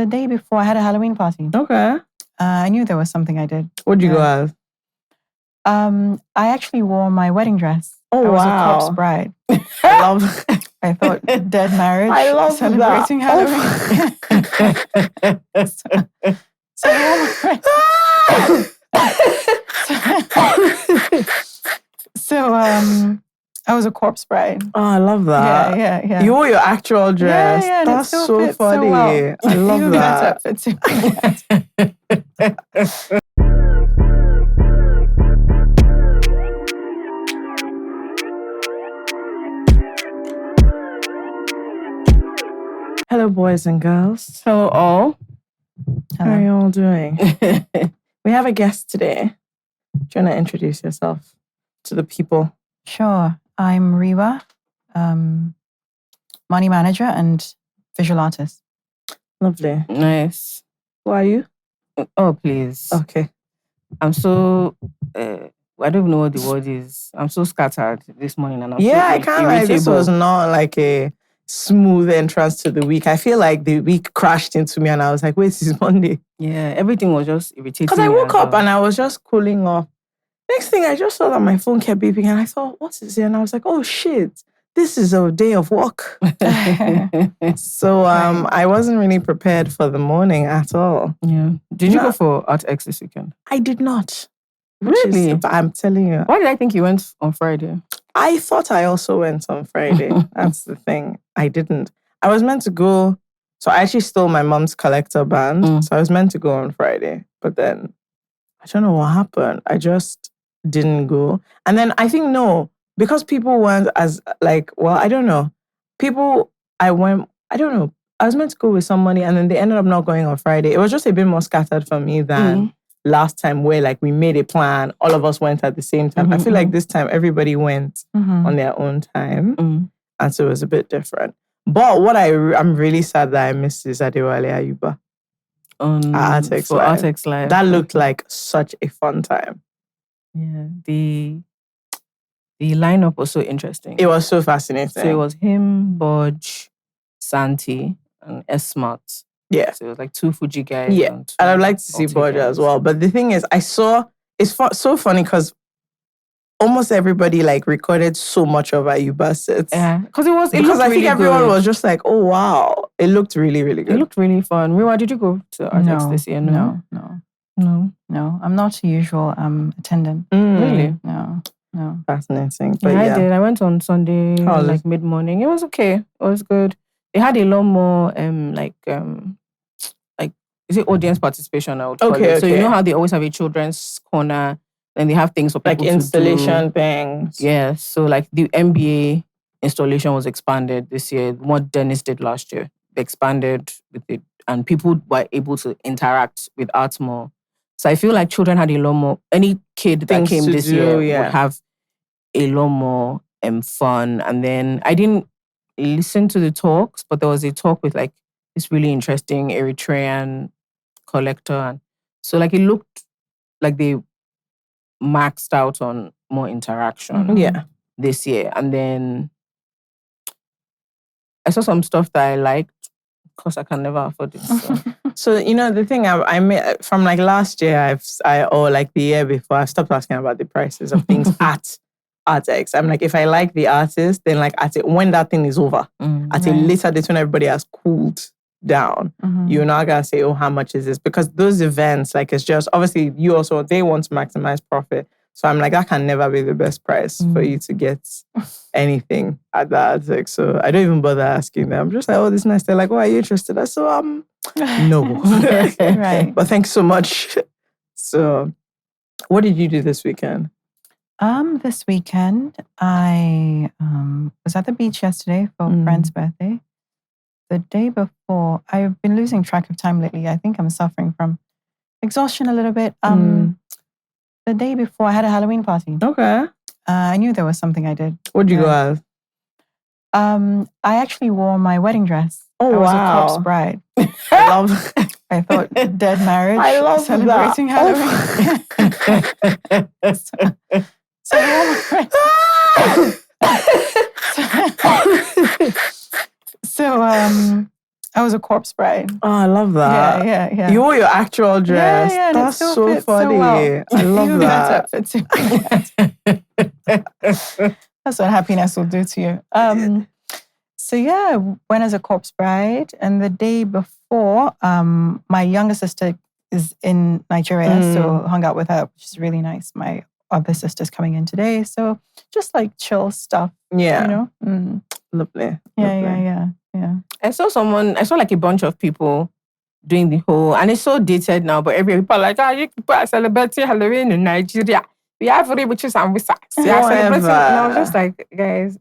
The day before, I had a Halloween party. Okay. I knew there was something I did. What'd you go as? I actually wore my wedding dress. Oh, I was wow. a corpse bride. I love I thought dead marriage. I love celebrating that. Halloween. So I was a corpse bride. Oh, I love that. Yeah. You wore your actual dress. Yeah, That's so funny. So well. I love that. Hello, boys and girls. Hello, all. How are you all doing? We have a guest today. Do you want to introduce yourself to the people? Sure. I'm Rewa, money manager and visual artist. Lovely. Nice. Who are you? Oh, please. Okay. I'm so... I don't even know what the word is. I'm so scattered this morning. And I'm I can't lie. This was not like a smooth entrance to the week. I feel like the week crashed into me and I was like, wait, this is Monday. Yeah, everything was just irritating. Because I woke up and I was just cooling off. Next thing, I just saw that my phone kept beeping and I thought, what is it? And I was like, oh shit, this is a day of work. So I wasn't really prepared for the morning at all. Yeah. Did you go for ArtX this weekend? I did not. Really? I'm telling you. Why did I think you went on Friday? I thought I also went on Friday. That's the thing. I didn't. I was meant to go. So I actually stole my mom's collector band. So I was meant to go on Friday. But then I don't know what happened. I just didn't go. And then I think, because people went as I don't know. I don't know. I was meant to go with somebody and then they ended up not going on Friday. It was just a bit more scattered for me than last time where we made a plan. All of us went at the same time. I feel like this time everybody went on their own time. And so it was a bit different. But what I'm really sad that I missed is Adewale Ayuba. At ArtX Live. That looked like such a fun time. Yeah. The lineup was so interesting. It was so fascinating. So it was him, Bodge, Santi, and S-Smart. Yeah. So it was like two Fuji guys. Yeah. And I'd like to see Bodge as well. But the thing is, it's so funny because almost everybody recorded so much of Ayuba's sets. Yeah. Because I think everyone was just like, oh wow. It looked really, really good. It looked really fun. Rewa, did you go to ArtX this year? No. I'm not a usual attendant. Really? No. Fascinating. But I did. I went on Sunday, mid-morning. It was okay. It was good. They had a lot more is it audience participation? I would call it. So you know how they always have a children's corner, and they have things for people to installation things. Yeah. So the MBA installation was expanded this year. What Dennis did last year, they expanded with it, and people were able to interact with art more. So I feel like children had a lot more. Any kid that came this year would have a lot more fun. And then I didn't listen to the talks, but there was a talk with this really interesting Eritrean collector. And so it looked like they maxed out on more interaction this year. And then I saw some stuff that I liked because I can never afford it. So the thing I made from last year, or the year before, I've stopped asking about the prices of things at ArtX. I'm if I like the artist, then when that thing is over, at a later date when everybody has cooled down, you're not gonna say, oh, how much is this? Because those events, it's just obviously they want to maximize profit. So I'm that can never be the best price for you to get anything at the ArtX. So I don't even bother asking them. I'm just oh, this is nice. They're like, oh, are you interested? I said, no. Right. But thanks so much. So what did you do this weekend? This weekend, I was at the beach yesterday for a friend's birthday. The day before, I've been losing track of time lately. I think I'm suffering from exhaustion a little bit. The day before, I had a Halloween party. Okay. I knew there was something I did. What'd you go as? I actually wore my wedding dress. Oh, I was wow. a corpse bride. I thought dead marriage. I love celebrating Halloween. So I was a corpse bride. Oh, I love that. Yeah. You wore your actual dress. Yeah, That's so funny. well. I love that. That's what happiness will do to you. So yeah, went as a corpse bride, and the day before, my younger sister is in Nigeria, so hung out with her, which is really nice. My other sister's coming in today, so just like chill stuff. Yeah. You know? Lovely. Yeah. I saw like a bunch of people doing the whole, and it's so dated now, but every people are like, you people are celebrating Halloween in Nigeria. We have witches and wizards. We are celebrating. And I was just like, guys,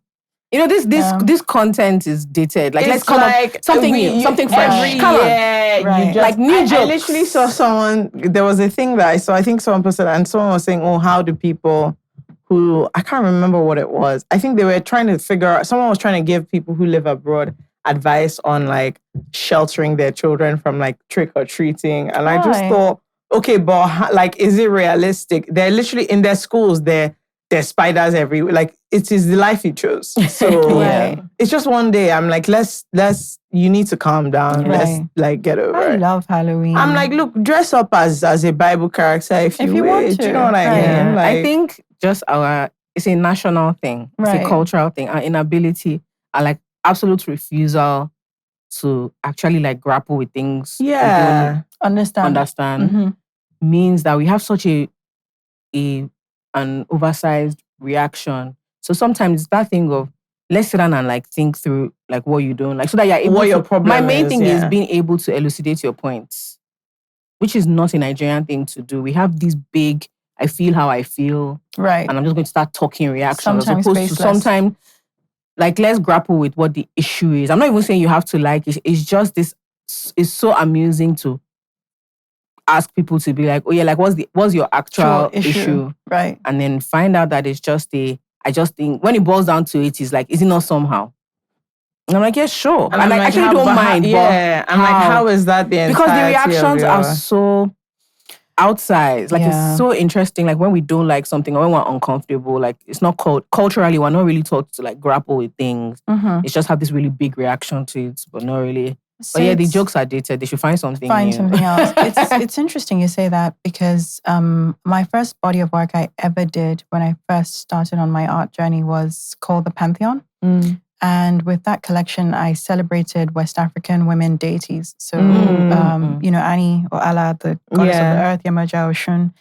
you know, this content is dated. Like, let's come up something new, something fresh. Come on. Right. Like new jokes. I literally saw someone, there was a thing that I saw, I think someone posted, and someone was saying, how do people who, I can't remember what it was. I think they were trying to figure out, someone was trying to give people who live abroad advice on like sheltering their children from like trick or treating. And I just thought, okay, but like, is it realistic? They're literally in their schools, there's spiders everywhere. Like, it is the life you chose. So it's just one day. I'm like, you need to calm down. Right. Let's like get over it. I love Halloween. I'm like, look, dress up as a Bible character if you want to. You know what I mean? Like, I think just it's a national thing. It's a cultural thing. Our inability, our like absolute refusal to actually like grapple with things. Yeah. Understand. Means that we have such an oversized reaction. So sometimes it's that thing of, let's sit down and like think through like what you're doing, like so that you're able what to, your problem my main thing is yeah. being able to elucidate your points, which is not a Nigerian thing to do. We have these big, I feel how I feel. Right. And I'm just going to start talking reactions. Sometimes as opposed to sometimes, like, let's grapple with what the issue is. I'm not even saying you have to like it. It's just this, it's so amusing to ask people to be like, oh yeah, like what's your actual issue? Right. And then find out that it's just I just think when it boils down to it, it's like, is it not somehow? And I'm like, yeah, sure. And I like, actually don't mind. Yeah. I'm like, how is that the because the reactions are so outside. Like it's so interesting. Like when we don't like something or when we're uncomfortable, like it's not culturally, we're not really taught to like grapple with things. It's just have this really big reaction to it, but not really. So but yeah, the jokes are dated. They should find something new. Something else. It's interesting you say that because my first body of work I ever did when I first started on my art journey was called the Pantheon. And with that collection, I celebrated West African women deities. So, you know, Ani or Allah, the goddess of the earth, Yamaja Oshun,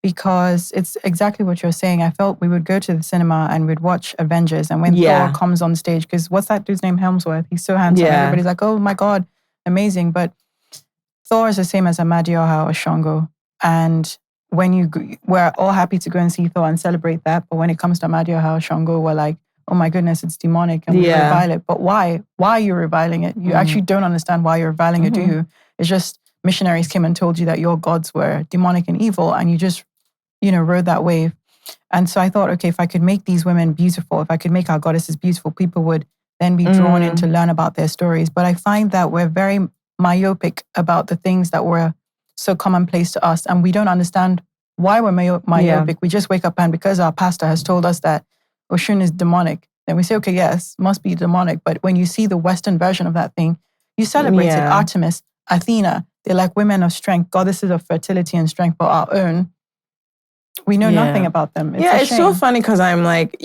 because it's exactly what you're saying. I felt we would go to the cinema and we'd watch Avengers. And when Thor comes on stage, because what's that dude's name? Helmsworth. He's so handsome. Everybody's like, oh my God, amazing. But Thor is the same as Amadioha or Shango. And when we're all happy to go and see Thor and celebrate that. But when it comes to Amadioha or Shango, we're like, oh my goodness, it's demonic and we revile it. But why? Why are you reviling it? You actually don't understand why you're reviling it, do you? It's just missionaries came and told you that your gods were demonic and evil and you just, you know, rode that wave. And so I thought, okay, if I could make these women beautiful, if I could make our goddesses beautiful, people would then be drawn in to learn about their stories. But I find that we're very myopic about the things that were so commonplace to us and we don't understand why we're myopic. We just wake up and because our pastor has told us that Oshun is demonic. Then we say, okay, yes, must be demonic. But when you see the Western version of that thing, you celebrate it. Artemis, Athena, they're like women of strength, goddesses of fertility and strength, but our own. We know nothing about them. It's so funny because I'm like,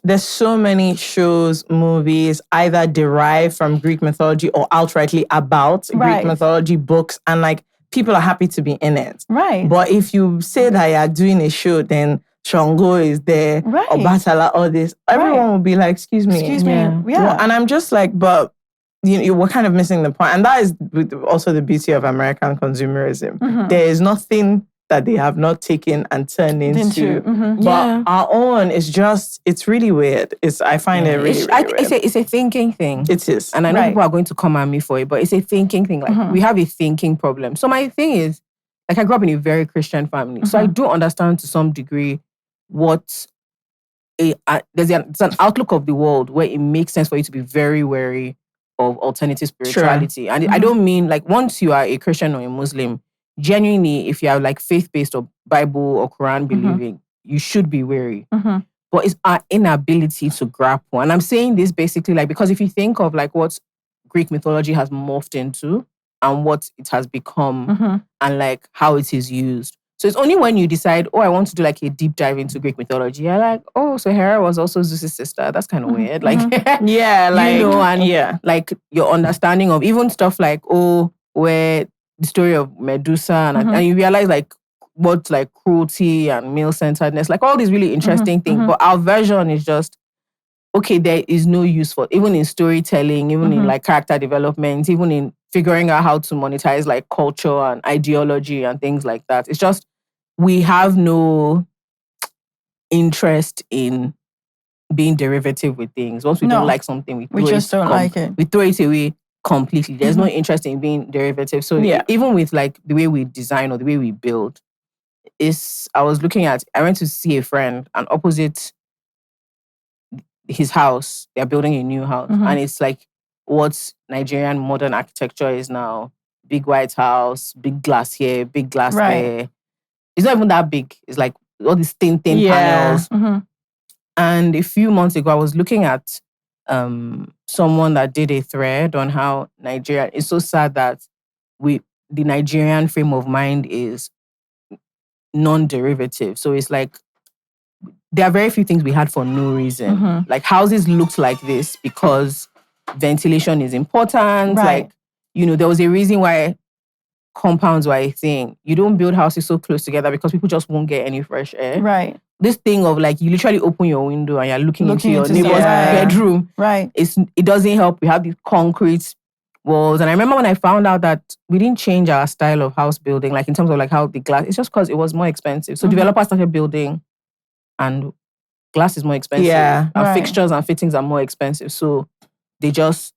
there's so many shows, movies, either derived from Greek mythology or outrightly about Greek mythology, books, and like people are happy to be in it. Right. But if you say that you're doing a show, then Shango is there, or Batala, all this. Everyone will be like, excuse me. Yeah. Well, and I'm just like, but we're kind of missing the point. And that is also the beauty of American consumerism. There is nothing that they have not taken and turned into. But our own is just, it's really weird. I find it really, really weird. It's a thinking thing. It is. And I know people are going to come at me for it, but it's a thinking thing. Like we have a thinking problem. So my thing is, like I grew up in a very Christian family. So I do understand to some degree what there's an outlook of the world where it makes sense for you to be very wary of alternative spirituality. And I don't mean like once you are a Christian or a Muslim, genuinely, if you are like faith-based or Bible or Quran believing, you should be wary. But it's our inability to grapple. And I'm saying this basically like, because if you think of like what Greek mythology has morphed into and what it has become and like how it is used. So it's only when you decide, oh, I want to do like a deep dive into Greek mythology, you're like, oh, so Hera was also Zeus's sister. That's kind of weird. Like, yeah, like, you know, and like your understanding of even stuff like, oh, where the story of Medusa and you realize like what like cruelty and male-centeredness, like all these really interesting things. But our version is just, okay, there is no use for, even in storytelling, even in like character development, even in figuring out how to monetize like culture and ideology and things like that. It's just, we have no interest in being derivative with things. Once we don't like something, we just don't like it. We throw it away completely. There's no interest in being derivative. So even with like the way we design or the way we build, I went to see a friend and opposite his house, they're building a new house. And it's like what Nigerian modern architecture is now. Big white house, big glass here, big glass there. It's not even that big. It's like all these thin panels. And a few months ago, I was looking at someone that did a thread on how Nigeria, it's so sad that the Nigerian frame of mind is non-derivative. So it's like, there are very few things we had for no reason. Like houses looked like this because ventilation is important. Like, you know, there was a reason why compounds were a thing. You don't build houses so close together because people just won't get any fresh air. Right. This thing of like, you literally open your window and you're looking into your neighbor's bedroom. Right. It doesn't help. We have these concrete walls. And I remember when I found out that we didn't change our style of house building, like in terms of like how the glass, it's just because it was more expensive. So developers started building and glass is more expensive. Yeah. And fixtures and fittings are more expensive. So they just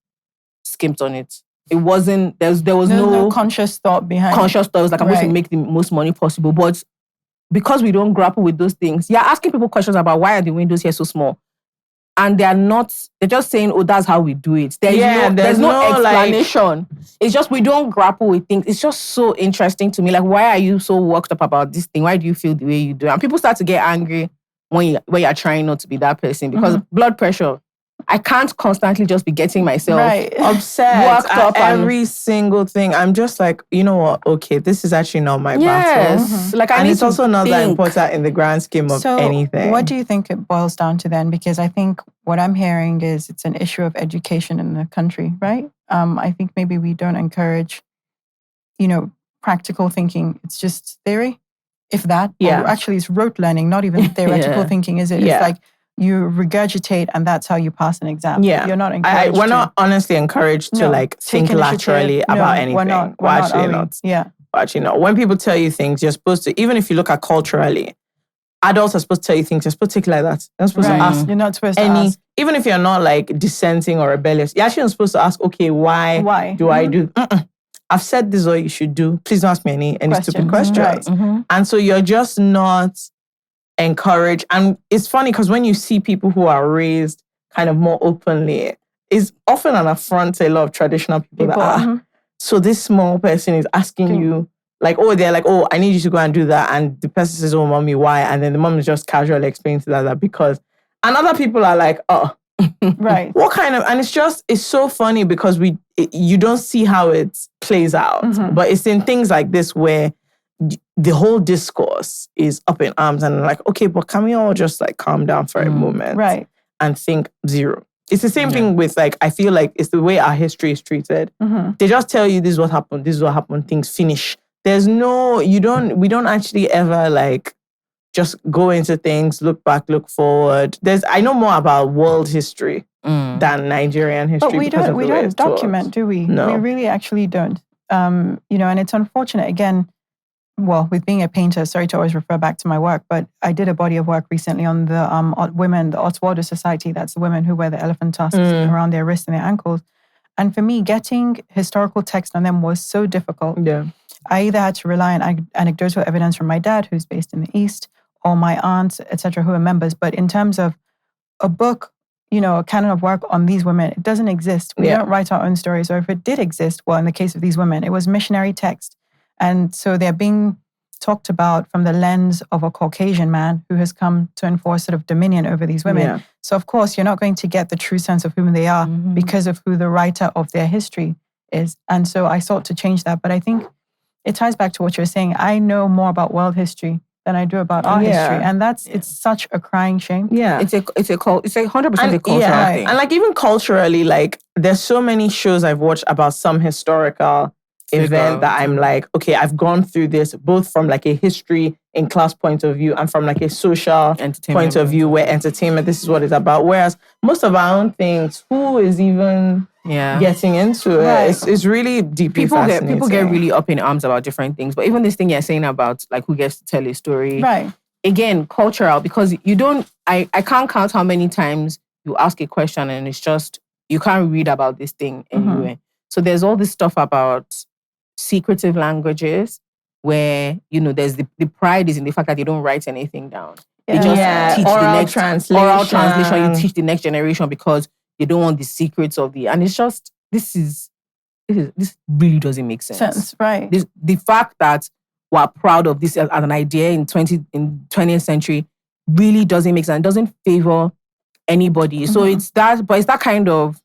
skimped on it. It wasn't, there was no conscious thought behind it. Conscious thought. It was like, I'm going to make the most money possible. But because we don't grapple with those things, you're asking people questions about why are the windows here so small? And they're just saying, oh, that's how we do it. There's no explanation. Like, it's just, we don't grapple with things. It's just so interesting to me. Like, why are you so worked up about this thing? Why do you feel the way you do? And people start to get angry when you're trying not to be that person because blood pressure. I can't constantly just be getting myself upset, worked up every single thing. I'm just like, you know what? Okay, this is actually not my battle. Like, and it's also not that important in the grand scheme of anything. What do you think it boils down to then? Because I think what I'm hearing is it's an issue of education in the country, right? I think maybe we don't encourage, practical thinking. It's just theory, if that. Yeah. Or actually, it's rote learning, not even theoretical thinking, is it? It's like, you regurgitate and that's how you pass an exam. Yeah. You're not encouraged we're not honestly encouraged to like think laterally about anything. We're not. Actually not. Yeah. Actually not. When people tell you things, you're supposed to, even if you look at culturally, adults are supposed to tell you things, you're supposed to take it like that. You're not supposed to ask. You're not supposed to ask. Even if you're not like dissenting or rebellious, you're actually not supposed to ask, okay, why do I do? I've said this is what you should do. Please don't ask me any stupid questions. Right. And so you're just not encourage. And it's funny because when you see people who are raised kind of more openly, it's often an affront to a lot of traditional people so this small person is asking you like, they're like, I need you to go and do that. And the person says, mommy, why? And then the mom is just casually explaining to that because, and other people are like, right. What kind of, and it's so funny because you don't see how it plays out. But it's in things like this where the whole discourse is up in arms and like, okay, but can we all just like calm down for a moment and think zero? It's the same thing with like, I feel like it's the way our history is treated. They just tell you this is what happened, things finish. There's no, we don't actually ever like just go into things, look back, look forward. I know more about world history than Nigerian history. But we don't document, do we? No. We really actually don't. And it's unfortunate again. Well, with being a painter, sorry to always refer back to my work, but I did a body of work recently on the women, the Oswaldo Society. That's the women who wear the elephant tusks around their wrists and their ankles. And for me, getting historical text on them was so difficult. Yeah. I either had to rely on anecdotal evidence from my dad, who's based in the East, or my aunts, etc., who are members. But in terms of a book, a canon of work on these women, it doesn't exist. We don't write our own stories. Or if it did exist, well, in the case of these women, it was missionary text. And so they're being talked about from the lens of a Caucasian man who has come to enforce sort of dominion over these women. Yeah. So of course, you're not going to get the true sense of whom they are because of who the writer of their history is. And so I sought to change that. But I think it ties back to what you're saying. I know more about world history than I do about our history. And it's such a crying shame. Yeah. It's 100% a cultural thing. And like even culturally, like there's so many shows I've watched about some historical event that I'm like, okay, I've gone through this both from like a history in class point of view and from like a social point of view where entertainment, this is what it's about. Whereas most of our own things, who is even getting into it? It's really deeply fascinating. People get really up in arms about different things. But even this thing you're saying about like who gets to tell a story. Right. Again, cultural, because you don't, I can't count how many times you ask a question and it's just, you can't read about this thing anywhere. So there's all this stuff about secretive languages where, you know, there's the pride is in the fact that they don't write anything down. They just teach oral translation. You teach the next generation because you don't want the secrets of the, and it's just, this really doesn't make sense. Right. The fact that we're proud of this as an idea in 20th century really doesn't make sense. It doesn't favor anybody. So it's that kind of,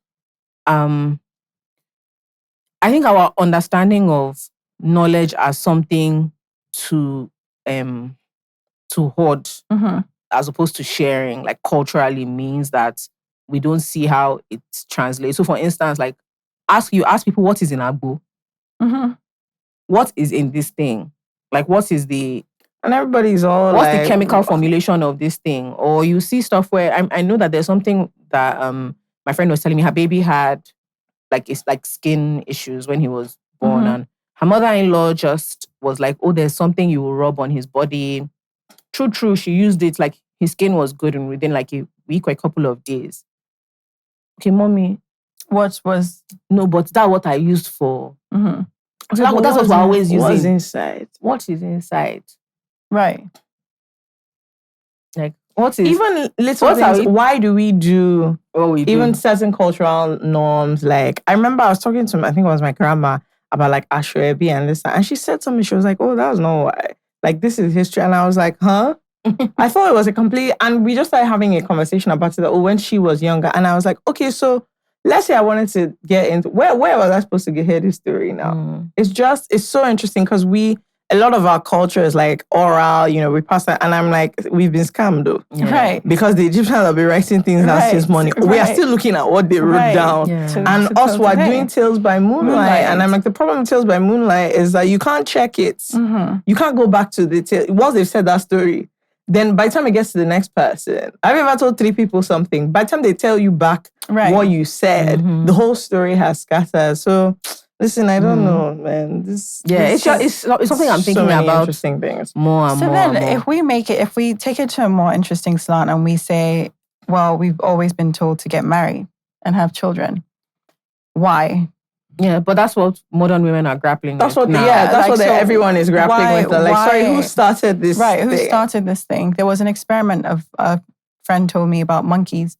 I think our understanding of knowledge as something to hoard as opposed to sharing, like culturally, means that we don't see how it translates. So for instance, like you ask people what is in Agbo? What is in this thing? Like what is the... And everybody's all what's the chemical formulation of this thing? Or you see stuff where I know that there's something that my friend was telling me her baby had like skin issues when he was born, and her mother-in-law just was like, oh, there's something you will rub on his body. True, she used it, like his skin was good and within like a week or a couple of days. Okay, mommy. What was... No, but that's what I used for. So that's what we're always using. What's inside? What is inside? Right. Like, what is... Even little things, why do we do... even certain cultural norms? Like, I remember I was talking to, I think it was my grandma, about like Ashwebi and this, and she said something, she was like, oh, that was not why. Like, this is history. And I was like, huh? I thought it was a complete... And we just started having a conversation about it, that, when she was younger. And I was like, okay, so let's say I wanted to get into... Where was I supposed to hear this story now? It's so interesting because a lot of our culture is like oral, you know, we pass that, and I'm like, we've been scammed though. Right. Because the Egyptians have been writing things down since money. We are still looking at what they wrote down. And us, we're doing Tales by Moonlight. And I'm like, the problem with Tales by Moonlight is that you can't check it. You can't go back to the tale. Once they've said that story, then by the time it gets to the next person, I've ever told 3 people something. By the time they tell you back what you said, the whole story has scattered. So... Listen, I don't know, man. It's something I'm thinking about. Interesting things. More and more. So then, if we take it to a more interesting slant and we say, well, we've always been told to get married and have children. Why? Yeah, but that's what modern women are grappling with. That's what everyone is grappling with. Like, sorry, who started this? Right, who started this thing? There was an experiment of a friend told me about monkeys,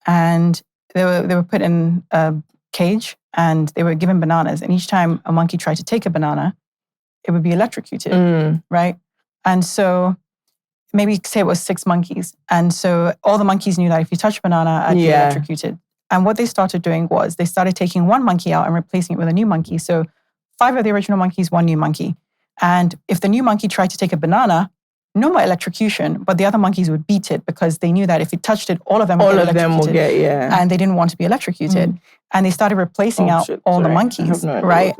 and they were put in a cage and they were given bananas, and each time a monkey tried to take a banana, it would be electrocuted, right? And so maybe say it was 6 monkeys, and so all the monkeys knew that if you touch a banana, I'd be electrocuted. And what they started doing was they started taking one monkey out and replacing it with a new monkey. So 5 of the original monkeys, 1 new monkey. And if the new monkey tried to take a banana, no more electrocution, but the other monkeys would beat it because they knew that if it touched it, all of them would get electrocuted. And they didn't want to be electrocuted. And they started replacing all the monkeys, right?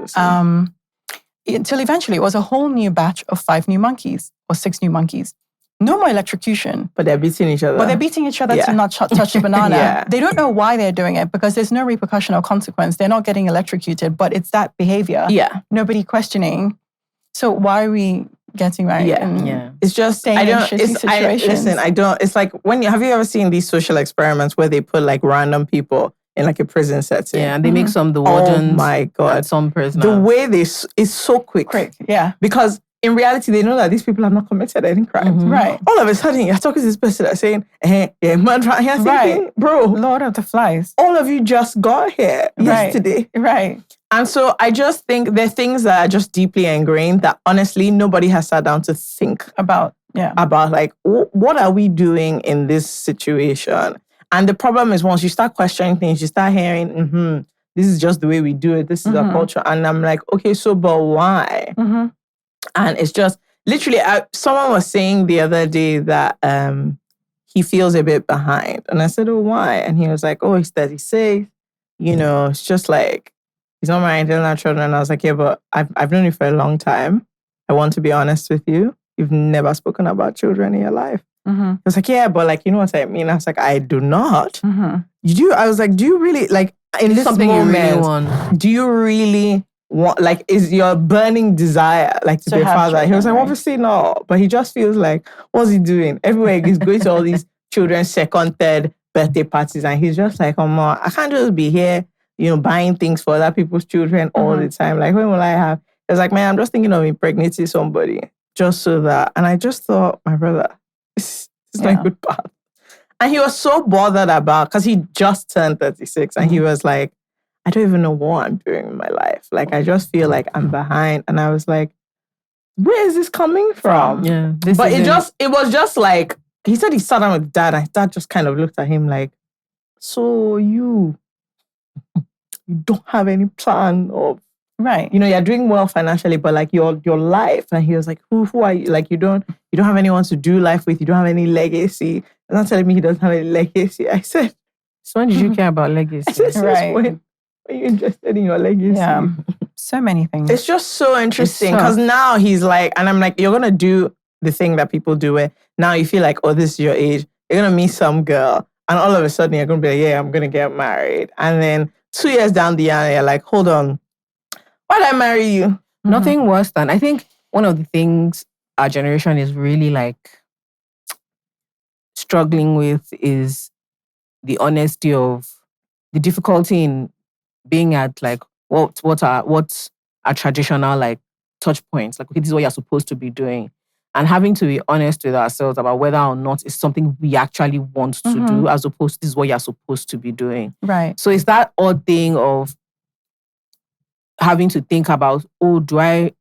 Until eventually it was a whole new batch of 5 new monkeys or 6 new monkeys. No more electrocution. But they're beating each other. To not touch the banana. They don't know why they're doing it because there's no repercussion or consequence. They're not getting electrocuted, but it's that behavior. Nobody questioning. So why are we getting married? It's just, it's like, have you ever seen these social experiments where they put like random people in like a prison setting? Yeah, and they make some the wardens. Oh my God. Some prisoners. The way is so quick. Because in reality, they know that these people have not committed any crimes. Right. All of a sudden, you're talking to this person that's saying, murder. And you're thinking, bro. Lord of the Flies. All of you just got here yesterday. Right. And so I just think there are things that are just deeply ingrained that honestly nobody has sat down to think About like, what are we doing in this situation? And the problem is once you start questioning things, you start hearing, this is just the way we do it. This is our culture. And I'm like, okay, so but why? And it's just literally, someone was saying the other day that he feels a bit behind. And I said, oh, why? And he was like, oh, he's 36. It's just like, he's not married, doesn't have children. And I was like, yeah, but I've known you for a long time. I want to be honest with you. You've never spoken about children in your life. I was like, yeah, but like, you know what I mean? I was like, I do not. I was like, do you really, like, in this something moment, you really want? do you really want, like, is your burning desire, like, to be a father? Children, He was like, right? obviously not. But he just feels like, what's he doing? Everywhere he's going to all these children's second, third birthday parties. And he's just like, I can't just be here, buying things for other people's children all the time. Like, when will I have? It's like, man, I'm just thinking of impregnating somebody just so that. And I just thought, my brother, this is not a good path. And he was so bothered because he just turned 36 and he was like, I don't even know what I'm doing in my life. Like, I just feel like I'm behind. And I was like, where is this coming from? Yeah. But it was just like, he said he sat down with dad and dad just kind of looked at him like, so you don't have any plan of, right? You're doing well financially, but like your life. And he was like, who are you? Like, you don't have anyone to do life with. You don't have any legacy. He's not telling me he doesn't have any legacy. I said, so when did you care about legacy? I said, right. When are you interested in your legacy? Yeah. So many things. It's just so interesting because now he's like, and I'm like, you're going to do the thing that people do where now you feel like, oh, this is your age. You're going to meet some girl. And all of a sudden you're going to be like, yeah, I'm going to get married. And then 2 years down the line, you're like, hold on. Why did I marry you? Nothing worse than, I think one of the things our generation is really like struggling with is the honesty of the difficulty in being at like what are traditional like touch points. Like, okay, this is what you're supposed to be doing. And having to be honest with ourselves about whether or not it's something we actually want to do, as opposed to this is what you're supposed to be doing. Right. So it's that odd thing of having to think about, oh, do I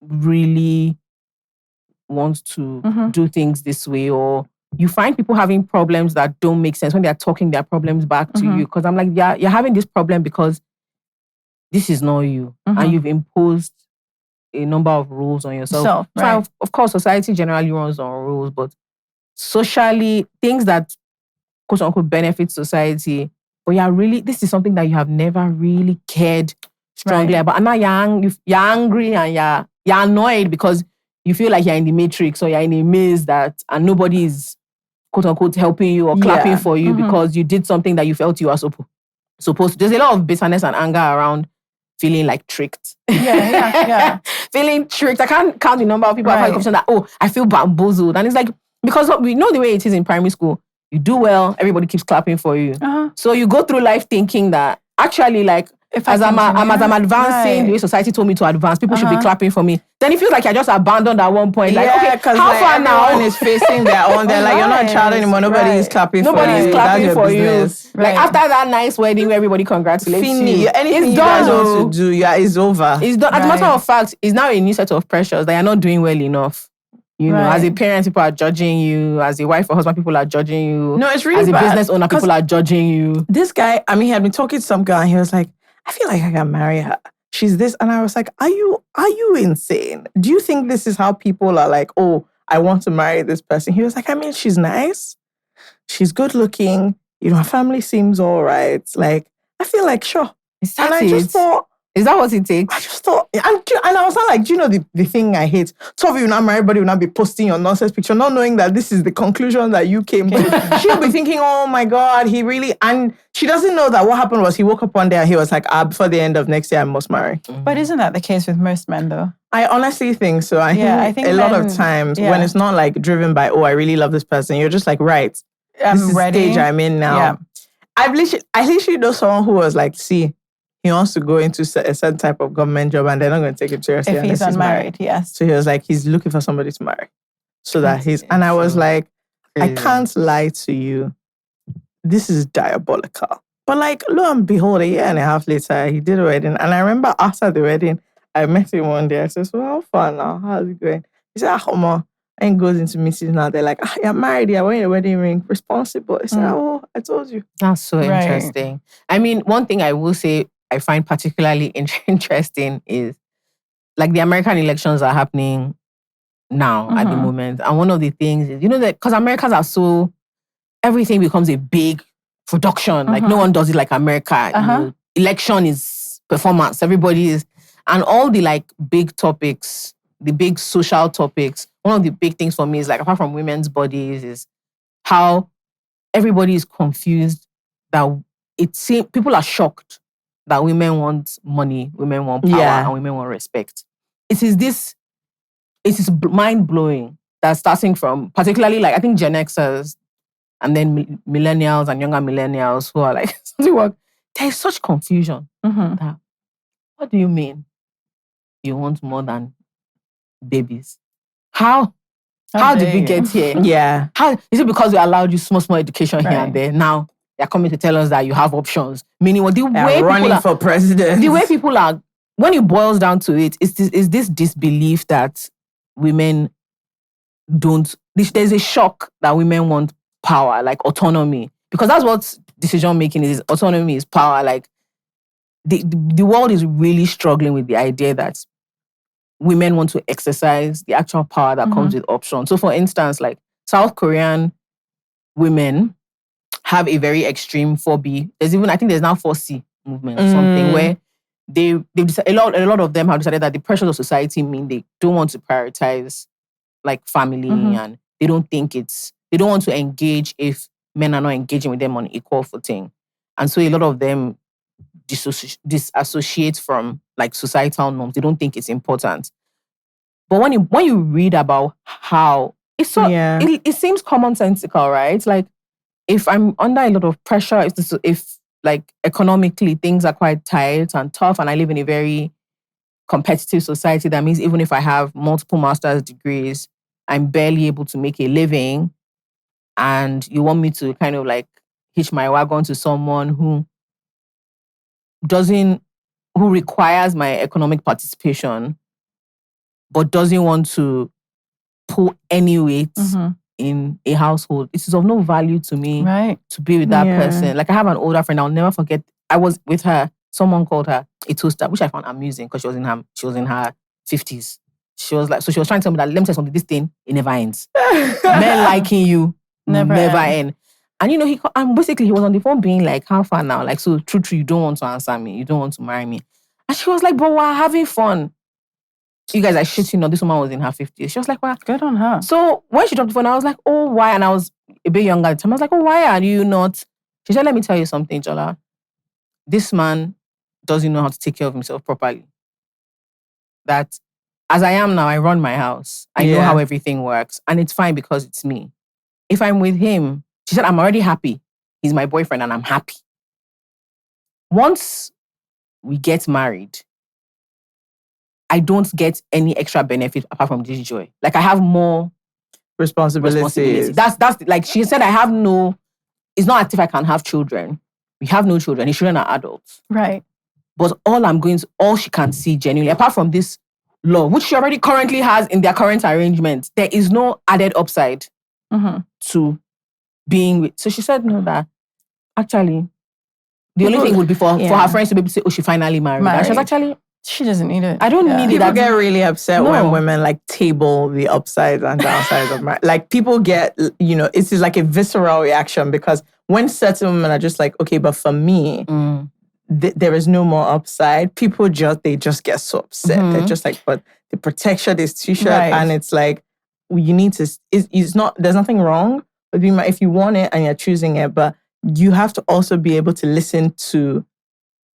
really want to do things this way? Or you find people having problems that don't make sense when they're talking their problems back to you. Because I'm like, yeah, you're having this problem because this is not you. And you've imposed a number of rules on yourself. Right. So of course, society generally runs on rules, but socially, things that quote unquote benefit society, but this is something that you have never really cared strongly about. And now you're angry and you're annoyed because you feel like you're in the matrix or you're in a maze and nobody is quote unquote helping you or clapping for you because you did something that you felt you were supposed to. There's a lot of bitterness and anger around feeling like tricked. Yeah. Feeling tricked. I can't count the number of people I've had a conversation that, oh, I feel bamboozled. And it's like, because we know the way it is in primary school. You do well, everybody keeps clapping for you. So you go through life thinking that actually, like, as I'm advancing, the way society told me to advance, people should be clapping for me. Then it feels like you're just abandoned at one point. Like, okay, how like, far now? Everyone is facing their own. They're like, you're not a child anymore. Nobody is clapping for you. Nobody is clapping for you. Like, after that nice wedding where everybody congratulates you. Anything it's you done, guys want to do, it's over. It's done. As a matter of fact, it's now a new set of pressures that you're not doing well enough. You know, as a parent, people are judging you. As a wife or husband, people are judging you. No, it's really as a bad. Business owner, people are judging you. This guy, he had been talking to some girl and he was like, I feel like I can marry her. She's this. And I was like, are you insane? Do you think this is how people are like, oh, I want to marry this person? He was like, she's nice. She's good looking. Her family seems all right. Like, I feel like, sure. And I just thought, is that what it takes? I just thought, and I was not like, do you know the thing I hate? Two of you now marry, everybody will not be posting your nonsense picture, not knowing that this is the conclusion that you came to. She'll be thinking, oh my God, he really, and she doesn't know that what happened was he woke up one day and he was like, before the end of next year, I must marry. But isn't that the case with most men though? I honestly think so. I think a lot of times when it's not like driven by, oh, I really love this person, you're just like, right, this is the stage I'm in now. Yeah. I literally know someone who was like, see, he wants to go into a certain type of government job and they're not going to take him seriously if he's unmarried. Yes. So he was like, he's looking for somebody to marry. So that and I was like, crazy. I can't lie to you. This is diabolical. But like, lo and behold, a year and a half later, he did a wedding. And I remember after the wedding, I met him one day. I said, so how far now? How's it going? He said, Oma, and goes into meetings now. They're like, you're married, you're wearing a wedding ring, responsible. I said, oh, I told you. That's so interesting. I mean, one thing I will say I find particularly interesting is like the American elections are happening now at the moment. And one of the things is, that because Americans are so, everything becomes a big production. Like no one does it like America. Election is performance. Everybody is, and all the like big topics, the big social topics, one of the big things for me is like, apart from women's bodies, is how everybody is confused that it seems people are shocked that women want money, women want power, and women want respect. It is mind-blowing that starting from, particularly like I think Gen Xers and then millennials and younger millennials who are like, there is such confusion. That, what do you mean you want more than babies? How did we get here? Yeah. How is it because we allowed you small education here and there? Now they're coming to tell us that you have options. Meaning the way running for president. The way people are, when it boils down to it, is this disbelief that women don't. There's a shock that women want power, like autonomy, because that's what decision making is. Autonomy is power. Like the world is really struggling with the idea that women want to exercise the actual power that comes with options. So, for instance, like South Korean women have a very extreme 4B. There's even, I think there's now 4C movement, something where they've decided, a lot of them have decided that the pressures of society mean they don't want to prioritize like family and they don't want to engage if men are not engaging with them on equal footing. And so a lot of them disassociate from like societal norms. They don't think it's important. But when you read about how it's so, it seems commonsensical, right? Like if I'm under a lot of pressure, if like economically things are quite tight and tough, and I live in a very competitive society, that means even if I have multiple master's degrees, I'm barely able to make a living. And you want me to kind of like hitch my wagon to someone who requires my economic participation, but doesn't want to pull any weight in a household. It is of no value to me to be with that person. Like I have an older friend, I'll never forget. I was with her. Someone called her a toaster, which I found amusing because she was in her 50s. She was trying to tell me that, let me tell you something, this thing, it never ends. Men liking you never end. And and basically he was on the phone being like, how far now? Like, so true, you don't want to answer me. You don't want to marry me. And she was like, but we're having fun. You guys are shitting. This woman was in her 50s. She was like, well, good on her. So when she dropped the phone, I was like, oh, why? And I was a bit younger at the time. I was like, oh, why are you not? She said, let me tell you something, Jola. This man doesn't know how to take care of himself properly. That as I am now, I run my house. I know how everything works. And it's fine because it's me. If I'm with him, she said, I'm already happy. He's my boyfriend and I'm happy. Once we get married, I don't get any extra benefit apart from this joy. Like I have more responsibility. That's like she said, it's not as if I can have children. We have no children. The children are adults. Right. But all she can see genuinely, apart from this law, which she already currently has in their current arrangement, there is no added upside to being with. So she said, no, that actually, the only thing would be for her friends to be able to say, oh, she finally married. And she was actually, she doesn't need it. I don't need it. People get really upset when women like table the upsides and downsides of marriage. Like people get, it's like a visceral reaction because when certain women are just like, okay, but for me, there is no more upside. People just get so upset. They're just like, but the protection is too short, and it's like you need to. It's not. There's nothing wrong with being if you want it and you're choosing it, but you have to also be able to listen to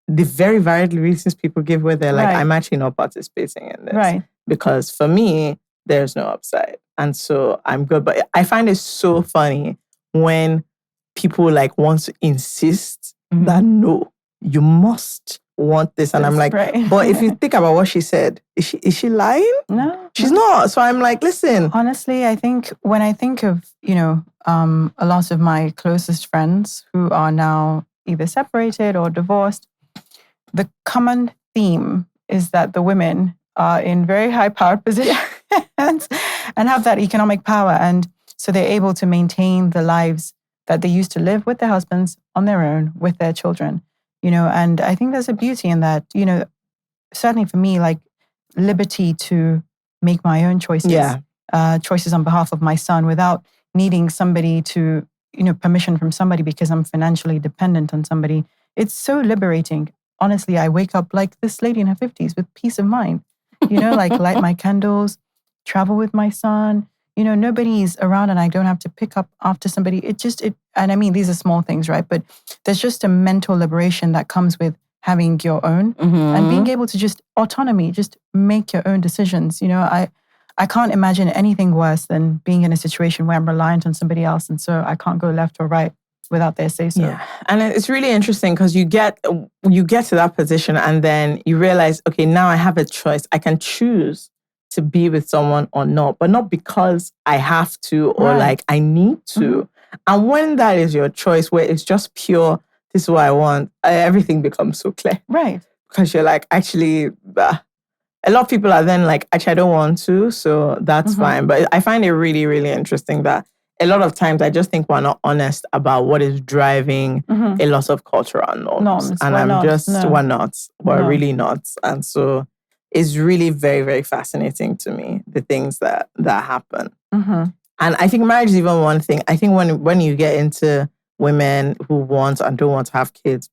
the very varied reasons people give where they're like, I'm actually not participating in this. Right. Because for me, there's no upside. And so I'm good. But I find it so funny when people like want to insist that no, you must want this. And I'm like, but if you think about what she said, is she lying? No. She's not. So I'm like, listen. Honestly, I think when I think of, a lot of my closest friends who are now either separated or divorced, the common theme is that the women are in very high-powered positions and have that economic power. And so they're able to maintain the lives that they used to live with their husbands on their own, with their children, and I think there's a beauty in that, certainly for me, like liberty to make my own choices, choices on behalf of my son without needing somebody to, permission from somebody because I'm financially dependent on somebody. It's so liberating. Honestly, I wake up like this lady in her 50s with peace of mind, like light my candles, travel with my son, nobody's around and I don't have to pick up after somebody. And I mean, these are small things, right? But there's just a mental liberation that comes with having your own and being able to just autonomy, just make your own decisions. I can't imagine anything worse than being in a situation where I'm reliant on somebody else. And so I can't go left or right without their say so. Yeah. And it's really interesting because you get to that position and then you realize, okay, now I have a choice. I can choose to be with someone or not, but not because I have to or like I need to. And when that is your choice, where it's just pure, this is what I want, everything becomes so clear. Right. Because you're like, actually, a lot of people are then like, actually, I don't want to, so that's fine. But I find it really, really interesting that a lot of times I just think we're not honest about what is driving a lot of cultural norms. And we're really not. And so it's really very, very fascinating to me, the things that happen. And I think marriage is even one thing. I think when you get into women who want and don't want to have kids,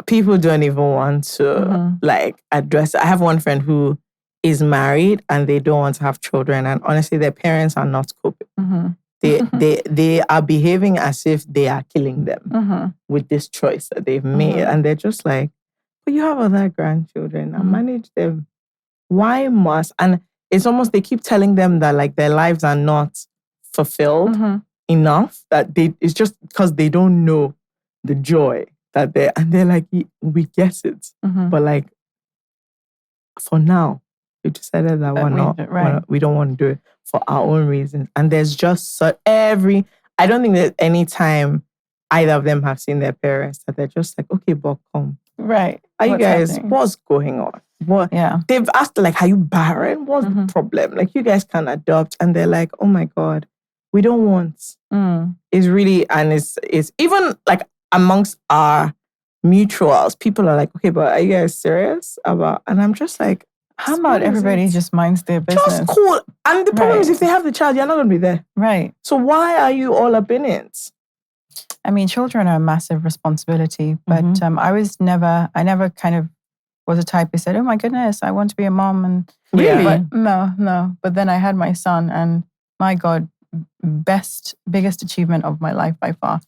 people don't even want to like address it. I have one friend who is married and they don't want to have children. And honestly, their parents are not coping. They are behaving as if they are killing them with this choice that they've made. And they're just like, but you have other grandchildren and manage them. Why must? And it's almost, they keep telling them that like their lives are not fulfilled enough, that it's just because they don't know the joy that they're like, we get it. But like, for now, we decided that we don't want to do it for our own reasons. And there's just I don't think that any time either of them have seen their parents that they're just like, okay, but come. Right. Are you guys, happening? What's going on? They've asked like, are you barren? What's the problem? Like, you guys can adopt. And they're like, oh my God, we don't want. It's really, and it's even like amongst our mutuals, people are like, okay, but are you guys serious about? And I'm just like, how about everybody just minds their business? Just cool. And the problem is if they have the child, you're not going to be there. Right. So why are you all up in it? I mean, children are a massive responsibility, but I never kind of was a type who said, oh my goodness, I want to be a mom. And really? But no. But then I had my son and my God, biggest achievement of my life by far.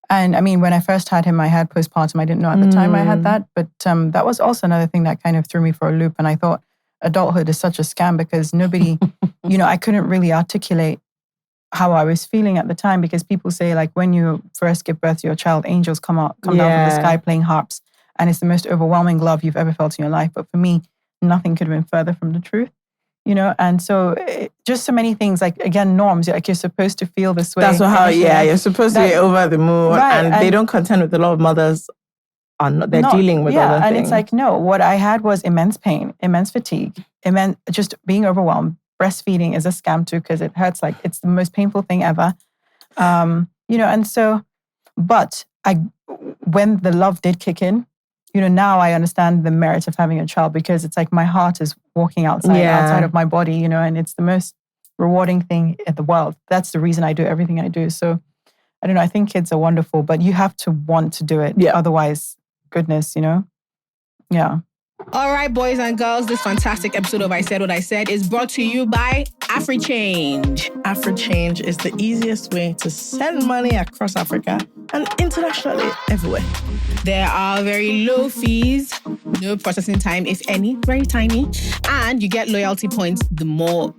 And I mean, when I first had him, I had postpartum. I didn't know at the time I had that. But that was also another thing that kind of threw me for a loop. And I thought adulthood is such a scam because nobody, I couldn't really articulate how I was feeling at the time because people say like when you first give birth to your child, angels come down from the sky playing harps. And it's the most overwhelming love you've ever felt in your life. But for me, nothing could have been further from the truth. And so just so many things, like, again, norms, like you're supposed to feel this way. That's how, you're supposed to be over the moon. Right, and they don't contend with a lot of mothers. They're dealing with other things. And it's like, no, what I had was immense pain, immense fatigue, just being overwhelmed. Breastfeeding is a scam too, because it hurts, like it's the most painful thing ever. And so, but when the love did kick in, now I understand the merit of having a child because it's like my heart is walking outside of my body, and it's the most rewarding thing in the world. That's the reason I do everything I do. So I don't know, I think kids are wonderful, but you have to want to do it. Yeah. Otherwise, goodness, Yeah. All right, boys and girls, this fantastic episode of I Said What I Said is brought to you by AfriChange. AfriChange is the easiest way to send money across Africa and internationally everywhere. There are very low fees, no processing time, if any, very tiny, and you get loyalty points the more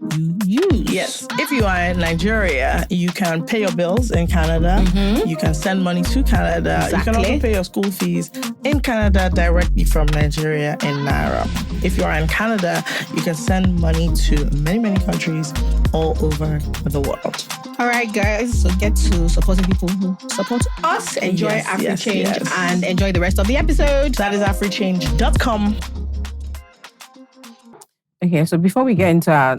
you use. Yes. If you are in Nigeria, you can pay your bills in Canada. You can send money to Canada. Exactly. You can also pay your school fees in Canada directly from Nigeria in Naira. If you are in Canada, you can send money to many, many countries all over the world. All right, guys. So get to supporting people who support us. Enjoy AfriChange and enjoy the rest of the episode. That is africhange.com. Okay, so before we get into our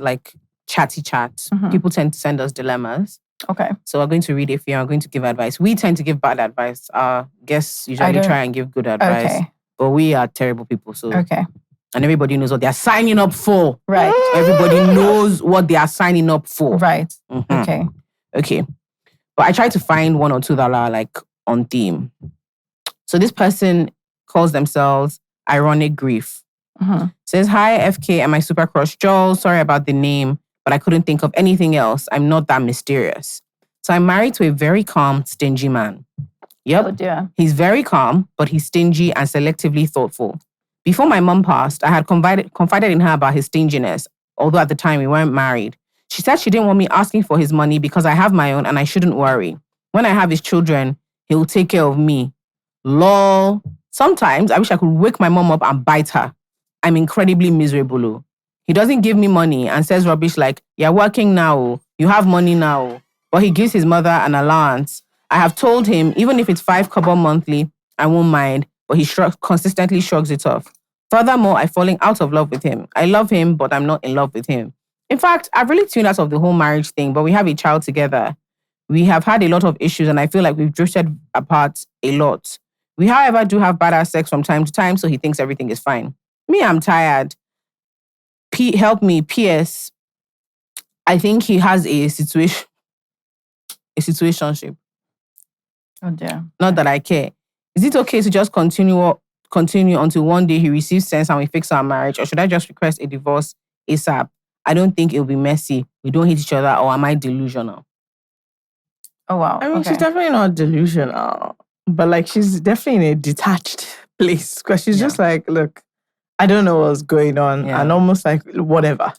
chatty chat, people tend to send us dilemmas. Okay. So we're going to read a few. I'm going to give advice. We tend to give bad advice. Our guests usually try and give good advice. Okay. But we are terrible people. So Okay. And everybody knows what they are signing up for. Right. So everybody knows what they are signing up for. Right. Okay. Okay. But I try to find one or two that are on theme. So this person calls themselves Ironic Grief. Says, hi, FK and my super crush Joel. Sorry about the name, but I couldn't think of anything else. I'm not that mysterious. So I'm married to a very calm, stingy man. Yep. Oh dear. He's very calm, but he's stingy and selectively thoughtful. Before my mom passed, I had confided in her about his stinginess, although at the time we weren't married. She said she didn't want me asking for his money because I have my own and I shouldn't worry. When I have his children, he'll take care of me. Lol. Sometimes I wish I could wake my mom up and bite her. I'm incredibly miserable. He doesn't give me money and says rubbish like, you're working now, you have money now. But he gives his mother an allowance. I have told him, even if it's 5 kobo monthly, I won't mind, but he consistently shrugs it off. Furthermore, I've fallen out of love with him. I love him, but I'm not in love with him. In fact, I've really tuned out of the whole marriage thing, but we have a child together. We have had a lot of issues and I feel like we've drifted apart a lot. We, however, do have badass sex from time to time, so he thinks everything is fine. Me, I'm tired. Help me. P.S. I think he has a situationship. Oh dear. Not that I care. Is it okay to just continue until one day he receives sense and we fix our marriage? Or should I just request a divorce ASAP? I don't think it'll be messy. We don't hate each other, or am I delusional? Oh wow. I mean, she's definitely not delusional. But she's definitely in a detached place. Because she's just look, I don't know what's going on. And almost whatever.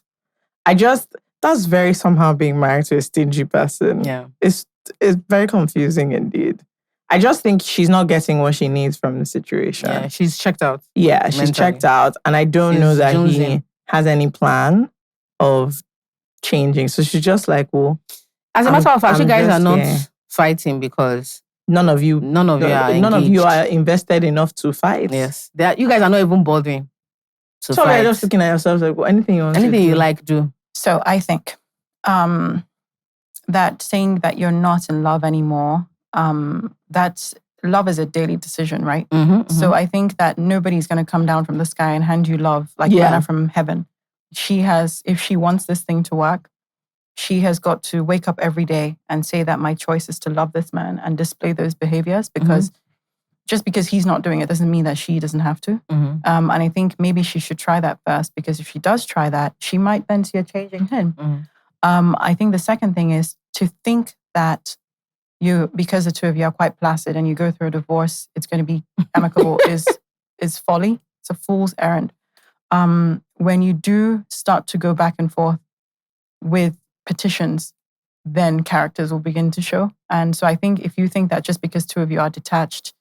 That's very somehow being married to a stingy person. Yeah. It's very confusing indeed. I just think she's not getting what she needs from the situation. Yeah, she's checked out. Yeah, she's mentally. checked out. And I don't know that he has any plan of changing. So she's just well... As a matter of fact, you guys are not fighting because... None of you are invested enough to fight. Yes. You guys are not even bothering to so fight. We're just looking at yourselves anything you want to do. Anything you like, do. So I think that saying that you're not in love anymore, that's love is a daily decision, right? So I think that nobody's going to come down from the sky and hand you love manna from heaven. If she wants this thing to work, she has got to wake up every day and say that my choice is to love this man and display those behaviors, because just because he's not doing it doesn't mean that she doesn't have to. And I think maybe she should try that first, because if she does try that, she might then see a change in him. I think the second thing is to think that because the two of you are quite placid and you go through a divorce, it's going to be amicable is folly. It's a fool's errand. When you do start to go back and forth with petitions, then characters will begin to show. And so I think if you think that just because two of you are detached,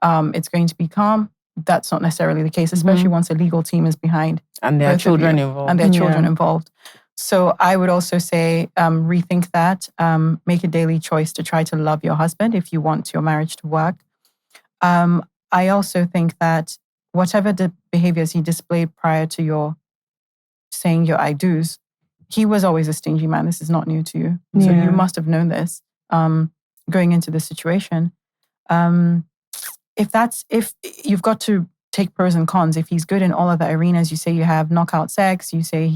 it's going to be calm, that's not necessarily the case, especially once a legal team is behind. And there are children involved. And there are children involved. So I would also say rethink that. Make a daily choice to try to love your husband if you want your marriage to work. I also think that whatever the behaviors he displayed prior to your saying your I do's, he was always a stingy man. This is not new to you. So you must have known this going into the situation. If you've got to take pros and cons. If he's good in all other arenas, you say you have knockout sex, you say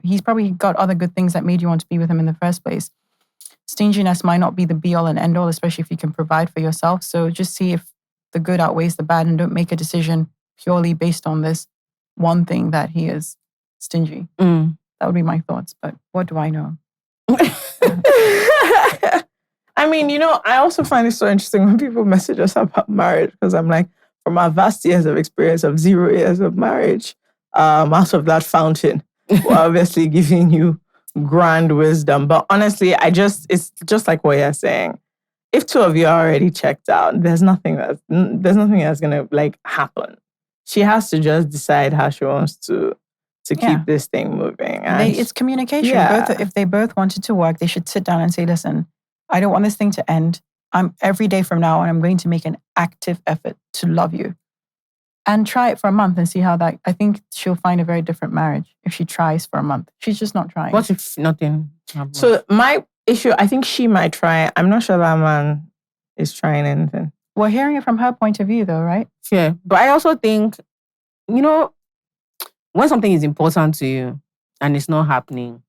he's probably got other good things that made you want to be with him in the first place. Stinginess might not be the be all and end all, especially if you can provide for yourself. So just see if the good outweighs the bad and don't make a decision purely based on this one thing that he is stingy. That would be my thoughts, but what do I know? I mean, I also find it so interesting when people message us about marriage, because I'm like, from our vast years of experience of 0 years of marriage, out of that fountain, we're obviously giving you grand wisdom. But honestly, it's just like what you're saying. If two of you are already checked out, there's nothing that's gonna happen. She has to just decide how she wants to to keep this thing moving. And It's communication. Yeah. Both, if they both wanted to work, they should sit down and say, listen, I don't want this thing to end. I'm every day from now on, I'm going to make an active effort to love you. And try it for a month and see how that, I think she'll find a very different marriage if she tries for a month. She's just not trying. What if nothing happens? So my issue, I think she might try. I'm not sure that man is trying anything. We're hearing it from her point of view though, right? Yeah. But I also think, when something is important to you and it's not happening,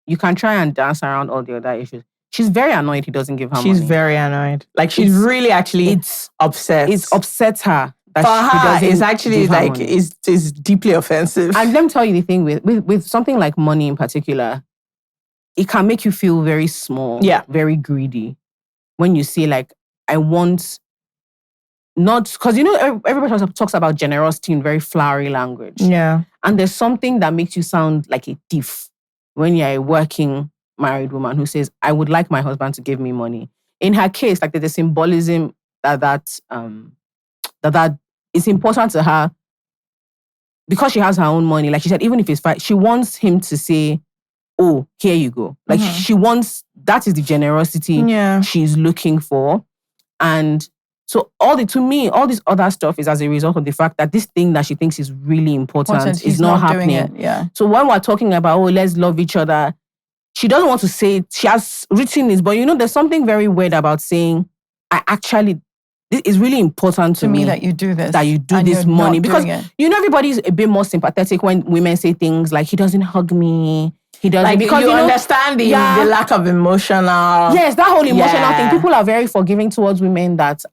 you can try and dance around all the other issues. She's very annoyed he doesn't give her money. She's very annoyed. Like she's really actually upset. It upsets her. For her, it's actually like it's deeply offensive. And let me tell you the thing with something like money in particular, it can make you feel very small, very greedy. When you say like, I want not, because everybody talks about generosity in very flowery language. Yeah. And there's something that makes you sound like a thief when you're a working married woman who says, I would like my husband to give me money. In her case, like there's a symbolism that it's important to her because she has her own money. Like she said, even if it's fine, she wants him to say, oh, here you go. Like she wants, that is the generosity she's looking for. And so to me, all this other stuff is as a result of the fact that this thing that she thinks is really important is not happening. So when we're talking about, let's love each other, she doesn't want to say it. She has written this, but there's something very weird about saying, it's really important to me that you do this. That you do this money. Because, everybody's a bit more sympathetic when women say things like, he doesn't hug me. He doesn't. Like, because you understand the lack of emotional. Yes, that whole emotional thing. People are very forgiving towards women that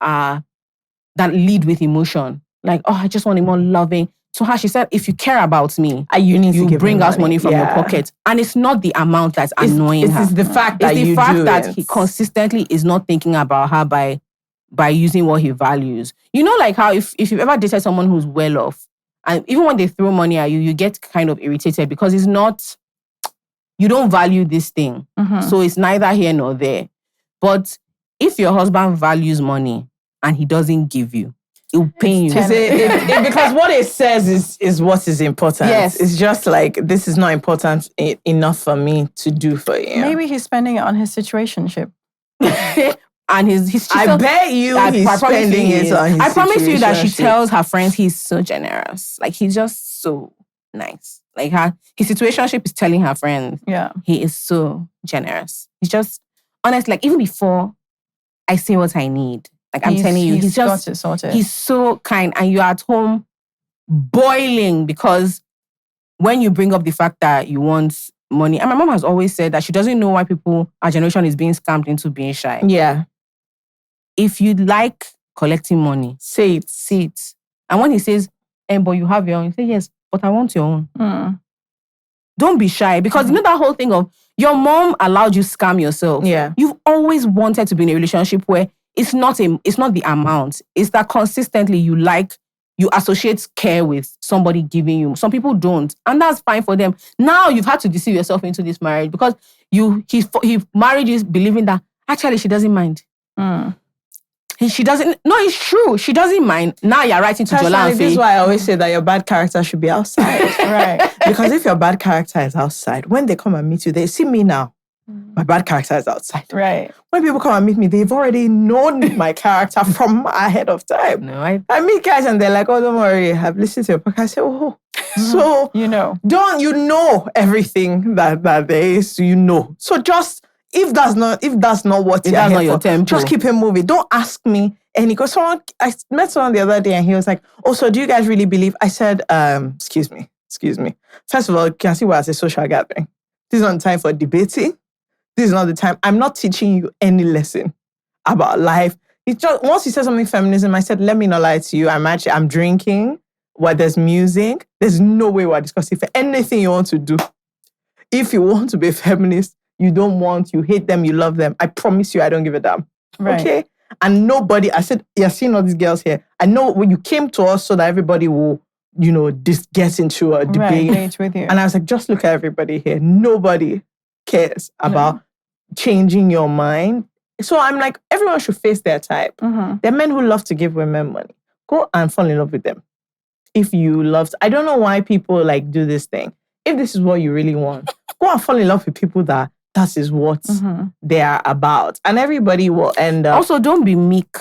lead with emotion. Like, I just want a more loving. To her, she said, if you care about me, you need to bring us money from your pocket. And it's not the amount that's annoying her. It's the fact that it's the fact that he consistently is not thinking about her by using what he values. Like how if you've ever dated someone who's well off, and even when they throw money at you, you get kind of irritated because it's not, you don't value this thing. So it's neither here nor there. But if your husband values money and he doesn't give you, it will pain you. Because what it says is what is important. Yes. It's just like, this is not important enough for me to do for you. Maybe he's spending it on his situationship. And his I bet you he's spending it on his I promise you that she situationship. tells her friends he's so generous. Like, he's just so nice. Like, his situationship is telling her friends he is so generous. He's just, honest, like, even before I say what I need, like, I'm telling you, he's just, got it sorted. He's so kind. And you're at home boiling because when you bring up the fact that you want money, and my mom has always said that she doesn't know why our generation is being scammed into being shy. Yeah. If you like collecting money, say it. And when he says, but you have your own, you say, yes, but I want your own. Don't be shy. Because that whole thing of your mom allowed you to scam yourself. Yeah. You've always wanted to be in a relationship where it's not the amount. It's that consistently you associate care with somebody giving you. Some people don't. And that's fine for them. Now you've had to deceive yourself into this marriage because he married you believing that actually she doesn't mind. She doesn't. No, it's true. She doesn't mind. Now you're writing to Jola and This is why I always say that your bad character should be outside. Right. Because if your bad character is outside, when they come and meet you, they see me now. My bad character is outside. Right. When people come and meet me, they've already known my character from ahead of time. No, I meet guys and they're like, oh, don't worry, I've listened to your podcast. I say, oh, so you know everything that there is, So just if that's not what you're here your for, tempo, just keep it moving. Don't ask me any. Because I met someone the other day and he was like, oh, so do you guys really believe? I said, excuse me. First of all, you can see we're at a social gathering. This is not the time for debating. This is not the time. I'm not teaching you any lesson about life. It's just, once you said something feminism, I said, let me not lie to you. I'm drinking. Where there's music, there's no way we're discussing for anything you want to do. If you want to be a feminist, you hate them, you love them. I promise you, I don't give a damn. Right. Okay? And nobody, I said, you're seeing all these girls here. I know when you came to us so that everybody will, just get into a debate. Right, with you. And I was like, just look at everybody here. Nobody cares about changing your mind. So I'm like, everyone should face their type. There are men who love to give women money. Go and fall in love with them. If you love, I don't know why people do this thing. if this is what you really want, go and fall in love with people that is what they are about. And everybody will end up. Also, don't be meek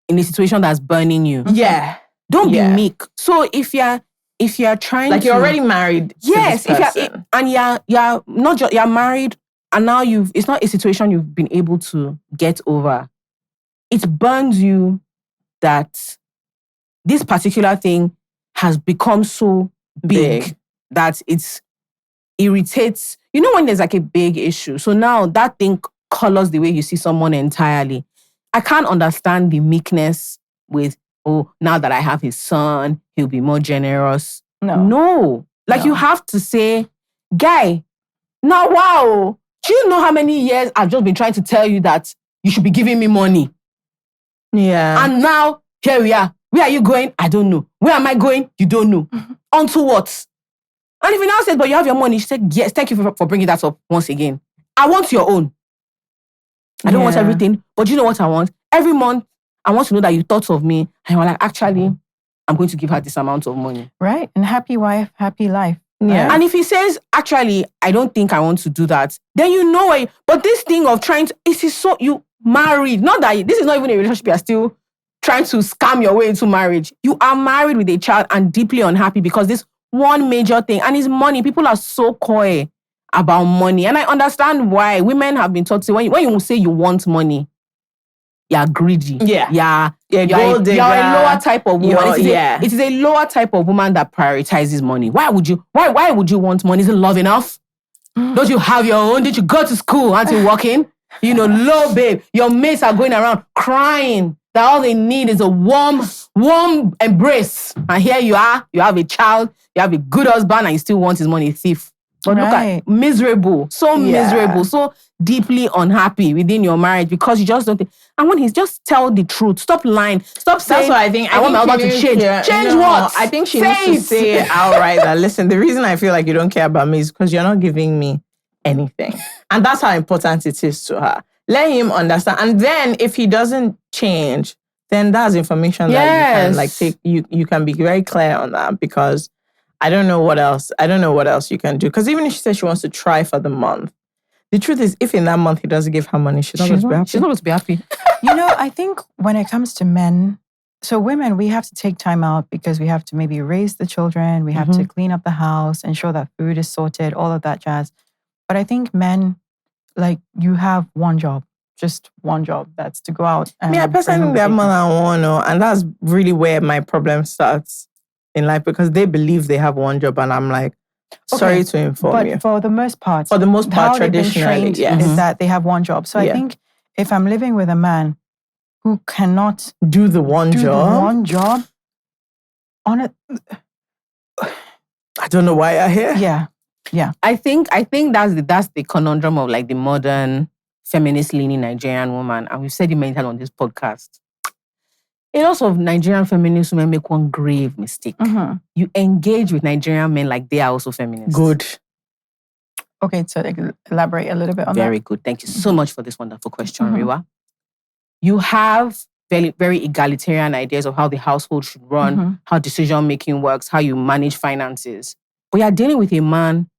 in a situation that's burning you. Yeah. Don't be meek. So if you're trying like to, you're already married yes, to this person. if you're and you're not just you're married and now it's not a situation you've been able to get over. It burns you that this particular thing has become so big that it irritates. You know when there's like a big issue. So now that thing colors the way you see someone entirely. I can't understand the meekness with, oh, now that I have his son, he'll be more generous. No. Like you have to say, guy, now wow, do you know how many years I've just been trying to tell you that you should be giving me money? Yeah. And now, here we are. Where are you going? I don't know. Where am I going? You don't know. Onto what? And if you now said, but you have your money, she said, yes, thank you for bringing that up once again. I want your own. I don't want everything, but you know what I want? Every month, I want to know that you thought of me. And you're like, actually, I'm going to give her this amount of money. Right. And happy wife, happy life. Yeah. Right? And if he says, actually, I don't think I want to do that, then you know it. But this thing of trying to, you married. Not that, this is not even a relationship. You're still trying to scam your way into marriage. You are married with a child and deeply unhappy because this one major thing, and it's money. People are so coy about money. And I understand why women have been taught to, when you say you want money, you're greedy. Yeah. You're a lower type of woman. It is a lower type of woman that prioritizes money. Why would you want money? Is it love enough? Don't you have your own? Did you go to school? Aren't you working? Low babe. Your mates are going around crying that all they need is a warm embrace. And here you are. You have a child. You have a good husband and you still want his money, thief. But look at miserable, miserable, so deeply unhappy within your marriage because you just don't think. And when he's just tell the truth, stop lying, stop saying. That's what I think. I want my husband to change. Change what? I think she needs to say it outright that listen, the reason I feel like you don't care about me is because you're not giving me anything, and that's how important it is to her. Let him understand, and then if he doesn't change, then that's information that you can like take. You can be very clear on that because. I don't know what else you can do. Because even if she says she wants to try for the month, the truth is, if in that month he doesn't give her money, she's not going to be happy. She's not going to be happy. I think when it comes to men, so women, we have to take time out because we have to maybe raise the children, we have to clean up the house, ensure that food is sorted, all of that jazz. But I think men, like, you have one job. Just one job. That's to go out. And I personally have more than one, and that's really where my problem starts. In life because they believe they have one job and I'm like, sorry to inform you. But for the most part, traditionally, is that they have one job. So I think if I'm living with a man who cannot do the one job, on it, I don't know why you're here. Yeah. I think that's the conundrum of like the modern feminist-leaning Nigerian woman, and we've said it many times on this podcast. A lot of Nigerian feminist women make one grave mistake. You engage with Nigerian men like they are also feminists. Good. Okay, so elaborate a little bit on that. Very good. Thank you so much for this wonderful question, Rewa. You have very, very egalitarian ideas of how the household should run, how decision-making works, how you manage finances. But you're dealing with a man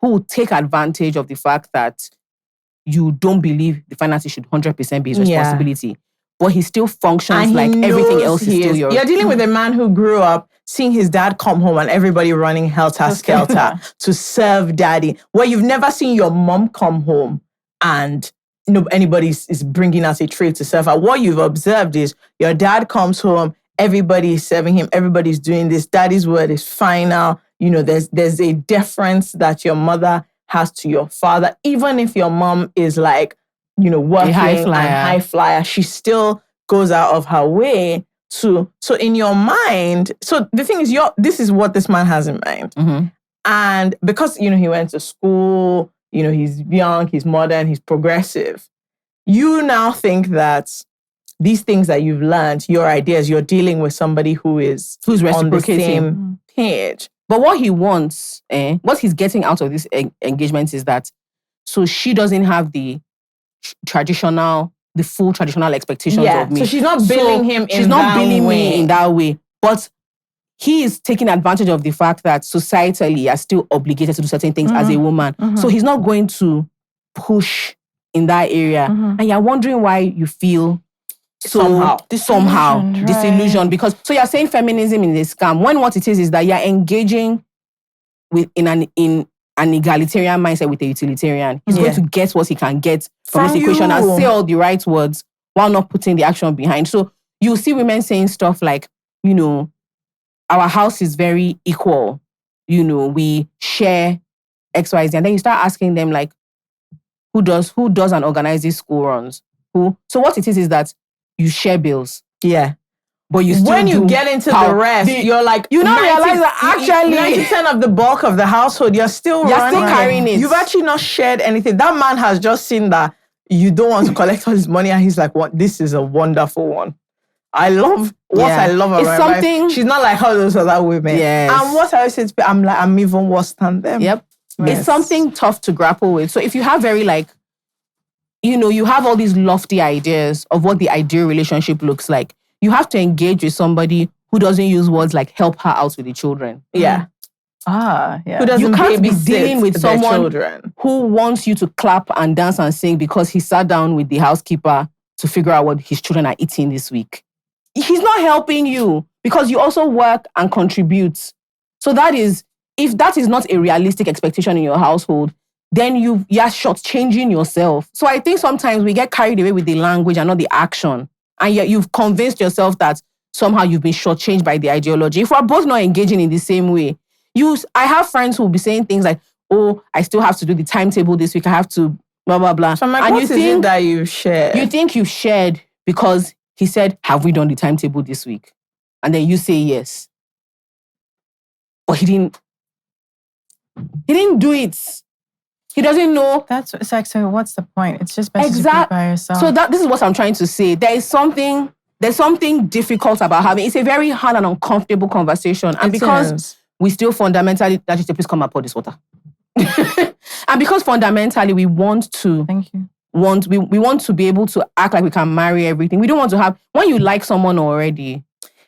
who will take advantage of the fact that you don't believe the finances should 100% be his responsibility. But he still functions like everything else is still yours. You're dealing with a man who grew up seeing his dad come home and everybody running helter-skelter to serve daddy. Where you've never seen your mom come home and anybody is bringing out a tray to serve her. What you've observed is your dad comes home, everybody is serving him, everybody's doing this. Daddy's word is final. There's a deference that your mother has to your father. Even if your mom is like, working high flyer, she still goes out of her way to. So in your mind, so the thing is, this is what this man has in mind, and because he went to school, he's young, he's modern, he's progressive. You now think that these things that you've learned, your ideas, you're dealing with somebody who's on the same page. But what he wants, what he's getting out of this engagement is that, so she doesn't have the full traditional expectations of me. So she's not billing him in that way. She's not billing me in that way. But he is taking advantage of the fact that societally you're still obligated to do certain things as a woman. So he's not going to push in that area. And you're wondering why you feel so somehow disillusioned. Because so you're saying feminism is a scam, when what it is that you're engaging with in an egalitarian mindset with a utilitarian. He's going to get what he can get from this equation and say all the right words while not putting the action behind. So you see women saying stuff like, you know, our house is very equal. You know, we share X, Y, Z. And then you start asking them like, who does and organizes school runs? Who? So what it is that you share bills. Yeah. But you still when you get into the rest, you're like, you don't realize that actually 90% of the bulk of the household, you're still carrying it. You've actually not shared anything. That man has just seen that you don't want to collect all his money, and he's like, "What? This is a wonderful one." I love I love about something. She's not like all those other women. Yes. And what I say, I'm like, I'm even worse than them. Yep. Yes. It's something tough to grapple with. So if you have very like, you know, you have all these lofty ideas of what the ideal relationship looks like, you have to engage with somebody who doesn't use words like help her out with the children. Yeah. Yeah. Who doesn't you can't be dealing with someone who wants you to clap and dance and sing because he sat down with the housekeeper to figure out what his children are eating this week. He's not helping you because you also work and contribute. So that is, if that is not a realistic expectation in your household, then you're shortchanging yourself. So I think sometimes we get carried away with the language and not the action. And yet you've convinced yourself that somehow you've been shortchanged by the ideology. If we're both not engaging in the same way, I have friends who will be saying things like, oh, I still have to do the timetable this week. I have to blah, blah, blah. So and you think that you shared? You think you've shared because he said, have we done the timetable this week? And then you say yes. But he didn't do it. He doesn't know. It's like, so what's the point? It's just better to be by yourself. So this is what I'm trying to say. There's something difficult about having, it's a very hard and uncomfortable conversation. And because we still fundamentally, please come and pour this water. And because fundamentally we want to, thank you. We want to be able to act like we can marry everything. We don't want to have, when you like someone already,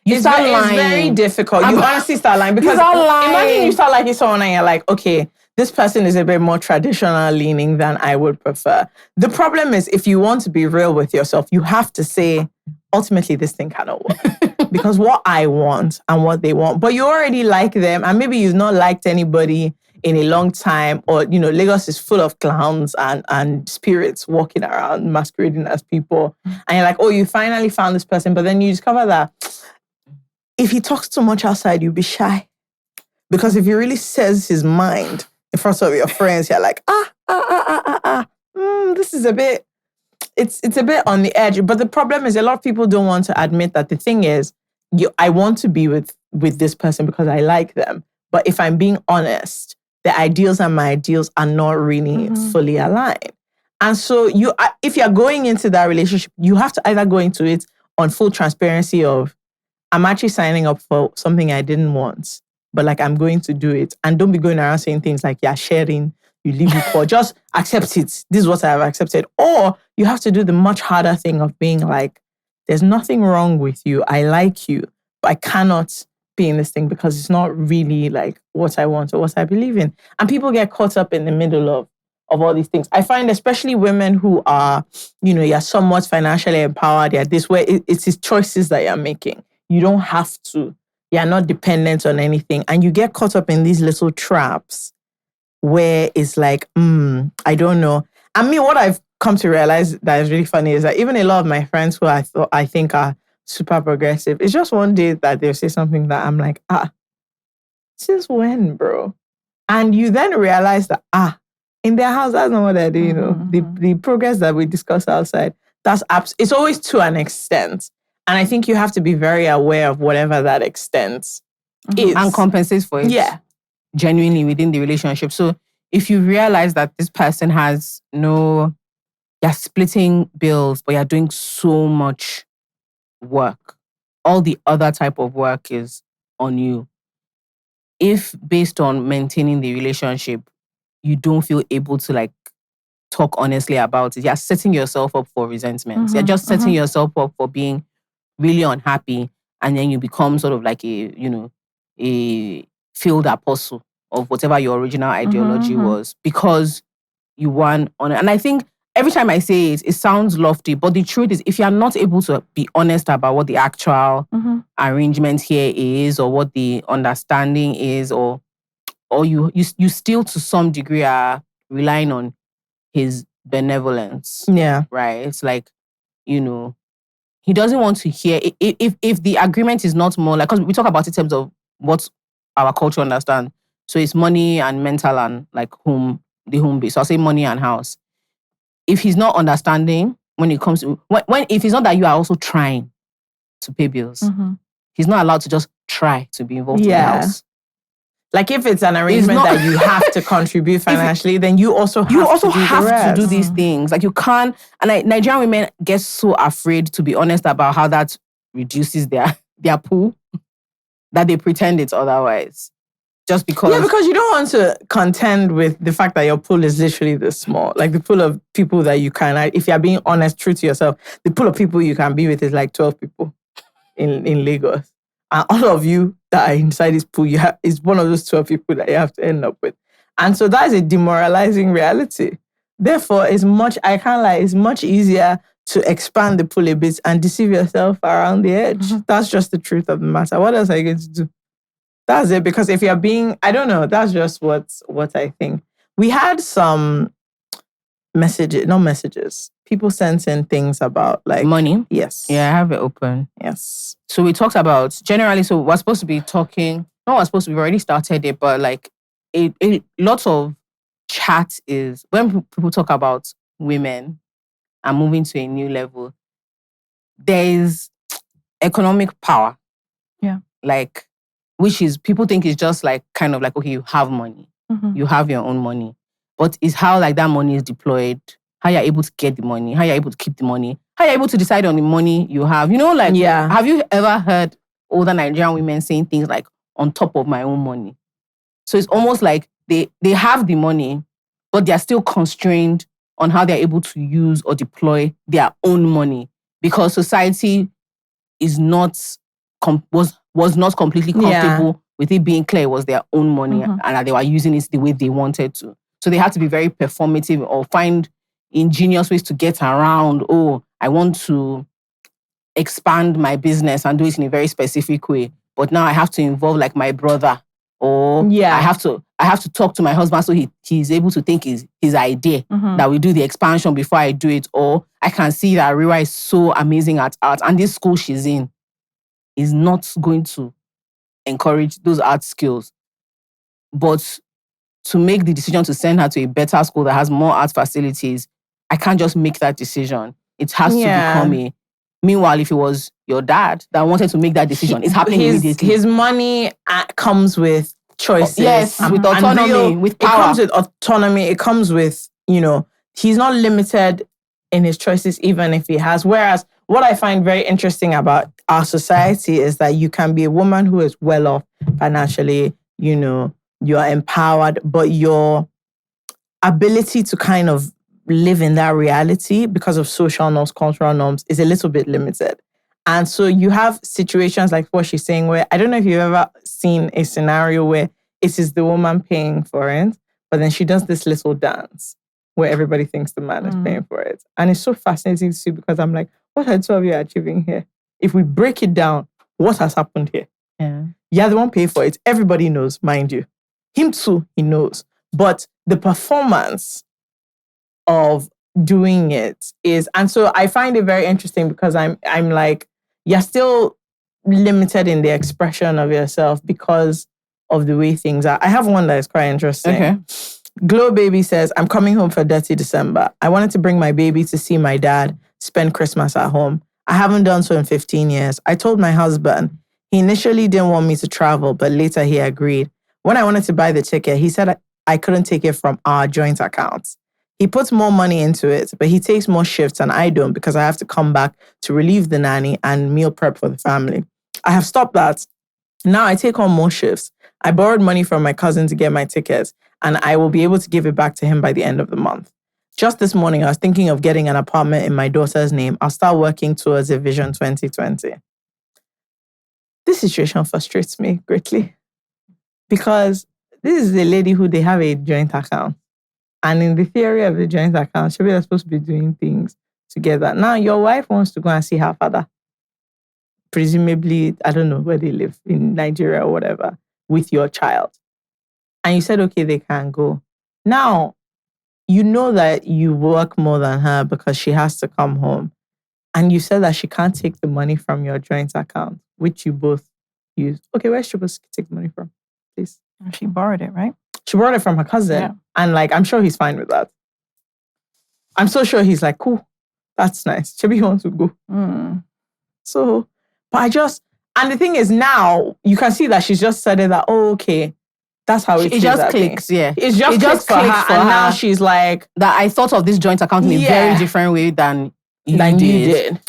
it's very difficult. You honestly start lying because imagine you start liking someone and you're like, okay, this person is a bit more traditional leaning than I would prefer. The problem is, if you want to be real with yourself, you have to say, ultimately, this thing cannot work. Because what I want and what they want, but you already like them, and maybe you've not liked anybody in a long time, or, you know, Lagos is full of clowns and spirits walking around masquerading as people. And you're like, oh, you finally found this person, but then you discover that if he talks too much outside, you'll be shy. Because if he really says his mind in front of your friends, you're like, this is a bit, it's a bit on the edge. But the problem is a lot of people don't want to admit that the thing is, I want to be with this person because I like them. But if I'm being honest, the ideals and my ideals are not really fully aligned. And so if you're going into that relationship, you have to either go into it on full transparency of, I'm actually signing up for something I didn't want, but like I'm going to do it. And don't be going around saying things like, yeah, sharing, you leave it for, just accept it. This is what I have accepted. Or you have to do the much harder thing of being like, there's nothing wrong with you. I like you, but I cannot be in this thing because it's not really like what I want or what I believe in. And people get caught up in the middle of all these things. I find especially women who are, you know, you're somewhat financially empowered, you're this way, it's his choices that you're making. You don't have to. You're not dependent on anything. And you get caught up in these little traps where it's like, I don't know. I mean, what I've come to realize that is really funny is that even a lot of my friends who I think are super progressive, it's just one day that they'll say something that I'm like, since when, bro? And you then realize that, in their house, that's not what they're doing, you know. The progress that we discuss outside, it's always to an extent. And I think you have to be very aware of whatever that extent is. And compensate for it. Yeah. Genuinely within the relationship. So if you realize that this person you're splitting bills, but you're doing so much work, all the other type of work is on you. If based on maintaining the relationship, you don't feel able to like talk honestly about it, you're setting yourself up for resentment. You're just setting yourself up for being really unhappy, and then you become sort of like a, you know, a field apostle of whatever your original ideology was, because you weren't on it. And I think every time I say it, it sounds lofty, but the truth is, if you are not able to be honest about what the actual arrangement here is, or what the understanding is, or you still to some degree are relying on his benevolence. Yeah. Right? It's like, he doesn't want to hear, if the agreement is not more like, because we talk about it in terms of what our culture understands. So it's money and mental and like the home base. So I'll say money and house. If he's not understanding when it comes to, if it's not that you are also trying to pay bills, he's not allowed to just try to be involved in the house. Like if it's an arrangement that you have to contribute financially, then you also have to do these things. Like you can't, and Nigerian women get so afraid to be honest about how that reduces their pool that they pretend it's otherwise. Just because. Yeah, because you don't want to contend with the fact that your pool is literally this small. Like the pool of people that you can, if you're being honest, true to yourself, the pool of people you can be with is like 12 people in Lagos. And all of you that are inside this pool, is one of those 12 people that you have to end up with. And so that is a demoralizing reality. Therefore, it's much easier to expand the pool a bit and deceive yourself around the edge. That's just the truth of the matter. What else are you going to do? That's it. Because if you're being, I don't know, that's just what I think. We had some people sent in things about like money. Yes. Yeah, I have it open. Yes. So we talked about generally, so we're supposed to be talking, we've already started it, but like a lot of chat is when people talk about women and moving to a new level, there is economic power. Yeah. Like, which is, people think it's just like, kind of like, okay, you have money. You have your own money. But it's how like that money is deployed, how you're able to get the money, how you're able to keep the money, how you're able to decide on the money you have. Have you ever heard older Nigerian women saying things like, on top of my own money? So it's almost like they have the money, but they're still constrained on how they're able to use or deploy their own money, because society is not was not completely comfortable with it being clear it was their own money and that they were using it the way they wanted to. So they had to be very performative or find ingenious ways to get around, I want to expand my business and do it in a very specific way. But now I have to involve like my brother, or I have to talk to my husband so he's able to think his idea that we do the expansion before I do it. Or I can see that Rewa is so amazing at art, and this school she's in is not going to encourage those art skills. But to make the decision to send her to a better school that has more art facilities, I can't just make that decision. It has to become a... Meanwhile, if it was your dad that wanted to make that decision, it's happening immediately. His money comes with choices. Yes, with autonomy, with power. It comes with autonomy. It comes with, he's not limited in his choices, even if he has. Whereas what I find very interesting about our society is that you can be a woman who is well off financially, you're empowered, but your ability to kind of live in that reality because of social norms, cultural norms is a little bit limited. And so you have situations like what she's saying where, I don't know if you've ever seen a scenario where it is the woman paying for it, but then she does this little dance where everybody thinks the man is paying for it. And it's so fascinating to see, because I'm like, what are two of you achieving here? If we break it down, what has happened here? Yeah, the one paying for it. Everybody knows, mind you. Him too, he knows. But the performance of doing it is, and so I find it very interesting, because I'm like, you're still limited in the expression of yourself because of the way things are. I have one that is quite interesting. Okay. Glow Baby says, I'm coming home for Dirty December. I wanted to bring my baby to see my dad spend Christmas at home. I haven't done so in 15 years. I told my husband. He initially didn't want me to travel, but later he agreed. When I wanted to buy the ticket, he said I couldn't take it from our joint accounts. He puts more money into it, but he takes more shifts and I don't, because I have to come back to relieve the nanny and meal prep for the family. I have stopped that. Now I take on more shifts. I borrowed money from my cousin to get my tickets, and I will be able to give it back to him by the end of the month. Just this morning, I was thinking of getting an apartment in my daughter's name. I'll start working towards a Vision 2020. This situation frustrates me greatly. Because this is a lady who they have a joint account. And in the theory of the joint account, she'll be supposed to be doing things together. Now, your wife wants to go and see her father. Presumably, I don't know where they live, in Nigeria or whatever, with your child. And you said, okay, they can go. Now, you know that you work more than her because she has to come home. And you said that she can't take the money from your joint account, which you both use. Okay, where's she supposed to take the money from, please? She borrowed it, right? She borrowed it from her cousin. Yeah. And I'm sure he's fine with that. I'm so sure he's like, cool, that's nice. Maybe he wants to go. So, but and the thing is now, you can see that she's just said it that, oh, okay, that's how it just clicks, yeah. It just clicks for her. And now she's like, that I thought of this joint account in a very different way than you did.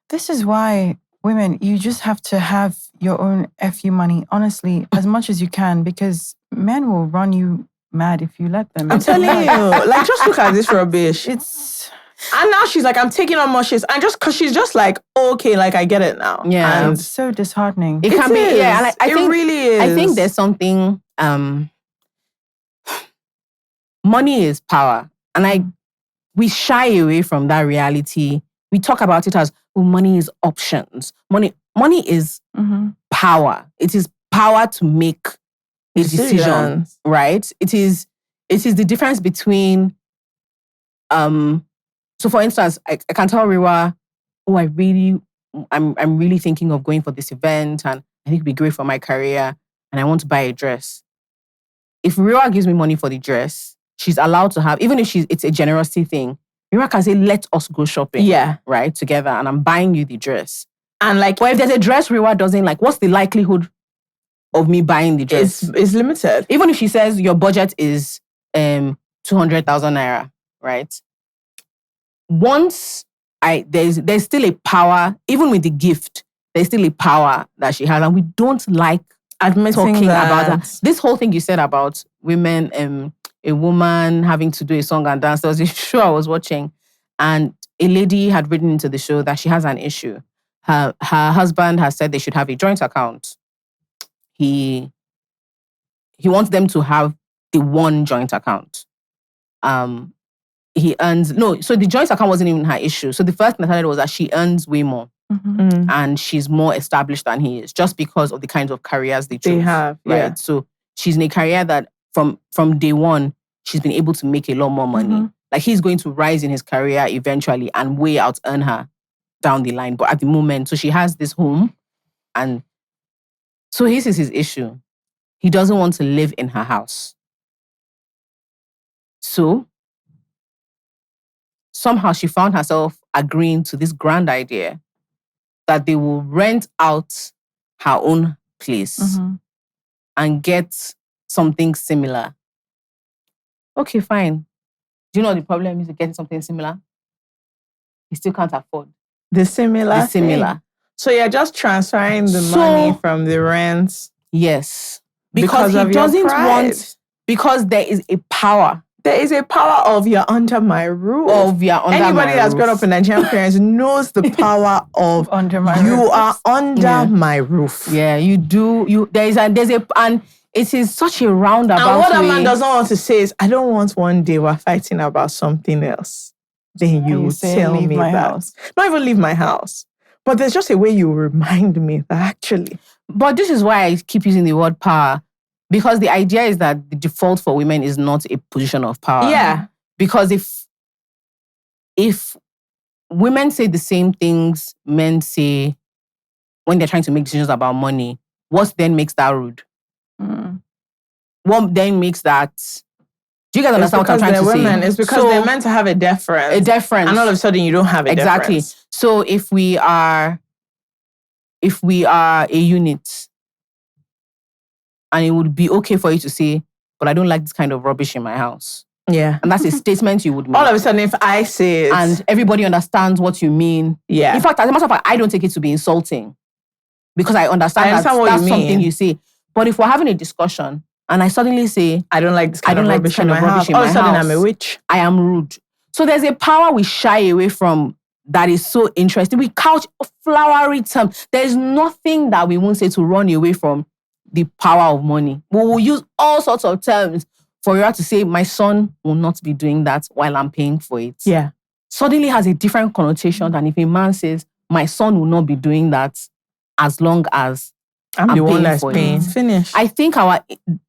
This is why women, you just have to have your own FU money, honestly, as much as you can, because men will run you mad if you let them. I'm telling you, just look at this rubbish. And now she's like, I'm taking on more shit. And just because she's just like, oh, okay, I get it now. Yeah. And it's so disheartening. It can be, yeah. And I think, it really is. I think there's something, money is power. And we shy away from that reality. We talk about it as, oh, money is options. Money is power. It is power to make a decision, right? It is the difference between, so for instance, I can tell Rewa, oh, I'm really thinking of going for this event and I think it'd be great for my career and I want to buy a dress. If Rewa gives me money for the dress, she's allowed to have, even if it's a generosity thing, Rewa can say, let us go shopping. Yeah. Right? Together. And I'm buying you the dress. And but if there's a dress Rewa doesn't like, what's the likelihood of me buying the dress? It's limited. Even if she says your budget is 200,000 naira, right? Once there's still a power, even with the gift, there's still a power that she has. And we don't like talking about that. This whole thing you said about women, a woman having to do a song and dance. There was a show I was watching and a lady had written into the show that she has an issue. Her husband has said they should have a joint account. He wants them to have the one joint account. So the joint account wasn't even her issue. So the first thing I started was that she earns way more. And she's more established than he is, just because of the kinds of careers they choose. They have, right? yeah. So she's in a career that from day one, she's been able to make a lot more money. He's going to rise in his career eventually and way out earn her down the line. But at the moment, so she has this home. And so this is his issue. He doesn't want to live in her house. So somehow she found herself agreeing to this grand idea that they will rent out her own place and get something similar. Okay, fine. Do you know what the problem is with getting something similar? He still can't afford. The similar. So you're just transferring the money from the rent. Yes. Because he doesn't want, because there is a power. There is a power of you're under my roof. Anybody that's grown up in Nigerian parents knows the power of under my you roof. are under my roof. Yeah, you do. There's a and it is such a roundabout way. And what a man doesn't want to say is, I don't want one day we're fighting about something else. Then you will tell me that. House. Not even leave my house. But there's just a way you remind me that actually. But this is why I keep using the word power. Because the idea is that the default for women is not a position of power. Yeah. Because if women say the same things men say when they're trying to make decisions about money, what then makes that rude? What then makes that... Do you guys understand what I'm trying to say? It's because they're meant to have a deference. And all of a sudden you don't have a deference. So if we are a unit, and it would be okay for you to say, but I don't like this kind of rubbish in my house. Yeah. And that's a statement you would make. All of a sudden, if I say it... And everybody understands what you mean. Yeah. In fact, as a matter of fact, I don't take it to be insulting. Because I understand that's something you say. But if we're having a discussion, and I suddenly say, I don't like this kind of rubbish in my house. All of a sudden, I'm a witch. I am rude. So there's a power we shy away from that is so interesting. We couch flowery terms. There's nothing that we won't say to run away from the power of money. We will use all sorts of terms for you to say, my son will not be doing that while I'm paying for it. Yeah. Suddenly has a different connotation than if a man says, my son will not be doing that as long as I'm the one that's for paying. Finish. I think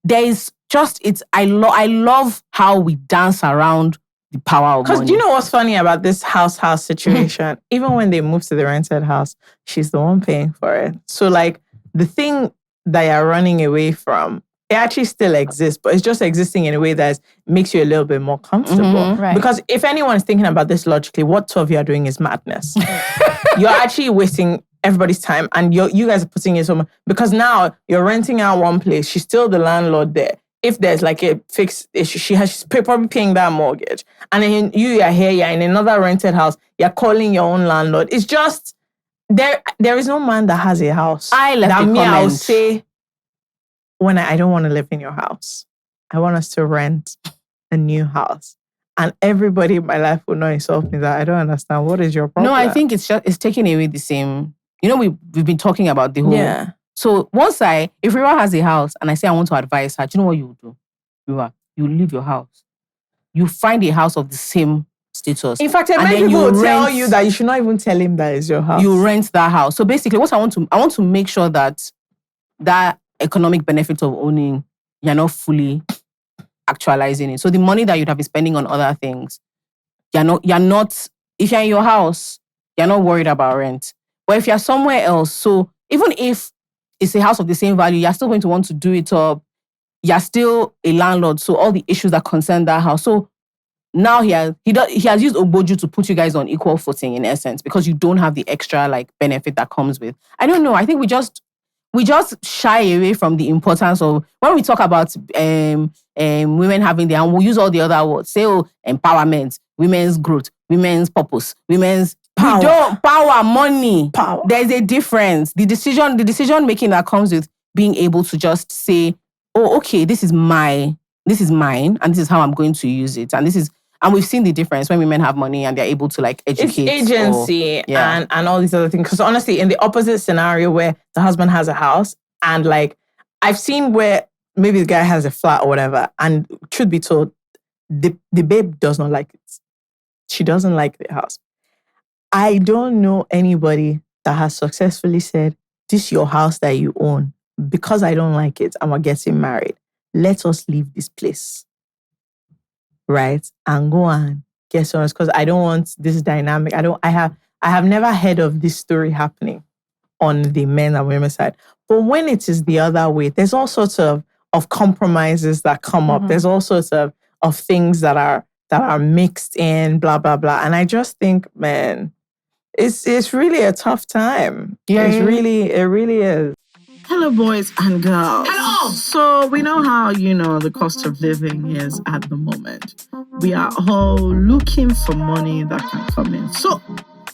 there is just, I love how we dance around the power of money. Because do you know what's funny about this house situation? Even when they move to the rented house, she's the one paying for it. So like the thing that you're running away from, it actually still exists, but it's just existing in a way that makes you a little bit more comfortable. Right. Because if anyone is thinking about this logically, what two of you are doing is madness. You're actually wasting everybody's time, and you guys are putting in so much. Because now you're renting out one place, she's still the landlord there. If there's like a fixed issue, she's probably paying that mortgage. And then you are here, you're in another rented house, you're calling your own landlord. It's just, there is no man that has a house. I left that a comment. I'll say, when I don't want to live in your house, I want us to rent a new house. And everybody in my life will not insult me that I don't understand. What is your problem? No, I think it's taking away the same. You know, we've been talking about the whole. Yeah. So if Rewa has a house and I say I want to advise her, do you know what you do? Rewa, you leave your house. You find a house of the same status. In fact, many people will tell you that you should not even tell him that is your house. You rent that house. So basically, what I want to make sure that economic benefit of owning, you're not fully actualizing it. So the money that you'd have been spending on other things, you're not, if you're in your house, you're not worried about rent. But if you're somewhere else, so even if it's a house of the same value, you're still going to want to do it up. You're still a landlord, so all the issues that concern that house. So now he has used Ogboju to put you guys on equal footing in essence, because you don't have the extra like benefit that comes with. I don't know. I think we just shy away from the importance of, when we talk about women having their own, we'll use all the other words. Say, empowerment, women's growth, women's purpose, women's power, money. Power. There's a difference. The decision making that comes with being able to just say, oh, okay, this is mine, and this is how I'm going to use it. And we've seen the difference when women have money and they're able to like educate. It's agency and all these other things. Because honestly, in the opposite scenario where the husband has a house and like, I've seen where maybe the guy has a flat or whatever, and truth be told, the babe does not like it. She doesn't like the house. I don't know anybody that has successfully said, this is your house that you own. Because I don't like it, I'm getting married. Let us leave this place. Right? And go and get someone else, because I don't want this dynamic. I have never heard of this story happening on the men and women side. But when it is the other way, there's all sorts of compromises that come up. There's all sorts of things that are mixed in, blah, blah, blah. And I just think, man, it's really a tough time. Yeah. It really is. Hello, boys and girls. Hello! So we know how, the cost of living is at the moment. We are all looking for money that can come in. So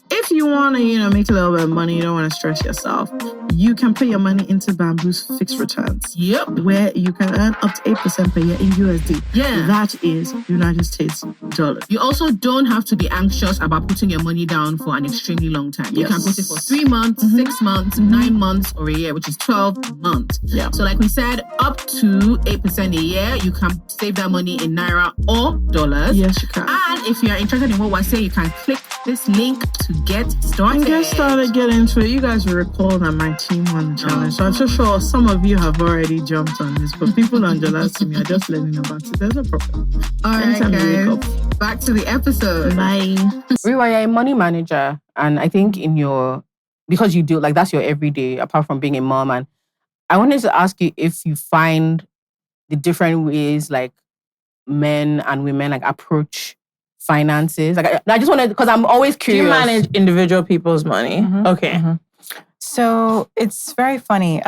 if you want to, make a little bit of money, you don't want to stress yourself, you can put your money into Bamboo's fixed returns. Yep. Where you can earn up to 8% per year in USD. Yeah. That is United States dollars. You also don't have to be anxious about putting your money down for an extremely long time. You can put it for 3 months, 6 months, 9 months, or a year, which is 12 months. Yeah. So like we said, up to 8% a year, you can save that money in Naira or dollars. Yes, you can. And if you're interested in what we're saying, you can click this link to get started. Get into it. You guys will recall that my team won the challenge. So I'm so sure some of you have already jumped on this, but people on the last team are just learning about it. There's no problem. All right, guys. Back to the episode. Bye. Rewa, you're a money manager, and I think because you do, like, that's your everyday, apart from being a mom. And I wanted to ask you if you find the different ways, like, men and women, like, approach finances. Like, I just wanted, because I'm always curious. Do you manage individual people's money? Okay. So it's very funny.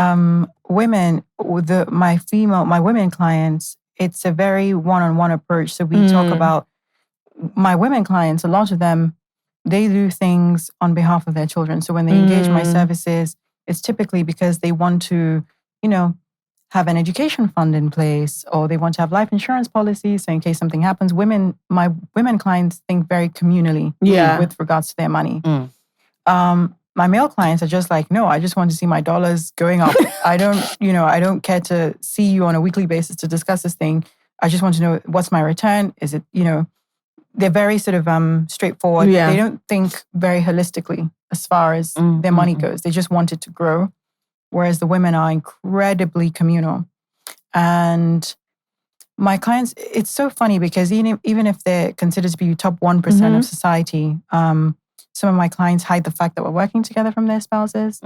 Women, my women clients, it's a very one-on-one approach. So we talk about my women clients. A lot of them, they do things on behalf of their children. So when they engage my services, it's typically because they want to, have an education fund in place, or they want to have life insurance policies. So in case something happens, my women clients think very communally with regards to their money. my male clients are just like, no, I just want to see my dollars going up. I don't care to see you on a weekly basis to discuss this thing. I just want to know what's my return. Is it, they're very sort of straightforward. Yeah. They don't think very holistically as far as their money goes. They just want it to grow. Whereas the women are incredibly communal. And my clients, it's so funny because even if they're considered to be top 1% of society, some of my clients hide the fact that we're working together from their spouses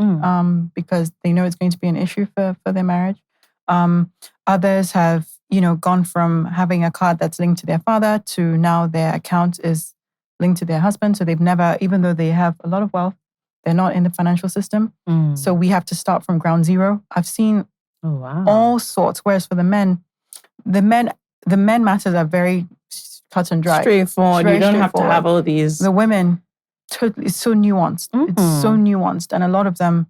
because they know it's going to be an issue for their marriage. Others have, gone from having a card that's linked to their father to now their account is linked to their husband. So they've never, even though they have a lot of wealth, they're not in the financial system. So we have to start from ground zero. I've seen all sorts. Whereas for the men matters are very cut and dry. Straightforward. You don't have to have all these. The women, totally, it's so nuanced. It's so nuanced. And a lot of them,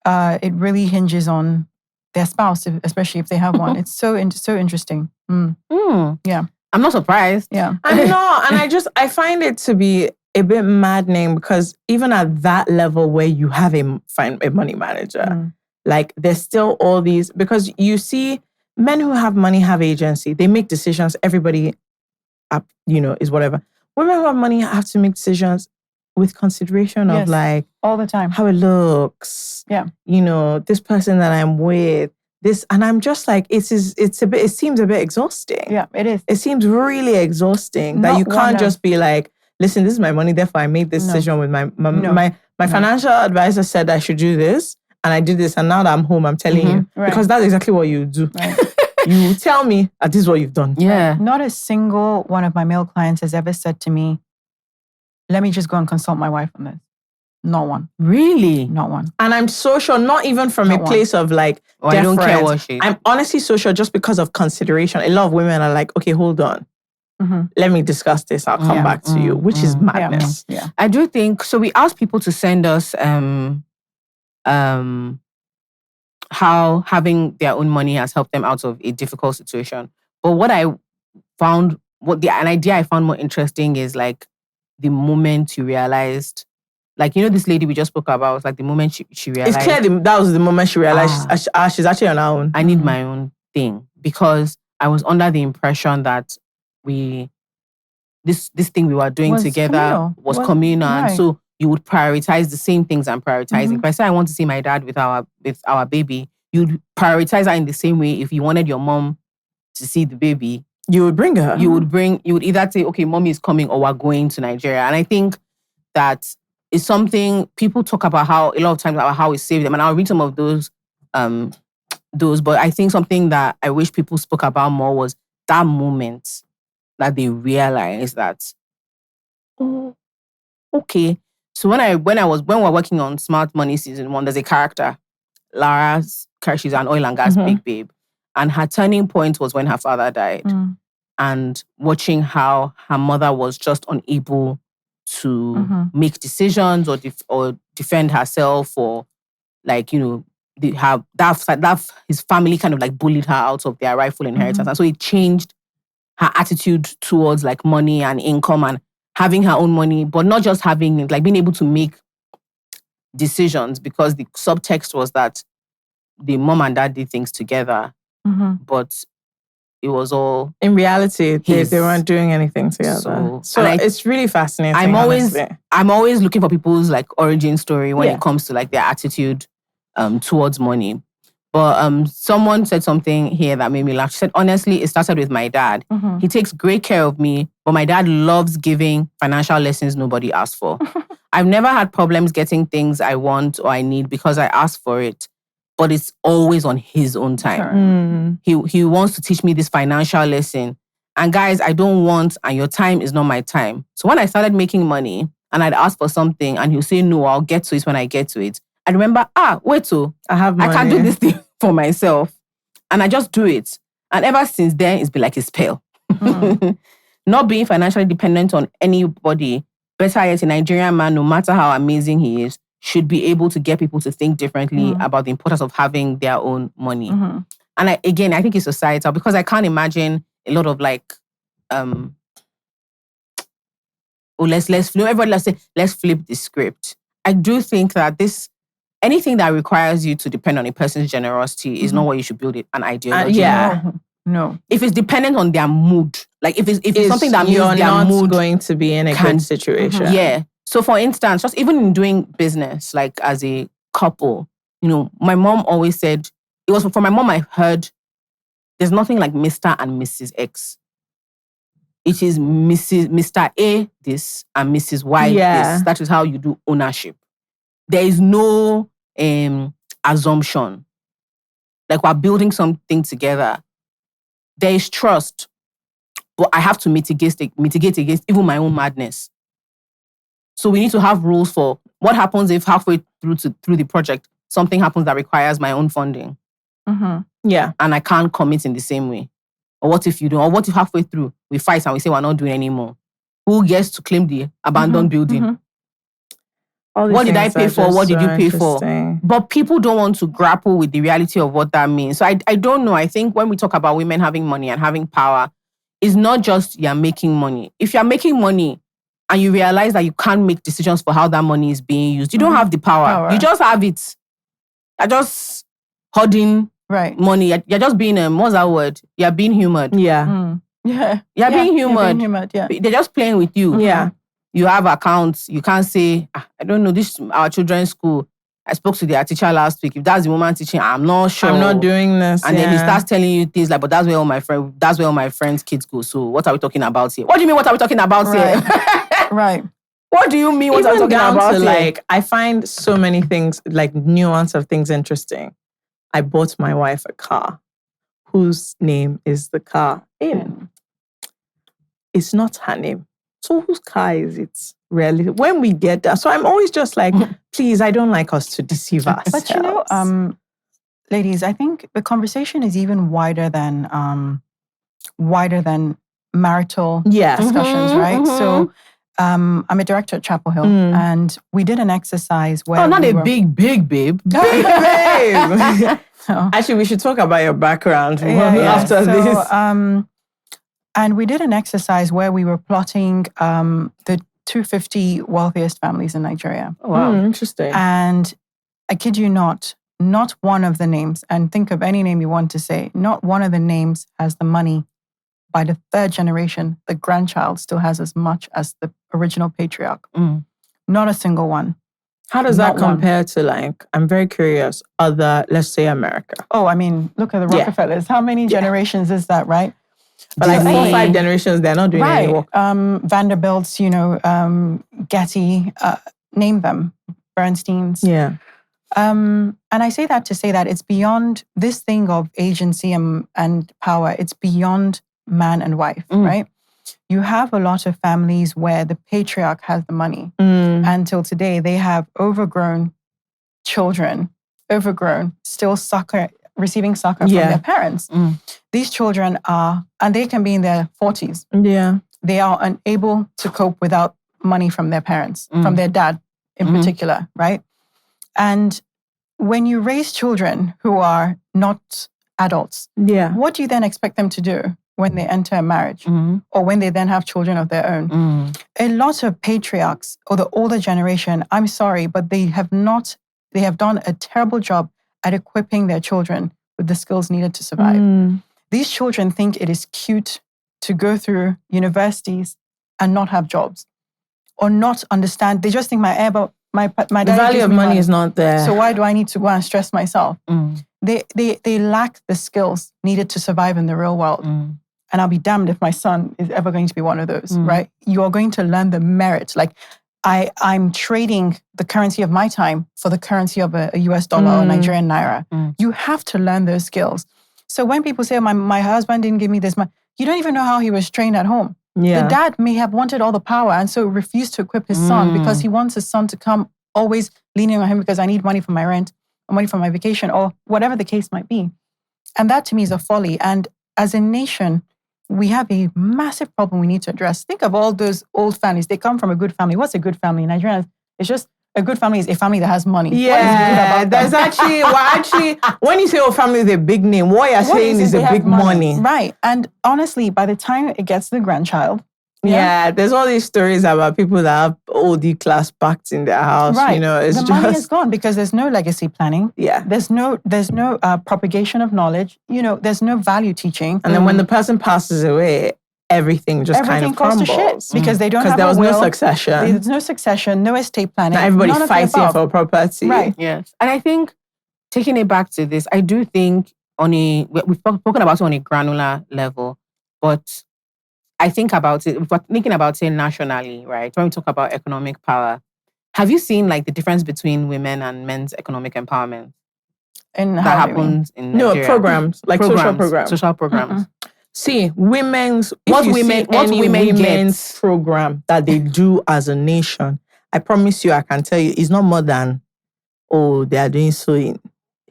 it really hinges on their spouse, especially if they have one. It's so interesting. Yeah. I'm not surprised. Yeah. I know. And I find it to be a bit maddening because even at that level where you have a money manager, like there's still all these, because you see men who have money have agency. They make decisions. Everybody, is whatever. Women who have money have to make decisions with consideration of like all the time how it looks. Yeah. This person that I'm with, this, and I'm just like, it seems a bit exhausting. Yeah, it is. It seems really exhausting that you can't just be like, listen, this is my money, therefore I made this decision with my financial advisor said I should do this, and I did this, and now that I'm home, I'm telling you. Right. Because that's exactly what you do. Right. You tell me that this is what you've done. Yeah. Not a single one of my male clients has ever said to me, let me just go and consult my wife on this. Not one. Really? Not one. And I'm so sure, not even from a place of like, I don't care what she... I'm honestly so sure just because of consideration. A lot of women are like, okay, hold on. Let me discuss this. I'll come back to you, which is madness. Yeah. I do think, so we asked people to send us how having their own money has helped them out of a difficult situation. But what I found, an idea I found more interesting is like the moment you realized, like, this lady we just spoke about, like the moment she realized. It's clear that was the moment she realized she's actually on her own. I need my own thing, because I was under the impression that this thing we were doing together was communal. Right. And so you would prioritize the same things I'm prioritizing. If I say I want to see my dad with our baby, you'd prioritize that in the same way. If you wanted your mom to see the baby, you would bring her. You would either say, okay, mommy is coming, or we're going to Nigeria. And I think that is something people talk about, how a lot of times about how we save them. And I'll read some of those, but I think something that I wish people spoke about more was that moment that they realized that, oh, okay. So when we're working on Smart Money Season 1, there's a character, Lara's character, she's an oil and gas big babe. And her turning point was when her father died. And watching how her mother was just unable to make decisions or defend herself, or like, his family kind of like bullied her out of their rightful inheritance. And so it changed her attitude towards like money and income and having her own money, but not just having it, like being able to make decisions, because the subtext was that the mom and dad did things together, but it was all... In reality, they weren't doing anything together. So it's really fascinating. I'm always looking for people's like origin story when it comes to like their attitude towards money. But someone said something here that made me laugh. She said, honestly, it started with my dad. He takes great care of me, but my dad loves giving financial lessons nobody asked for. I've never had problems getting things I want or I need because I asked for it, but it's always on his own time. He wants to teach me this financial lesson. And guys, I don't want, and your time is not my time. So when I started making money and I'd ask for something and he'll say, no, I'll get to it when I get to it, I remember, wait, I have money. I can't do this thing for myself. And I just do it. And ever since then, it's been like a spell. Not being financially dependent on anybody, better yet, a Nigerian man, no matter how amazing he is, should be able to get people to think differently about the importance of having their own money. And I think it's societal, because I can't imagine a lot of like, let's flip the script. I do think that anything that requires you to depend on a person's generosity is not what you should build an ideology. No. If it's dependent on their mood, like if it's something that means you're their not mood going to be in a good situation. Yeah. So for instance, just even in doing business, like as a couple, my mom always said, it was from my mom I heard, there's nothing like Mr. and Mrs. X. It is Mr. A this and Mrs. Y this. That is how you do ownership. There is no assumption. Like we're building something together. There is trust, but I have to mitigate against even my own madness. So we need to have rules for what happens if halfway through the project, something happens that requires my own funding. Mm-hmm. Yeah. And I can't commit in the same way. Or what if you don't? Or what if halfway through we fight and we say we're not doing anymore? Who gets to claim the abandoned building? Mm-hmm. What did I pay for? What did you pay for? Interesting. But people don't want to grapple with the reality of what that means. So I don't know. I think when we talk about women having money and having power, it's not just you're making money. If you're making money and you realize that you can't make decisions for how that money is being used, you don't have the power. You just have it. You're just hoarding money. You're just being, what's that word? You're being humored. Yeah. Mm. Yeah. You're being humored. You're being humored, yeah. They're just playing with you. Yeah. You have accounts. You can't say, I don't know, this is our children's school. I spoke to their teacher last week. If that's the woman teaching, I'm not sure. I'm not doing this. And then he starts telling you things like, but that's where all my friends' kids go. So what are we talking about here? What do you mean, what are we talking about here? Right. What do you mean, what are we Even talking down about to here? like, I find so many things, like nuance of things interesting. I bought my wife a car whose name is the car in. It's not her name. So whose car is it? Really? When we get there. So I'm always just like, please, I don't like us to deceive ourselves. But ladies, I think the conversation is even wider than marital discussions, right? So I'm a director at Chapel Hill, and we did an exercise where not big babe. Big babe. Actually, we should talk about your background after this. And we did an exercise where we were plotting the 250 wealthiest families in Nigeria. Oh, wow. Interesting. And I kid you not one of the names, and think of any name you want to say, not one of the names has the money. By the third generation, the grandchild still has as much as the original patriarch. Not a single one. How does that compare to, like, I'm very curious, other, let's say America? Oh, I mean, look at the Rockefellers. How many generations is that, right? But like 4 or 5 generations, they're not doing any work. Vanderbilts, Getty, name them, Bernsteins. Yeah. And I say that to say that it's beyond this thing of agency and power. It's beyond man and wife, right? You have a lot of families where the patriarch has the money. Until today, they have overgrown children, still receiving succor from their parents. These children and they can be in their 40s. Yeah. They are unable to cope without money from their parents, from their dad in particular, right? And when you raise children who are not adults, what do you then expect them to do when they enter a marriage or when they then have children of their own? A lot of patriarchs or the older generation, I'm sorry, but they have done a terrible job at equipping their children with the skills needed to survive. These children think it is cute to go through universities and not have jobs or not understand. They just think my the value of money is not there. So why do I need to go and stress myself? They lack the skills needed to survive in the real world. And I'll be damned if my son is ever going to be one of those, right? You are going to learn the merit. Like I'm trading the currency of my time for the currency of a US dollar or Nigerian naira. You have to learn those skills. So when people say, my husband didn't give me this money, you don't even know how he was trained at home. The dad may have wanted all the power and so refused to equip his son because he wants his son to come always leaning on him because I need money for my rent or money for my vacation or whatever the case might be. And that to me is a folly. And as a nation, we have a massive problem we need to address. Think of all those old families. They come from a good family. What's a good family in Nigeria? It's just a good family is a family that has money. Yeah, there's actually, when you say a family with a big name, what you're saying is a big money. Right. And honestly, by the time it gets to the grandchild, Yeah, there's all these stories about people that have OD class packed in their house. Right. You know, it's the just money is gone because there's no legacy planning. Yeah. There's no propagation of knowledge. You know, there's no value teaching. And then when the person passes away, everything just kind of goes crumbles. to shit because they don't have there was a will. no succession. There's no succession, no estate planning. Now everybody none of the fighting above. for property. Right. Yes. And I think, taking it back to this, I do think we've spoken about it on a granular level, but I think about it, if we're thinking about it nationally, right? When we talk about economic power, have you seen like the difference between women and men's economic empowerment And that happens in No, Nigeria? programs, like social programs. Social programs. See, women's Women's program that they do as a nation, I promise you, I can tell you, it's not more than, oh, they are doing sewing.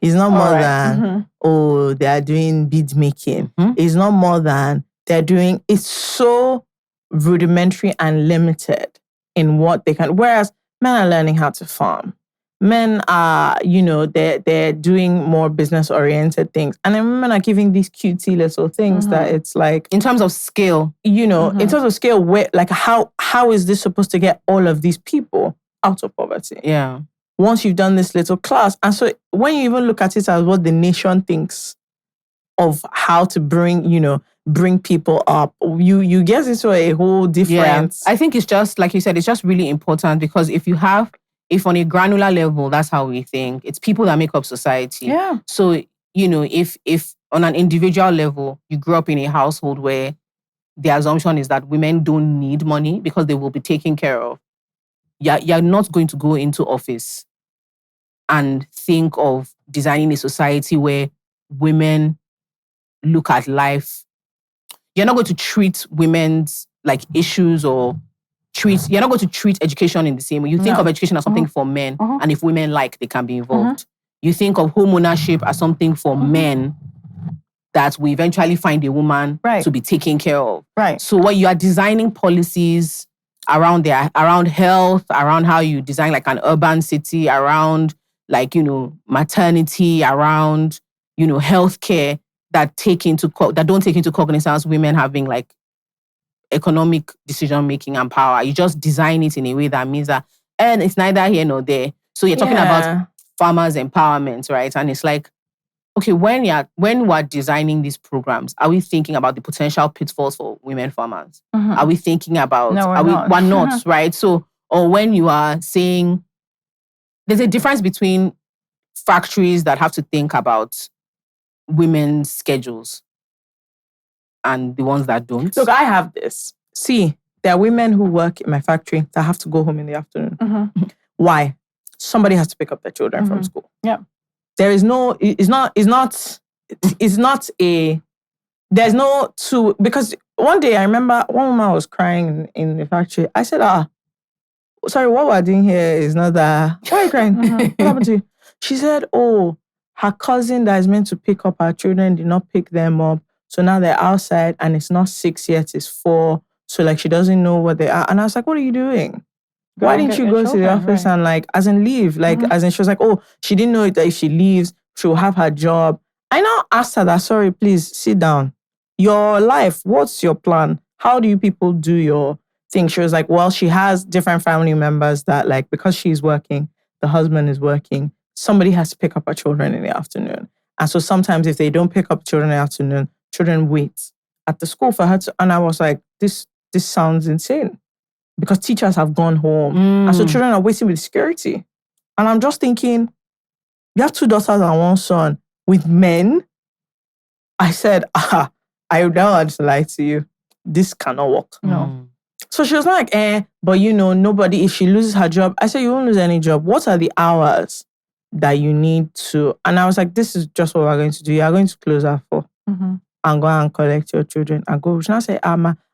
It's not more than, oh, they are doing bead making. It's not more than they're doing. It's so rudimentary and limited in what they can. Whereas men are learning how to farm. Men are, they're doing more business-oriented things. And then women are giving these cutesy little things that it's like... In terms of scale. In terms of scale, where, like, how is this supposed to get all of these people out of poverty? Yeah. Once you've done this little class. And so when you even look at it as what the nation thinks of how to bring people up, you get into a whole different... Yeah. I think it's just, like you said, it's just really important because if on a granular level, that's how we think, it's people that make up society. Yeah. So, if on an individual level, you grew up in a household where the assumption is that women don't need money because they will be taken care of, you're not going to go into office and think of designing a society where women look at life. You're not going to treat women's like issues or you're not going to treat education in the same way. You think of education as something for men, and if women like, they can be involved. You think of home ownership as something for men that we eventually find a woman to be taken care of. Right. So when you are designing policies around health, around how you design like an urban city, around like, maternity, around, healthcare that don't take into cognizance women having like economic decision-making and power. You just design it in a way that means that, and it's neither here nor there. So you're talking about farmers' empowerment, right? And it's like, okay, when we're designing these programs, are we thinking about the potential pitfalls for women farmers? Are we thinking about... No, we're not, right? So, or when you are saying... There's a difference between factories that have to think about women's schedules and the ones that don't. Look, I have this. See, there are women who work in my factory that have to go home in the afternoon. Why? Somebody has to pick up their children from school. Yeah. There is no, there's no two, because one day I remember one woman was crying in the factory. I said, sorry, what we're doing here is not that. Why are you crying? What happened to you? She said, her cousin that is meant to pick up her children did not pick them up. So now they're outside and it's not 6 yet, it's 4. So like she doesn't know what they are. And I was like, what are you doing? Why didn't you go to the office and like, as in leave? Like, as in she was like, she didn't know that if she leaves, she'll have her job. I now asked her that, sorry, please sit down. Your life, what's your plan? How do you people do your thing? She was like, well, she has different family members that like, because she's working, the husband is working, somebody has to pick up her children in the afternoon. And so sometimes if they don't pick up children in the afternoon, children wait at the school for her to, and I was like, this sounds insane because teachers have gone home. And so children are waiting with security. And I'm just thinking, you have 2 daughters and 1 son with men. I said, I don't want to lie to you. This cannot work. No. So she was like, but nobody, if she loses her job, I said, you won't lose any job. What are the hours that you need to? And I was like, this is just what we're going to do. You are going to close at 4 and go and collect your children and go. She now said,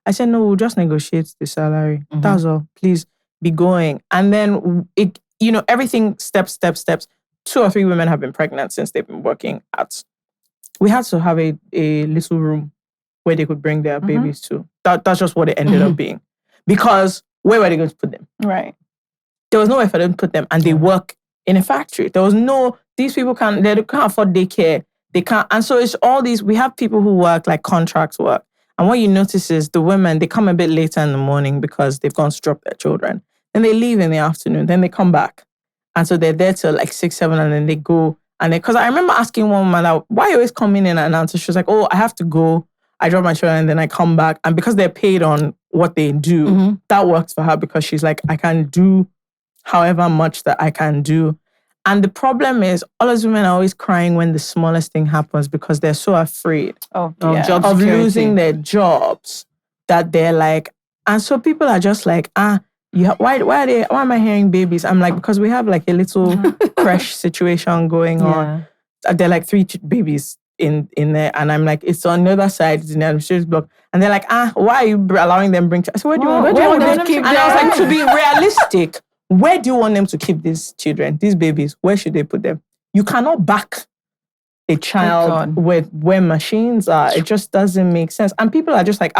I said, no, we'll just negotiate the salary. That's all. Please be going. And then everything steps. 2 or 3 women have been pregnant since they've been working at. We had to have a little room where they could bring their babies to. That's just what it ended up being. Because where were they going to put them? Right. There was nowhere for them to put them. And they work in a factory. There was these people can't afford daycare. They can't. And so it's all these, we have people who work like contract work. And what you notice is the women, they come a bit later in the morning because they've gone to drop their children. Then they leave in the afternoon. Then they come back. And so they're there till like 6, 7, and then they go. And because I remember asking one woman, why are you always coming in and out? So she was like, oh, I have to go. I drop my children and then I come back. And because they're paid on what they do, that works for her because she's like, I can do however much that I can do. And the problem is, all those women are always crying when the smallest thing happens because they're so afraid of losing their jobs that they're like, and so people are just like, why am I hearing babies? I'm like, because we have like a little crash situation going on. They're like 3 babies in there, and I'm like, it's on the other side, it's in the administrative block, and they're like, why are you allowing them bring? I said, where do you want them to keep? And I was like, to be realistic. Where do you want them to keep these children, these babies? Where should they put them? You cannot back a child with where machines are. It just doesn't make sense. And people are just like,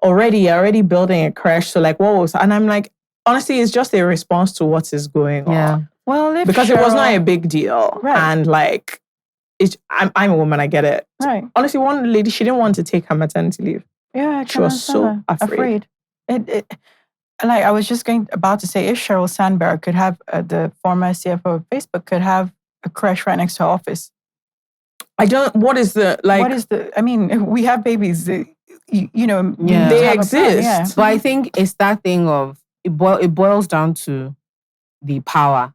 already building a crash. So like, what was? And I'm like, honestly, it's just a response to what is going on. Well, because it was not a big deal. Right. And like, I'm a woman, I get it. Right. Honestly, one lady, she didn't want to take her maternity leave. Yeah, she was so afraid. Like I was just about to say, if Sheryl Sandberg could have the former CFO of Facebook could have a crash right next to her office. I mean, we have babies. They exist. But I think it's that thing of it boils down to the power,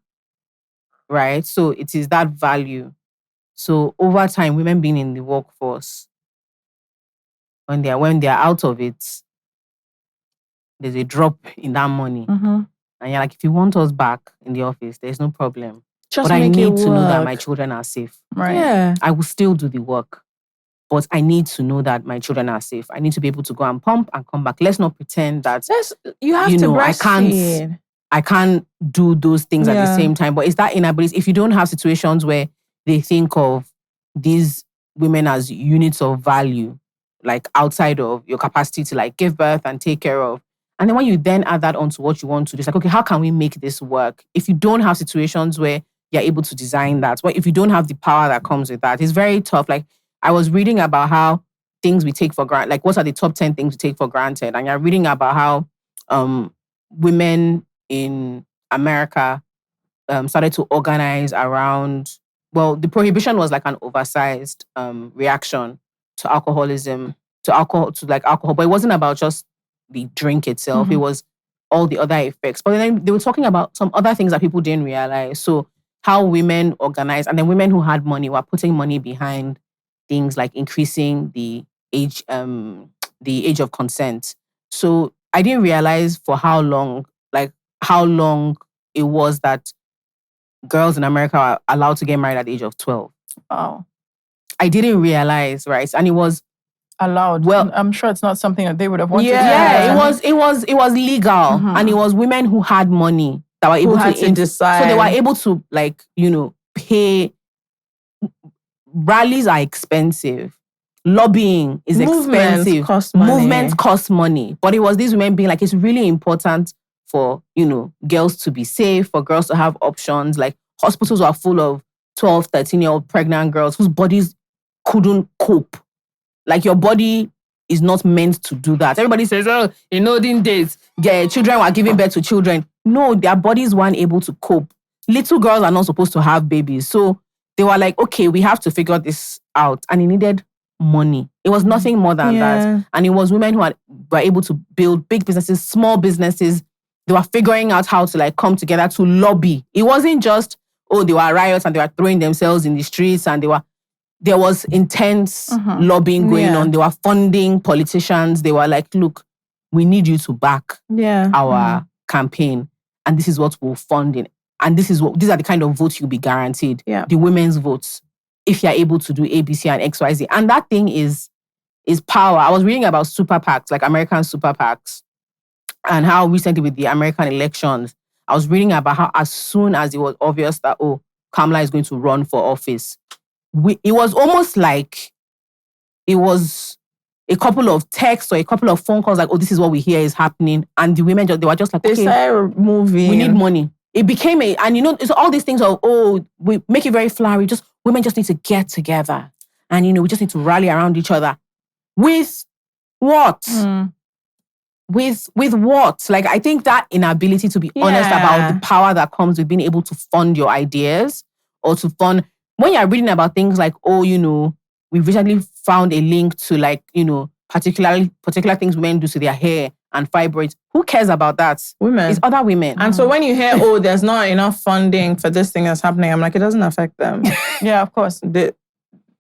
right? So it is that value. So over time, women being in the workforce, when they're out of it, there's a drop in that money. And you're like, if you want us back in the office, there's no problem. But I need to know that my children are safe. Right. Yeah. I will still do the work. But I need to know that my children are safe. I need to be able to go and pump and come back. Let's not pretend that you have to breastfeed. I can't do those things at the same time. But it's that inability. If you don't have situations where they think of these women as units of value, like outside of your capacity to like give birth and take care of. And then when you then add that onto what you want to do, it's like, okay, how can we make this work? If you don't have situations where you're able to design that, if you don't have the power that comes with that, it's very tough. Like I was reading about how things we take for granted, like what are the top 10 things we take for granted? And you're reading about how women in America started to organize around, the prohibition was like an oversized reaction to alcoholism, to alcohol, but it wasn't about just the drink itself. It was all the other effects. But then they were talking about some other things that people didn't realize. So how women organize, and then women who had money were putting money behind things like increasing the age of consent. So I didn't realize for how long it was that girls in America are allowed to get married at the age of 12. Oh. I didn't realize, right? And it was allowed. Well, I'm sure it's not something that they would have wanted. Yeah, it was legal, and it was women who had money that were able to decide. So they were able to pay. Rallies are expensive. Lobbying is expensive. Movements cost money. But it was these women being like, it's really important for girls to be safe, for girls to have options. Like hospitals were full of 12, 13-year-old pregnant girls whose bodies couldn't cope. Like your body is not meant to do that. Everybody says, in olden days, children were giving birth to children. No, their bodies weren't able to cope. Little girls are not supposed to have babies. So they were like, okay, we have to figure this out. And it needed money. It was nothing more than that. And it was women who were able to build big businesses, small businesses. They were figuring out how to come together to lobby. It wasn't just, they were riots and they were throwing themselves in the streets and there was intense lobbying going on. They were funding politicians. They were like, look, we need you to back our campaign. And this is what we'll fund in. And these are the kind of votes you'll be guaranteed. Yeah. The women's votes. If you're able to do A, B, C, and X, Y, Z. And that thing is power. I was reading about super PACs, like American super PACs, and how recently with the American elections, I was reading about how as soon as it was obvious that, Kamala is going to run for office, it was almost like it was a couple of texts or a couple of phone calls like, this is what we hear is happening. And the women, they were just like, they started moving. We need money. It became it's all these things of, we make it very flowery. Women just need to get together. And, we just need to rally around each other with What? With what? Like, I think that inability to be honest about the power that comes with being able to fund your ideas or to fund, when you're reading about things like, oh, we've recently found a link to like, particular things women do to their hair and fibroids. Who cares about that? Women. It's other women. And so when you hear, oh, there's not enough funding for this thing that's happening, I'm like, it doesn't affect them. Yeah, of course.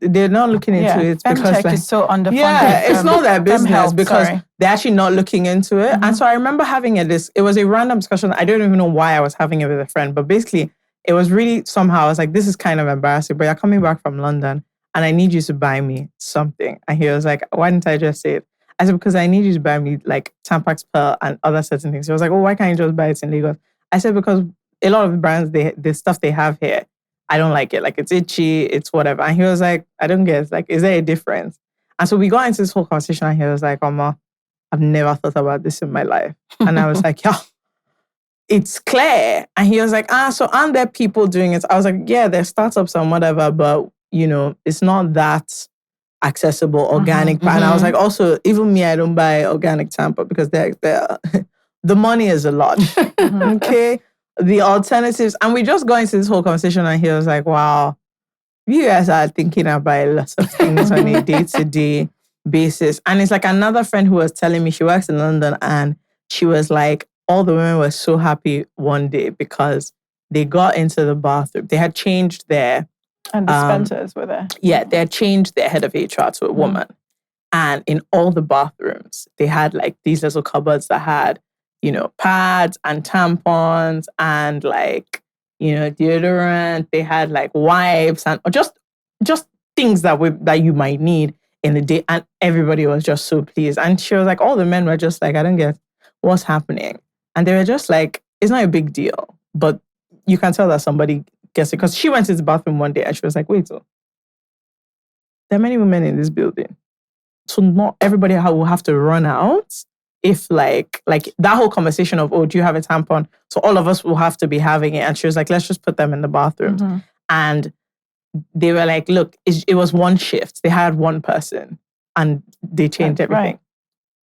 They're not looking into it because is so underfunded. Yeah, it's not their business because sorry. they're actually not looking into it. And so I remember having it was a random discussion. I don't even know why I was having it with a friend, but basically it was really somehow, I was like, this is kind of embarrassing, but you're coming back from London and I need you to buy me something. And he was like, why didn't I just say it? I said, because I need you to buy me like Tampax Pearl and other certain things. He was like, oh, why can't you just buy it in Lagos? I said, because a lot of the brands, the stuff they have here, I don't like it. Like, it's itchy, it's whatever. And he was like, I don't get it. Like, is there a difference? And so we got into this whole conversation and he was like, Oma, I've never thought about this in my life. And I was like, yeah, it's clear. And he was like, so aren't there people doing it? I was like, yeah, there's startups and whatever, but, it's not that accessible, organic. And I was like, also, even me, I don't buy organic Tampa because the money is a lot. Okay? The alternatives. And we just got into this whole conversation and he was like, wow, you guys are thinking about a lot of things on a day-to-day basis. And it's like another friend who was telling me, she works in London and she was like, all the women were so happy one day because they got into the bathroom. They had changed their... And dispensers were there. Yeah, they had changed their head of HR to a woman. And in all the bathrooms, they had like these little cupboards that had, pads and tampons and like, deodorant. They had like wipes and just things that you might need in the day. And everybody was just so pleased. And she was like, all the men were just like, I don't get what's happening. And they were just like, it's not a big deal. But you can tell that somebody gets it. Because she went to the bathroom one day and she was like, wait, so there are many women in this building. So not everybody will have to run out if like that whole conversation of, oh, do you have a tampon? So all of us will have to be having it. And she was like, let's just put them in the bathroom. And they were like, look, it was one shift. They had one person and they changed everything. Right.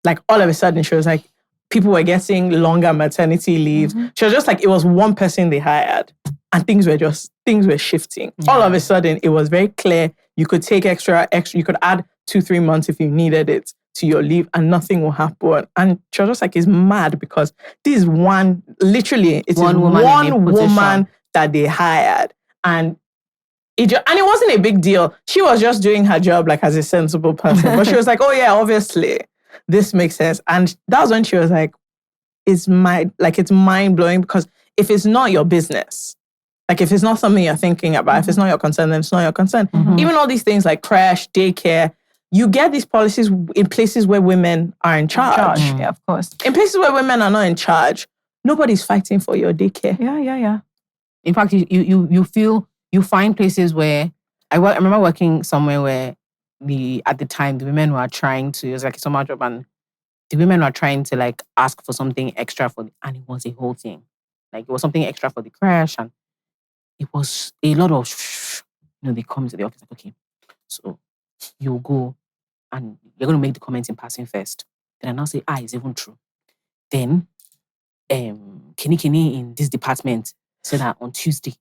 Like all of a sudden she was like, people were getting longer maternity leave. She was just like, it was one person they hired and things were shifting. All of a sudden it was very clear. You could take extra, you could add 2-3 months if you needed it to your leave and nothing will happen. And she was just like, it's mad because this is one woman that they hired. And it wasn't a big deal. She was just doing her job like as a sensible person. But she was like, oh yeah, obviously this makes sense. And that was when she was like, it's mind-blowing because if it's not your business, like if it's not something you're thinking about, if it's not your concern, then it's not your concern. Even all these things like crash, daycare, you get these policies in places where women are in charge. Yeah, of course. In places where women are not in charge, nobody's fighting for your daycare. Yeah. In fact, you find places where I remember working somewhere where at the time the women were trying to, it was like a summer job and the women were trying to like ask for something extra and it was a whole thing. Like it was something extra for the crash and it was a lot of, they come to the office like, okay, so you go and you're going to make the comments in passing first. Then I now say, it's even true. Then, Kini in this department said that on Tuesday,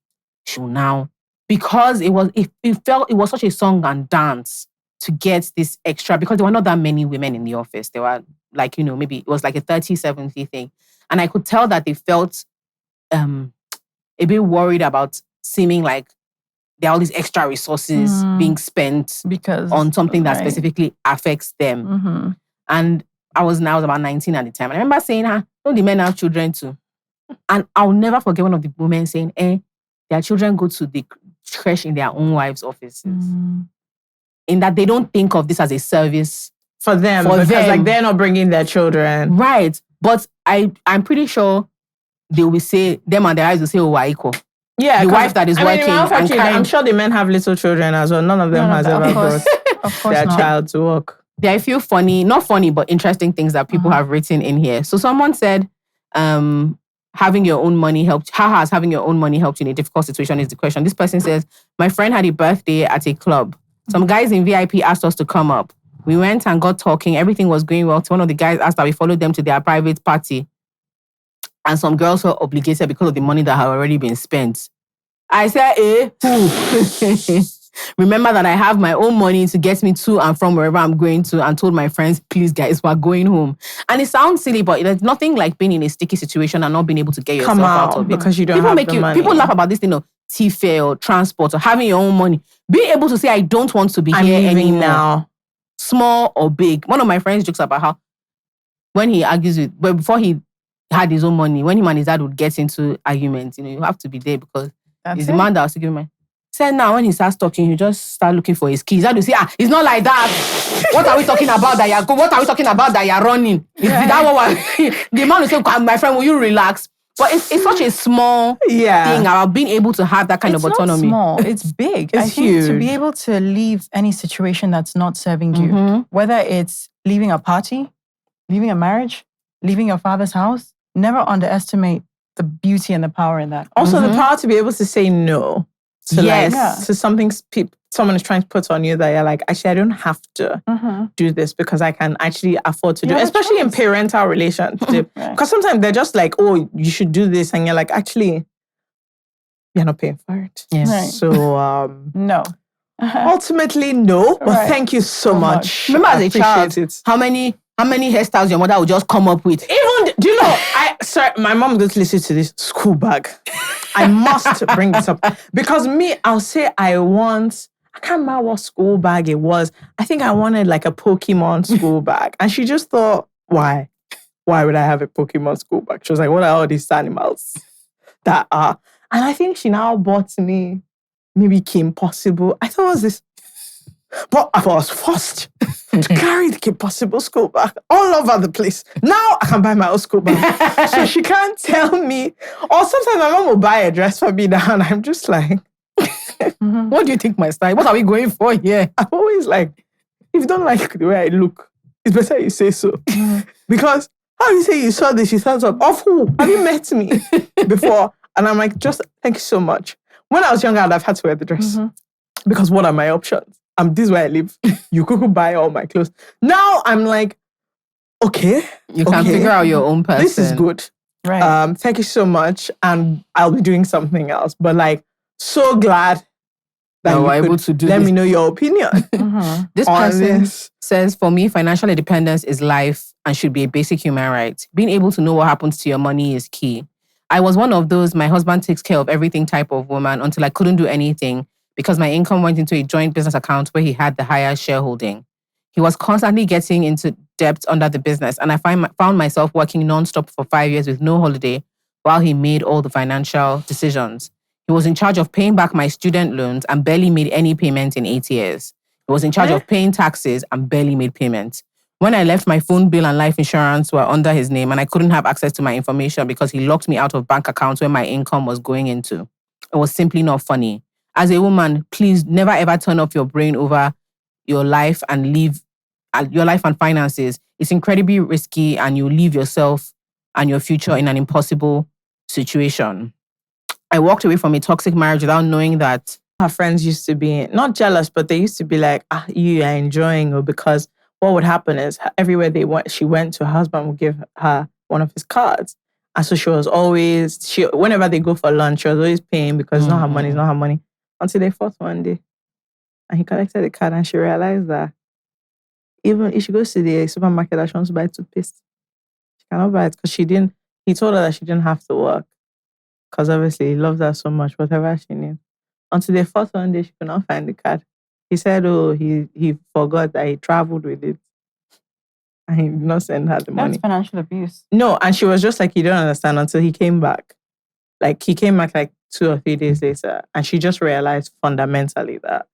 she will now, because it was such a song and dance to get this extra, because there were not that many women in the office. There were like, maybe it was like a 30-70 thing. And I could tell that they felt a bit worried about seeming like there are all these extra resources being spent on something that specifically affects them. And I was about 19 at the time. And I remember saying, don't the men have children too? And I'll never forget one of the women saying, their children go to the creche in their own wives' offices. In that they don't think of this as a service for them. Because like they're not bringing their children. Right. But I'm pretty sure they will say, them and their wives will say, oh, we're equal. Yeah, the wife that is working. I'm sure the men have little children as well. None of them has ever brought their child to work. There are a few not funny, but interesting things that people have written in here. So someone said, having your own money helped. How has having your own money helped you in a difficult situation is the question. This person says, my friend had a birthday at a club. Some guys in VIP asked us to come up. We went and got talking. Everything was going well. So one of the guys asked that we followed them to their private party. And some girls were obligated because of the money that had already been spent. I said, who? Remember that I have my own money to get me to and from wherever I'm going to, and told my friends, please guys, we're going home. And it sounds silly, but there's nothing like being in a sticky situation and not being able to get yourself out of it. Because you don't have the money. People laugh about this, T-fare or transport or having your own money. Being able to say, I don't want to be here anymore. Now. Small or big. One of my friends jokes about how when he argues before he had his own money, when him and his dad would get into arguments, you have to be there because he's the man that was giving money. Said now when he starts talking, you just start looking for his keys. How do you say, it's not like that. What are we talking about that you're running? Is that what the man will say, my friend, will you relax? But it's such a small thing about being able to have that kind of autonomy. It's not small, it's big. It's huge. To be able to leave any situation that's not serving you, whether it's leaving a party, leaving a marriage, leaving your father's house, never underestimate the beauty and the power in that. Also, the power to be able to say no to something someone is trying to put on you that you're like, actually, I don't have to do this because I can actually afford to do it, especially in parental relationship. Because sometimes they're just like, oh, you should do this. And you're like, actually, you're not paying for it. Yeah. Right. So, no. Ultimately, no. But thank you so much. Remember as a child, how many hairstyles your mother would just come up with? Even, do you know, my mom doesn't listen to this school bag. I must bring this up. Because I'll say I can't remember what school bag it was. I think I wanted like a Pokemon school bag. And she just thought, why? Why would I have a Pokemon school bag? She was like, what are all these animals that are? And I think she now bought me maybe Kim Possible. I thought it was this. But I was forced to carry the Kim Possible school bag all over the place. Now I can buy my own school bag. So she can't tell me. Or sometimes my mom will buy a dress for me now and I'm just like, what do you think my style? What are we going for here? I'm always like, if you don't like the way I look, it's better you say so. Because how you say you saw this, you thumbs up. Of who? Have you met me before? And I'm like, just thank you so much. When I was younger, I'd have had to wear the dress. Because what are my options? This is where I live. You could buy all my clothes. Now I'm like, okay. You can figure out your own person. This is good. Right. Thank you so much. And I'll be doing something else. But like, so glad that you were able to do let me know your opinion. This person says, for me, financial independence is life and should be a basic human right. Being able to know what happens to your money is key. I was one of those, my husband takes care of everything type of woman until I couldn't do anything because my income went into a joint business account where he had the higher shareholding. He was constantly getting into debt under the business, and I found myself working nonstop for 5 years with no holiday while he made all the financial decisions. He was in charge of paying back my student loans and barely made any payment in 8 years. He was in charge of paying taxes and barely made payments. When I left, my phone bill and life insurance were under his name and I couldn't have access to my information because he locked me out of bank accounts where my income was going into. It was simply not funny. As a woman, please never ever turn off your brain over your life and your life and finances. It's incredibly risky and you leave yourself and your future in an impossible situation. I walked away from a toxic marriage without knowing that her friends used to be not jealous, but they used to be like, you are enjoying her, because what would happen is everywhere she went to, her husband would give her one of his cards. And so she was always, whenever they go for lunch, she was always paying because it's not her money, it's not her money. Until they fought one day. And he collected the card and she realized that even if she goes to the supermarket that she wants to buy toothpaste, she cannot buy it because he told her that she didn't have to work. Because obviously he loves her so much, whatever she needs. Until they fought one day, she could not find the card. He said, he forgot that he traveled with it. And he did not send her the money. That's financial abuse. No, and she was just like, you don't understand, until he came back. Like, he came back like 2 or 3 days later. And she just realized fundamentally that.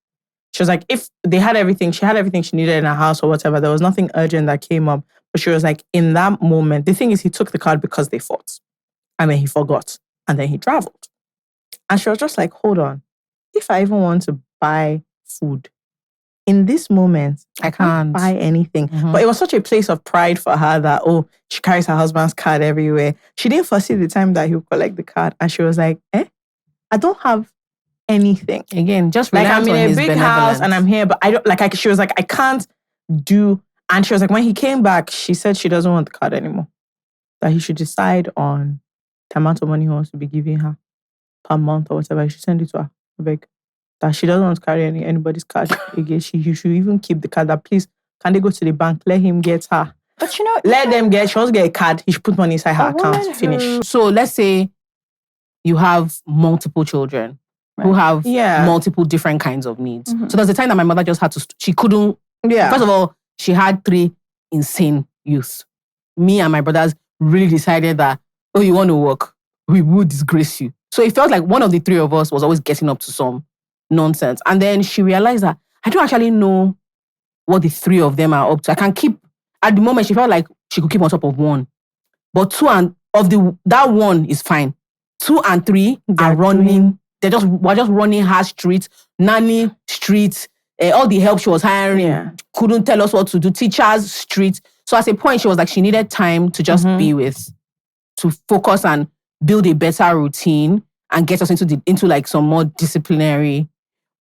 She was like, if they had everything, she had everything she needed in her house or whatever. There was nothing urgent that came up. But she was like, in that moment, the thing is, he took the card because they fought. And then he forgot. And then he traveled. And she was just like, hold on. If I even want to buy food, in this moment, I can't buy anything. But it was such a place of pride for her that, she carries her husband's card everywhere. She didn't foresee the time that he would collect the card. And she was like, I don't have anything. Again, just like I'm in a big house and I'm here, but I don't, she was like, I can't do. And she was like, when he came back, she said she doesn't want the card anymore. That he should decide on the amount of money he wants to be giving her per month or whatever. He should send it to her. Beg. That she doesn't want to carry anybody's card again. He should even keep the card. That please, can they go to the bank? Let him get her. But you know, let them get. She wants to get a card. He should put money inside her account. Finish. So let's say you have multiple children who have multiple different kinds of needs. So there's a time that my mother just had to. She couldn't. Yeah. First of all, she had 3 insane youths. Me and my brothers really decided that, oh, you want to work? We will disgrace you. So it felt like one of the 3 of us was always getting up to some nonsense. And then she realized that I don't actually know what the 3 of them are up to. I can keep, at the moment, she felt like she could keep on top of 1. But 2 and that 1 is fine. 2 and 3 are running. We're just running her street, nanny street, all the help she was hiring, couldn't tell us what to do, teachers street. So at a point, she was like, she needed time to just to focus and build a better routine and get us into like some more disciplinary.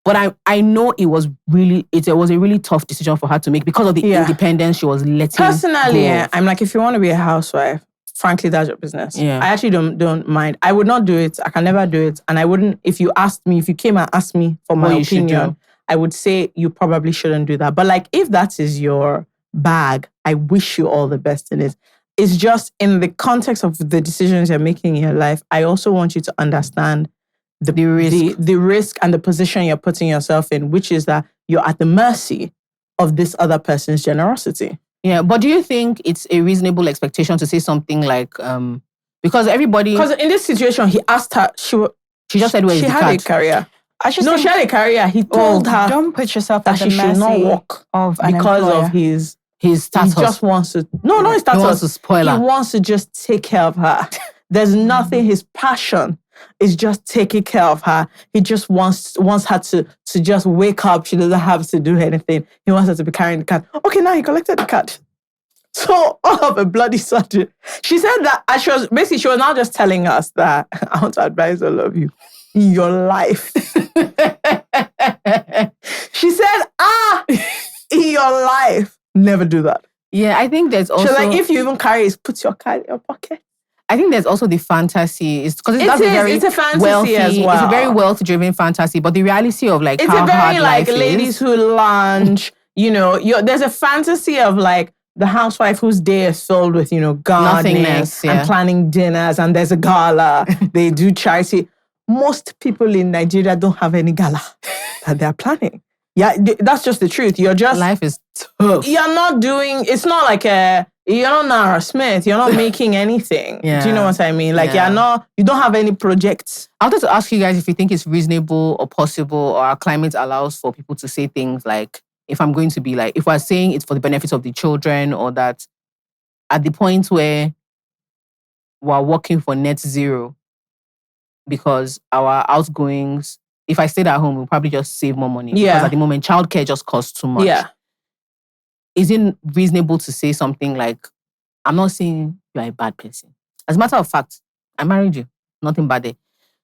But I know it was a really tough decision for her to make because of the independence she was letting Personally, go of. I'm like, if you want to be a housewife, frankly, that's your business. Yeah. I actually don't mind. I would not do it. I can never do it. And I wouldn't, if you came and asked me for my opinion, I would say you probably shouldn't do that. But like, if that is your bag, I wish you all the best in it. It's just in the context of the decisions you're making in your life, I also want you to understand the risk and the position you're putting yourself in, which is that you're at the mercy of this other person's generosity. Yeah, but do you think it's a reasonable expectation to say something like, because in this situation, he asked her, she just said, where is the card? She had a career. She had a career. He told her, don't put yourself that at the she should not work of because of his status. He just wants to, not his status. He wants to spoil her. He wants to just take care of her. There's nothing, his passion is just taking care of her. He just wants her to just wake up. She doesn't have to do anything. He wants her to be carrying the card. Okay, now he collected the card. So all of a bloody sudden, she said that, she was now just telling us that, I want to advise all of you, in your life. She said, in your life, never do that. Yeah, I think there's also... She's like, if you even carry it, put your card in your pocket. I think there's also the fantasy. It's a fantasy wealthy, as well. It's a very wealth-driven fantasy, but the reality of like it's how a very hard like life ladies is. who lunch. There's a fantasy of like the housewife whose day is filled with gardening and planning dinners, and there's a gala. They do charity. Most people in Nigeria don't have any gala that they're planning. Yeah, that's just the truth. Life is tough. You're not doing. It's not like you're not Nara Smith. You're not making anything. Do you know what I mean? Like you don't have any projects. I wanted to ask you guys if you think it's reasonable or possible, or our climate allows for people to say things like, if we're saying it's for the benefit of the children, or that at the point where we're working for net zero, because our outgoings, if I stayed at home, we'll probably just save more money. Yeah. Because at the moment, childcare just costs too much. Yeah. Is it reasonable to say something like, I'm not saying you're a bad person. As a matter of fact, I married you. Nothing bad there.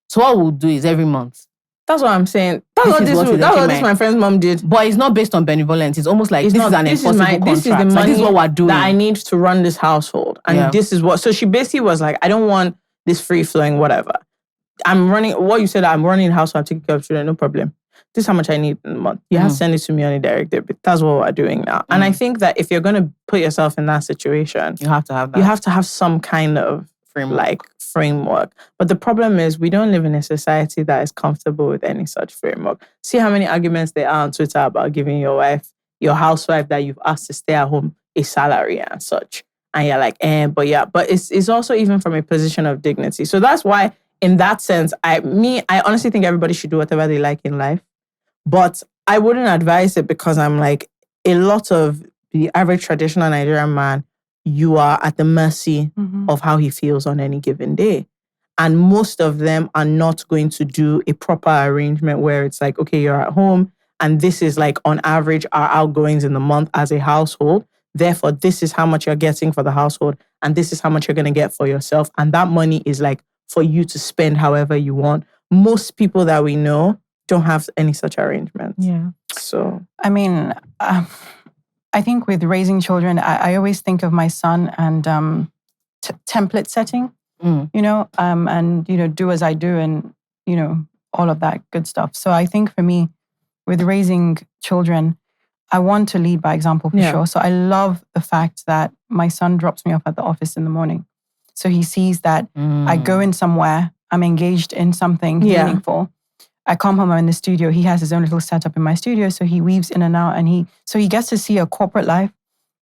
So what we'll do is every month. That's what I'm saying. That's what this my friend's mom did. But it's not based on benevolence. It's almost like this is an impossible contract. This is the money this is what we're doing. that I need to run this household. And this is what... So she basically was like, I don't want this free-flowing whatever. I'm running the household, I'm taking care of children, no problem. This is how much I need in a month. You have to send it to me on a direct debit. That's what we're doing now. And I think that if you're going to put yourself in that situation, you have to have that. You have to have some kind of framework. But the problem is we don't live in a society that is comfortable with any such framework. See how many arguments there are on Twitter about giving your housewife that you've asked to stay at home, a salary and such. And you're like, but it's also even from a position of dignity. So that's why, in that sense, I honestly think everybody should do whatever they like in life. But I wouldn't advise it because I'm like, a lot of the average traditional Nigerian man, you are at the mercy of how he feels on any given day. And most of them are not going to do a proper arrangement where it's like, okay, you're at home and this is like on average our outgoings in the month as a household. Therefore, this is how much you're getting for the household and this is how much you're going to get for yourself. And that money is like for you to spend however you want. Most people that we know don't have any such arrangements. Yeah. So, I mean, I think with raising children, I always think of my son and template setting, and, do as I do and, all of that good stuff. So I think for me, with raising children, I want to lead by example for sure. So I love the fact that my son drops me off at the office in the morning. So he sees that I go in somewhere, I'm engaged in something meaningful. I come home, I'm in the studio. He has his own little setup in my studio. So he weaves in and out and he gets to see a corporate life.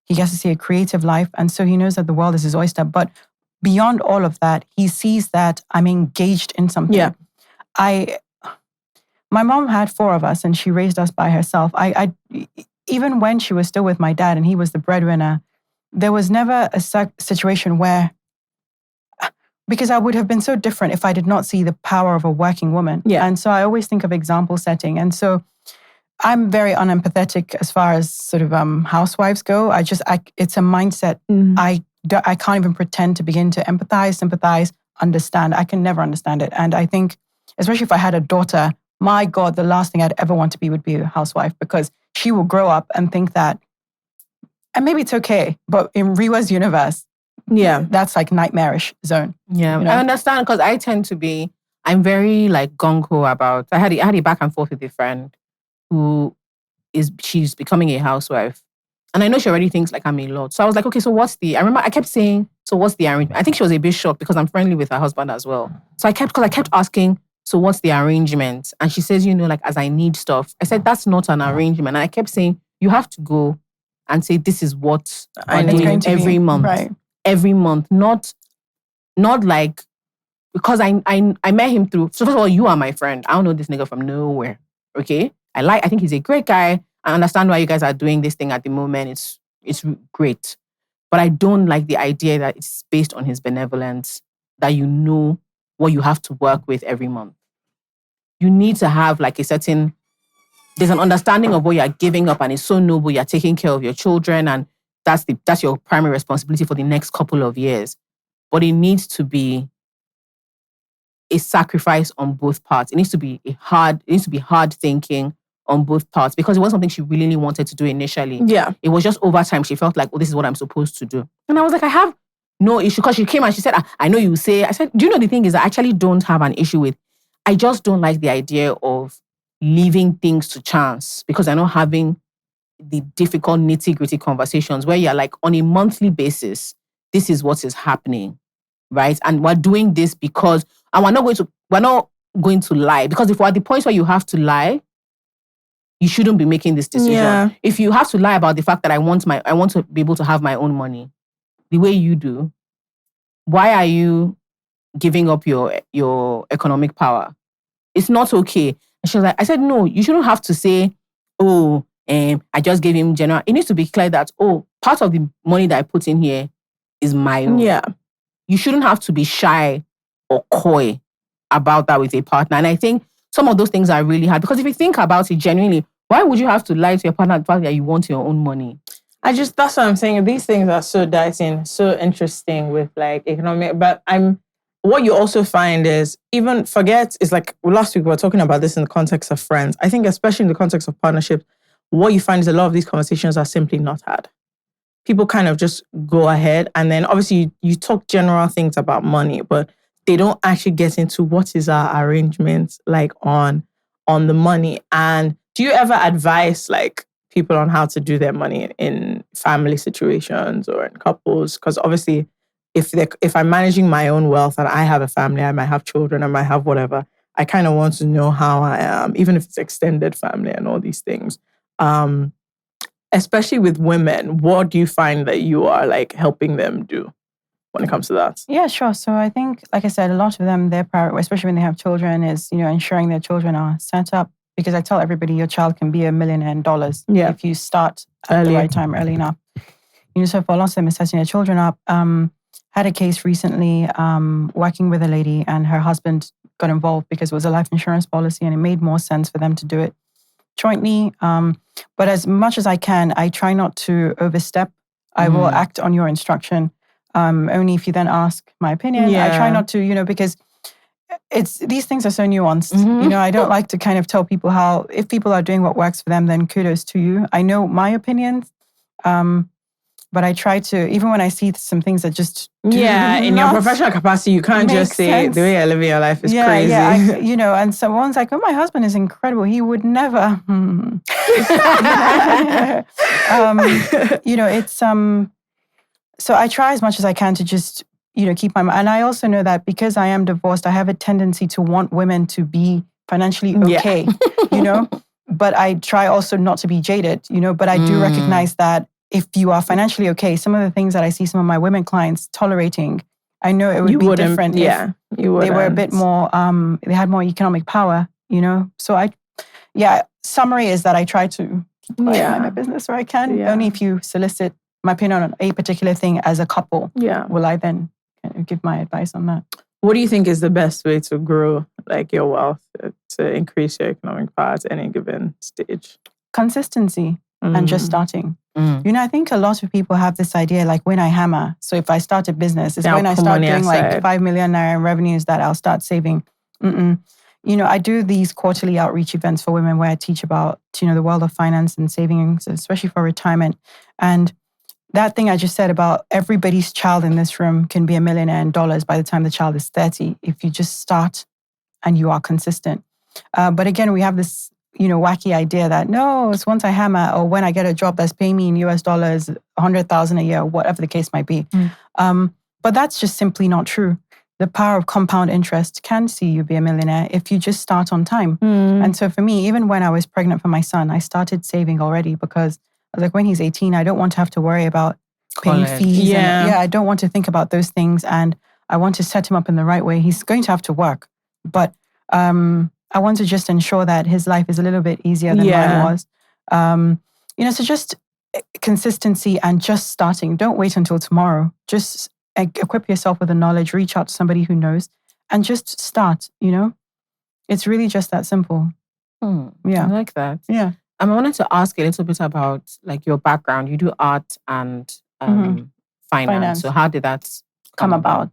He gets to see a creative life. And so he knows that the world is his oyster. But beyond all of that, he sees that I'm engaged in something. Yeah. My mom had 4 of us and she raised us by herself. Even when she was still with my dad and he was the breadwinner, there was never a situation where, because I would have been so different if I did not see the power of a working woman. Yeah. And so I always think of example setting. And so I'm very unempathetic as far as sort of housewives go. It's a mindset. I can't even pretend to begin to empathize, sympathize, understand. I can never understand it. And I think, especially if I had a daughter, my God, the last thing I'd ever want to be would be a housewife, because she will grow up and think that, and maybe it's okay, but in Rewa's universe, that's like nightmarish zone. Yeah, I understand, because I'm very like gung-ho about, I had a back and forth with a friend she's becoming a housewife. And I know she already thinks like I'm a lot. So I was like, okay, so I remember I kept saying, so what's the arrangement? I think she was a bit shocked because I'm friendly with her husband as well. So I kept asking, so what's the arrangement? And she says, like as I need stuff. I said, that's not an arrangement. And I kept saying, you have to go and say, this is what I'm doing every month. Right. Every month. Not like, because I met him through, so first of all, you are my friend. I don't know this nigga from nowhere. Okay? I think he's a great guy. I understand why you guys are doing this thing at the moment. It's great. But I don't like the idea that it's based on his benevolence, that you know what you have to work with every month. You need to have like there's an understanding of what you're giving up, and it's so noble. You're taking care of your children, and that's your primary responsibility for the next couple of years. But it needs to be a sacrifice on both parts. It needs to be hard thinking on both parts, because it wasn't something she really wanted to do initially. Yeah. It was just over time she felt like, oh, this is what I'm supposed to do. And I was like, I have no issue, because she came and she said, I know you say, I said, do you know the thing is I actually don't have an issue with, I just don't like the idea of leaving things to chance, because I know having the difficult nitty-gritty conversations where you're like, on a monthly basis, this is what is happening, right? And we're doing this because, and we're not going to lie, because if we're at the point where you have to lie, you shouldn't be making this decision. Yeah. If you have to lie about the fact that I want to be able to have my own money the way you do, why are you giving up your economic power? It's not okay. And she was like, I said, no, you shouldn't have to say, I just gave him general. It needs to be clear that, part of the money that I put in here is my own. Yeah. You shouldn't have to be shy or coy about that with a partner. And I think some of those things are really hard, because if you think about it genuinely, why would you have to lie to your partner the fact that you want your own money? That's what I'm saying. These things are so dicey, so interesting with like economic, but what you also find is, it's like last week we were talking about this in the context of friends. I think especially in the context of partnerships, what you find is a lot of these conversations are simply not had. People kind of just go ahead, and then obviously you talk general things about money, but they don't actually get into what is our arrangement like on the money. And do you ever advise like people on how to do their money in family situations or in couples? Because obviously, if I'm managing my own wealth and I have a family, I might have children, I might have whatever, I kind of want to know how I am, even if it's extended family and all these things. Especially with women, what do you find that you are like helping them do when it comes to that? Yeah, sure. So I think, like I said, a lot of them, their priority, especially when they have children, is, ensuring their children are set up. Because I tell everybody, your child can be $1 million if you start at the right time, early enough. So for a lot of them, it's setting their children up. Had a case recently working with a lady, and her husband got involved because it was a life insurance policy, and it made more sense for them to do it jointly. But as much as I can, I try not to overstep. I will act on your instruction. Only if you then ask my opinion. Yeah. I try not to, because these things are so nuanced. I don't like to kind of tell people if people are doing what works for them, then kudos to you. I know my opinions, But I try to, even when I see some things that just in your professional capacity, you can't just say the way you're living your life is crazy. Yeah, and someone's like, oh, my husband is incredible. He would never. It's so I try as much as I can to just, keep my mind. And I also know that because I am divorced, I have a tendency to want women to be financially okay, but I try also not to be jaded, but I do recognize that if you are financially okay, some of the things that I see some of my women clients tolerating, I know it would be different if they were a bit more, they had more economic power, So summary is that I try to keep my business where I can. Only if you solicit my opinion on a particular thing as a couple, will I then give my advice on that. What do you think is the best way to grow your wealth, to increase your economic power at any given stage? Consistency and just starting. I think a lot of people have this idea when I hammer. So if I start a business, it's when I start doing 5 million naira in revenues that I'll start saving. I do these quarterly outreach events for women where I teach about, the world of finance and savings, especially for retirement. And that thing I just said about everybody's child in this room can be a millionaire in dollars by the time the child is 30 if you just start and you are consistent. But again, we have this, wacky idea that no, it's once I hammer or when I get a job that's paying me in US dollars, 100,000 a year, whatever the case might be. But that's just simply not true. The power of compound interest can see you be a millionaire if you just start on time. And so for me, even when I was pregnant for my son, I started saving already because I was like, when he's 18, I don't want to have to worry about paying fees. I don't want to think about those things. And I want to set him up in the right way. He's going to have to work. But I want to just ensure that his life is a little bit easier than mine was. So just consistency and just starting. Don't wait until tomorrow. Just equip yourself with the knowledge, reach out to somebody who knows, and just start, It's really just that simple. I like that. Yeah. I wanted to ask a little bit about your background. You do art and finance. So how did that come about?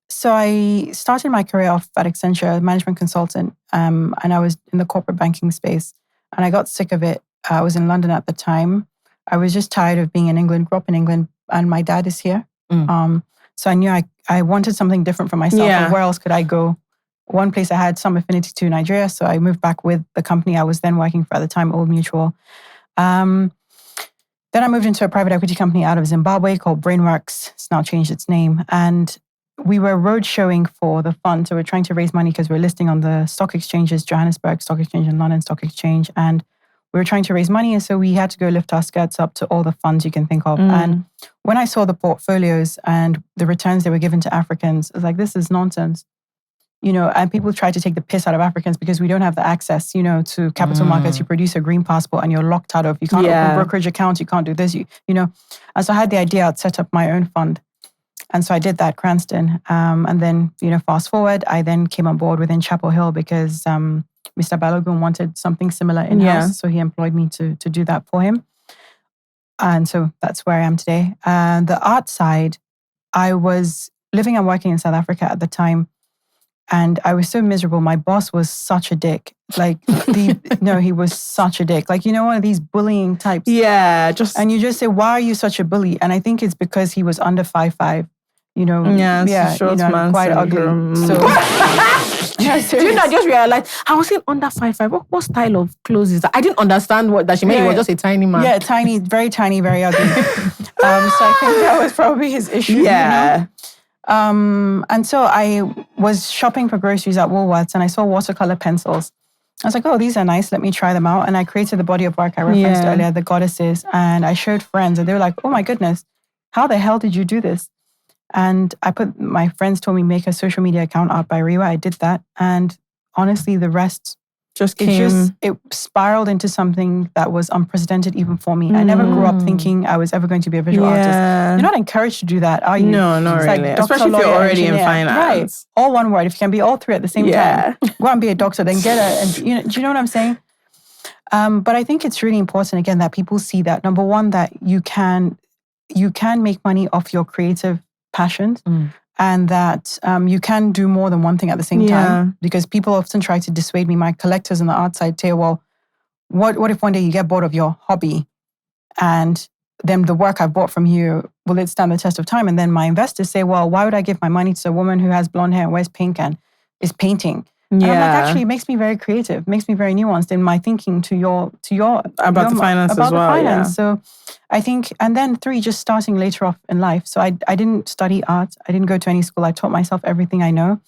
So I started my career off at Accenture, management consultant, and I was in the corporate banking space. And I got sick of it. I was in London at the time. I was just tired of being in England, grew up in England, and my dad is here. So I knew I wanted something different for myself. And where else could I go? One place I had some affinity to, Nigeria. So I moved back with the company I was then working for at the time, Old Mutual. Then I moved into a private equity company out of Zimbabwe called Brainworks. It's now changed its name. And we were road showing for the fund. So we're trying to raise money because we're listing on the stock exchanges, Johannesburg Stock Exchange and London Stock Exchange. And we were trying to raise money. And so we had to go lift our skirts up to all the funds you can think of. And when I saw the portfolios and the returns they were given to Africans, I was like, this is nonsense. And people try to take the piss out of Africans because we don't have the access, to capital markets. You produce a green passport and you're locked out of, you can't open brokerage accounts, you can't do this, And so I had the idea I'd set up my own fund. And so I did that, Cranston. And then, fast forward, I then came on board within Chapel Hill because Mr. Balogun wanted something similar in-house. So he employed me to do that for him. And so that's where I am today. The art side, I was living and working in South Africa at the time. And I was so miserable. My boss was such a dick. He was such a dick. One of these bullying types. Yeah. And you just say, why are you such a bully? And I think it's because he was under 5'5". Short man quite syndrome. ugly. So, do you know, I just realized, I was saying under 5'5". What style of clothes is that? I didn't understand what that she meant. He was just a tiny man. Yeah, tiny, very very ugly. So I think that was probably his issue. Yeah. And so I was shopping for groceries at Woolworths and I saw watercolor pencils. I was like, oh, these are nice. Let me try them out. And I created the body of work I referenced earlier, the goddesses. And I showed friends and they were like, oh my goodness, how the hell did you do this? And my friends told me make a social media account, Art by Rewa. I did that. And honestly, the rest just came. It spiraled into something that was unprecedented even for me. I never grew up thinking I was ever going to be a visual artist. You're not encouraged to do that, are you? No, not really. Especially if you're already in finance. Right. All one word. If you can be all three at the same time, go and be a doctor, then do you know what I'm saying? But I think it's really important, again, that people see that, number one, that you can make money off your creative passions. And that you can do more than one thing at the same time. Because people often try to dissuade me. My collectors on the art side say, well, what if one day you get bored of your hobby and then the work I bought from you, will it stand the test of time? And then my investors say, well, why would I give my money to a woman who has blonde hair and wears pink and is painting? And I'm like, actually, it makes me very creative, makes me very nuanced in my thinking to your about the finance as well. Yeah. So I think, and then 3, just starting later off in life. So I didn't study art. I didn't go to any school. I taught myself everything I know.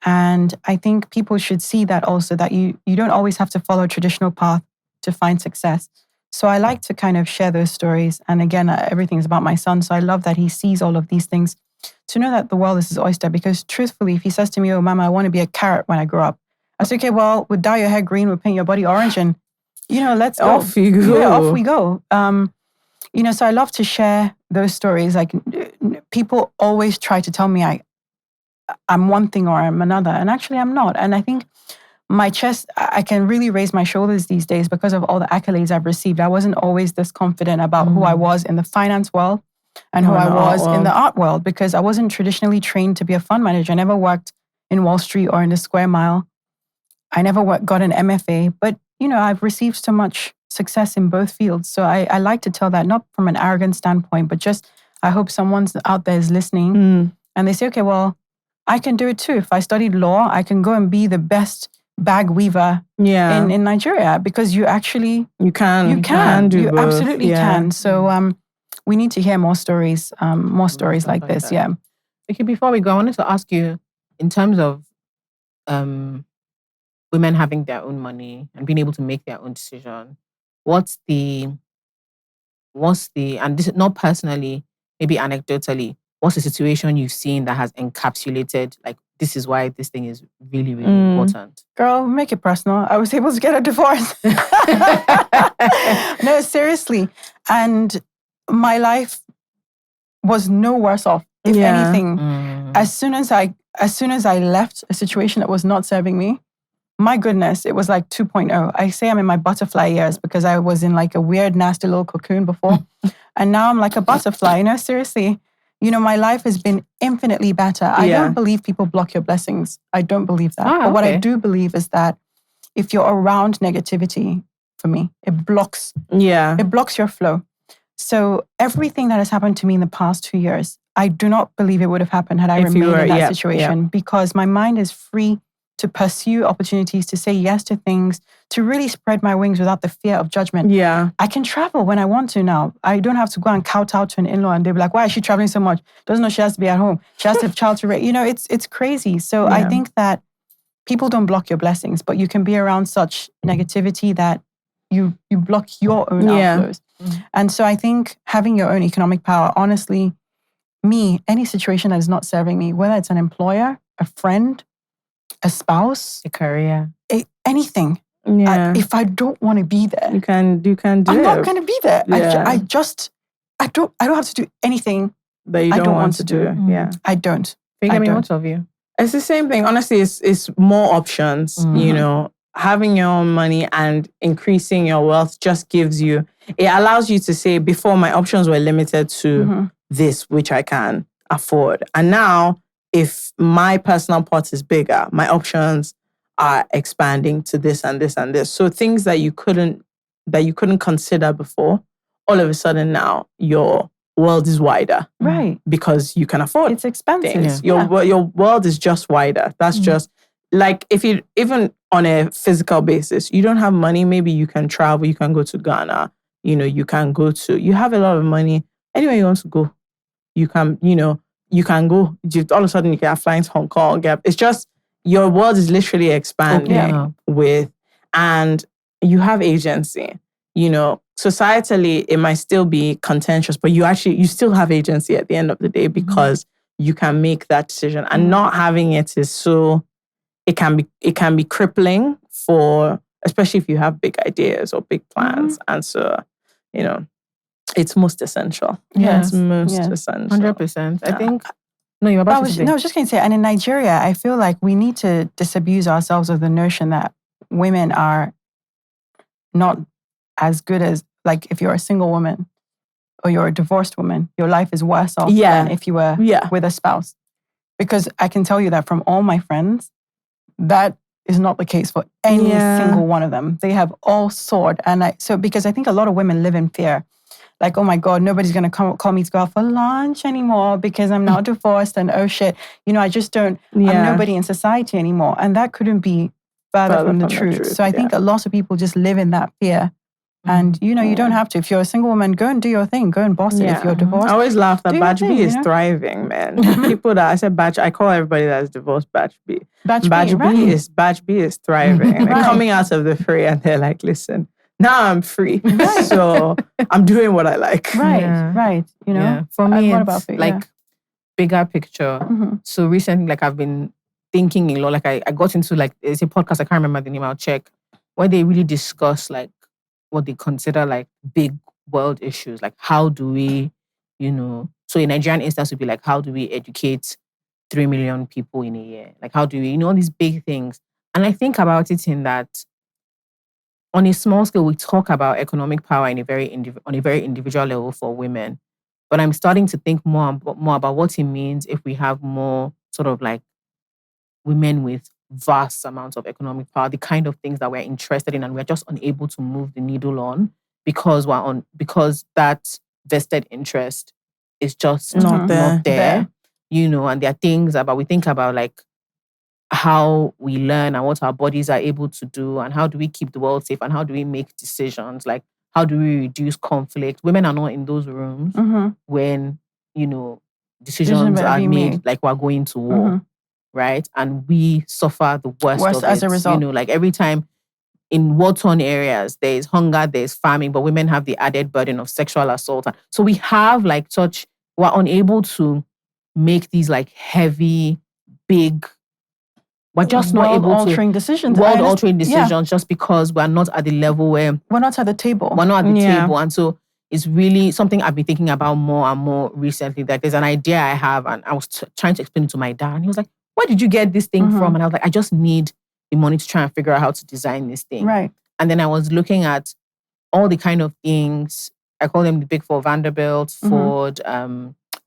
And I think people should see that also, that you don't always have to follow a traditional path to find success. So I like to kind of share those stories. And again, everything's about my son. So I love that he sees all of these things, to know that the world is his oyster. Because truthfully, if he says to me, oh, Mama, I want to be a carrot when I grow up, I say, okay, well, we'll dye your hair green, we'll paint your body orange, and, let's go. Off you go. Yeah, off we go. So I love to share those stories. Like, people always try to tell me I'm one thing or I'm another. And actually, I'm not. And I think my chest, I can really raise my shoulders these days because of all the accolades I've received. I wasn't always this confident about who I was in the finance world and who I was in the art world, because I wasn't traditionally trained to be a fund manager. I never worked in Wall Street or in the Square Mile. I never got an MFA, but, I've received so much success in both fields. So I like to tell that, not from an arrogant standpoint, but just I hope someone's out there is listening and they say, okay, well, I can do it too. If I studied law, I can go and be the best bag weaver in Nigeria, because you actually... You can do both. Absolutely can. So we need to hear more stories like this. Yeah. Okay, before we go, I wanted to ask you, in terms of women having their own money and being able to make their own decision, what's the, and this is not personally, maybe anecdotally, what's the situation you've seen that has encapsulated, like, this is why this thing is really, really important? Girl, make it personal. I was able to get a divorce. No, seriously. And my life was no worse off. If anything, as soon as I left a situation that was not serving me, my goodness, it was like 2.0. I say I'm in my butterfly years because I was in like a weird, nasty little cocoon before. And now I'm like a butterfly, seriously. My life has been infinitely better. I don't believe people block your blessings. I don't believe that. But what I do believe is that if you're around negativity, for me, it blocks your flow. So everything that has happened to me in the past 2 years, I do not believe it would have happened had I remained in that situation, because my mind is free to pursue opportunities, to say yes to things, to really spread my wings without the fear of judgment. Yeah. I can travel when I want to now. I don't have to go and kowtow to an in-law and they'll be like, why is she traveling so much? Doesn't know she has to be at home. She has to have child to raise. It's crazy. So I think that people don't block your blessings, but you can be around such negativity that you block your own outflows. And so I think having your own economic power, honestly, any situation that is not serving me, whether it's an employer, a friend, a spouse, a career, anything. If I don't want to be there, you can do I'm not going to be there. Yeah. I don't have to do anything that you don't want to do. Yeah, I don't. What of you? It's the same thing. Honestly, it's more options. Having your own money and increasing your wealth just gives you. It allows you to say, before my options were limited to this, which I can afford, and now, if my personal pot is bigger, my options are expanding to this and this and this. So things that you couldn't consider before, all of a sudden now your world is wider, right? Because you can afford. It's expensive. Things. Your world is just wider. That's just like, if you, even on a physical basis, you don't have money. Maybe you can travel. You can go to Ghana. You can go to. You have a lot of money. Anywhere you want to go, you can. You can go. All of a sudden, you can fly to Hong Kong. It's just, your world is literally expanding and you have agency. Societally, it might still be contentious, but you still have agency at the end of the day, because you can make that decision. And not having it is it can be crippling for, especially if you have big ideas or big plans. And so, it's most essential. Yes. It's most essential. 100%. I think. No, you're about to say. No, I was just going to say, and in Nigeria, I feel like we need to disabuse ourselves of the notion that women are not as good as, like, if you're a single woman or you're a divorced woman, your life is worse off than if you were with a spouse. Because I can tell you that from all my friends, that is not the case for any single one of them. They have all soared. And because I think a lot of women live in fear. like, oh my God, nobody's going to call me to go out for lunch anymore because I'm now divorced and oh shit, I just don't, I'm nobody in society anymore. And that couldn't be further from the truth. So I think a lot of people just live in that fear. And, you don't have to. If you're a single woman, go and do your thing. Go and boss it. If you're divorced, I always laugh that Batch B is thing, thriving, man. People that I said Batch, I call everybody that's divorced Batch B. Batch B is thriving. They're coming out of the fray and they're like, listen, now I'm free. So I'm doing what I like. Right. For me, what it's about you? like bigger picture. So recently, like I've been thinking a lot. Like I got into it's a podcast, I can't remember the name, I'll check, where they really discuss like what they consider like big world issues. Like how do we, so a Nigerian instance would be like, how do we educate 3 million people in a year? Like how do we, all these big things. And I think about it in that on a small scale, we talk about economic power on a very individual level for women. But I'm starting to think more about what it means if we have more sort of like women with vast amounts of economic power, the kind of things that we're interested in, and we're just unable to move the needle on because that vested interest is just not there. And there are things we think about like how we learn and what our bodies are able to do and how do we keep the world safe and how do we make decisions, like how do we reduce conflict. Women are not in those rooms when decisions are made like we're going to war. Right? And we suffer the worst of as a result. Like every time in war-torn areas, there's hunger, there's famine, but women have the added burden of sexual assault. So we have we're unable to make these like heavy, big, we're just not able to... World-altering decisions. World-altering decisions just because we're not at the level where... We're not at the table. We're not at the table. And so it's really something I've been thinking about more and more recently. That there's an idea I have and I was trying to explain it to my dad and he was like, where did you get this thing from? And I was like, I just need the money to try and figure out how to design this thing. Right. And then I was looking at all the kind of things, I call them the big four, Vanderbilt, Ford,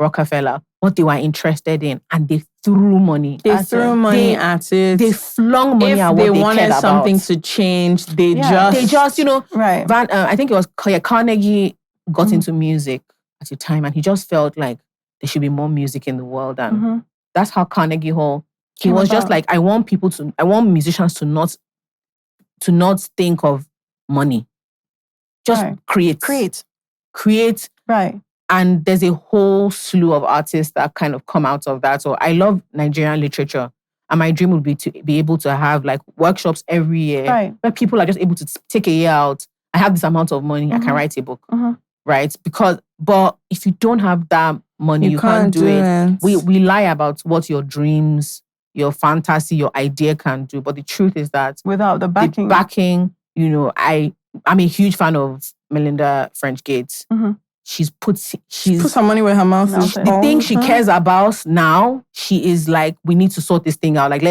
Rockefeller, what they were interested in. And they threw money. They threw money at it. They flung money at what they wanted cared something about. to change. They just right. I think it was Carnegie got into music at the time and he just felt like there should be more music in the world. And that's how Carnegie Hall, he was just like, I want musicians to not think of money. Just create. Right. And there's a whole slew of artists that kind of come out of that. So I love Nigerian literature. And my dream would be to be able to have like workshops every year where people are just able to take a year out. I have this amount of money, I can write a book. Right? But if you don't have that money, you can't do it. We lie about what your dreams, your fantasy, your idea can do. But the truth is that without the backing, I'm a huge fan of Melinda French Gates. She's put her money where her mouth is. The thing she cares about now, she is like, we need to sort this thing out. Like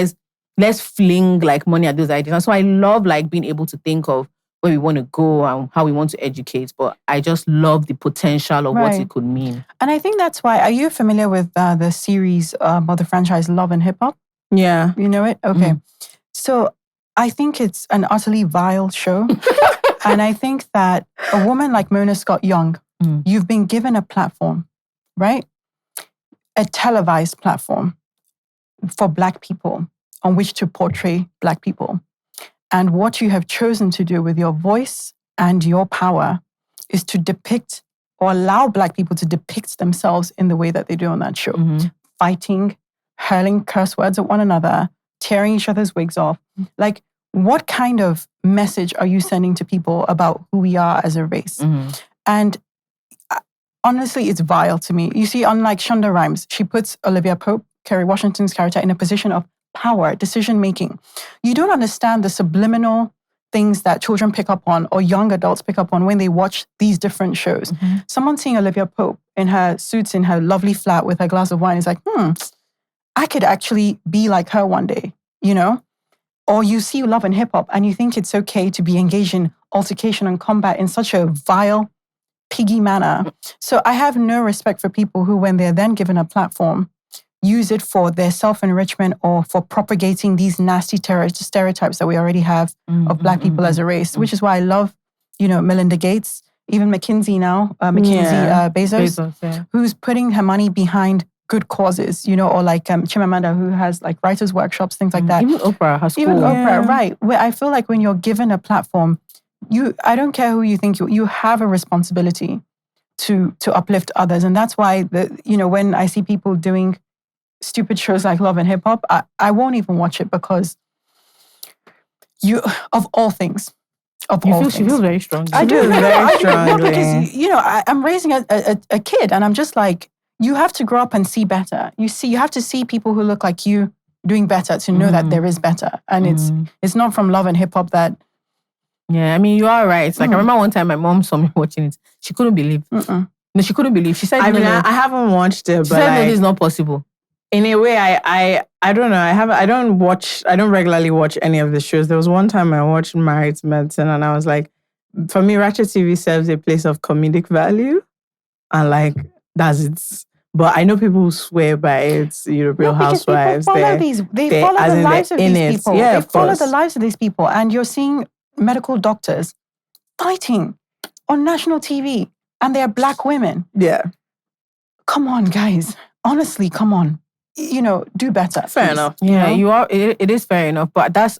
let's fling like money at those ideas. And so I love like being able to think of where we want to go and how we want to educate. But I just love the potential of what it could mean. And I think that's why, are you familiar with the series or the franchise Love and Hip Hop? Yeah. You know it? Okay. So I think it's an utterly vile show. And I think that a woman like Mona Scott Young, you've been given a platform, right? A televised platform for Black people on which to portray Black people. And what you have chosen to do with your voice and your power is to depict or allow Black people to depict themselves in the way that they do on that show. Fighting, hurling curse words at one another, tearing each other's wigs off. Like, what kind of message are you sending to people about who we are as a race? And honestly, it's vile to me. You see, unlike Shonda Rhimes, she puts Olivia Pope, Kerry Washington's character, in a position of power, decision-making. You don't understand the subliminal things that children pick up on or young adults pick up on when they watch these different shows. Someone seeing Olivia Pope in her suits in her lovely flat with her glass of wine is like, I could actually be like her one day, Or you see Love and Hip Hop and you think it's okay to be engaged in altercation and combat in such a vile, piggy manner. So I have no respect for people who, when they're then given a platform, use it for their self-enrichment or for propagating these nasty stereotypes that we already have of Black people as a race, which is why I love, Melinda Gates. even McKinsey now, Bezos, who's putting her money behind good causes, or like Chimamanda, who has like writers' workshops, things like that. Even Oprah has Even Oprah, right. Where I feel like when you're given a platform, I don't care who you think you have a responsibility to uplift others. And that's why, when I see people doing stupid shows like Love and Hip Hop, I won't even watch it because of all things. She feels very strongly. I do. Very strongly. Because, I'm raising a kid and I'm just like, you have to grow up and see better. You have to see people who look like you doing better to know that there is better. And it's not from Love and Hip Hop that... Yeah, I mean, you are right. Like, I remember one time my mom saw me watching it. She couldn't believe. No, she couldn't believe. She said, I haven't watched it, she said, no, this is not possible. In a way, I don't know. I don't regularly watch any of the shows. There was one time I watched Married to Medicine and I was like, for me, Ratchet TV serves a place of comedic value. And like, that's it. But I know people who swear by it, Real Housewives. They follow the lives of these people. Yeah, they follow the lives of these people. And you're seeing medical doctors fighting on national TV. And they're Black women. Yeah. Come on, guys. Honestly, come on. Do better. Fair enough. Yeah, you are. It is fair enough. But that's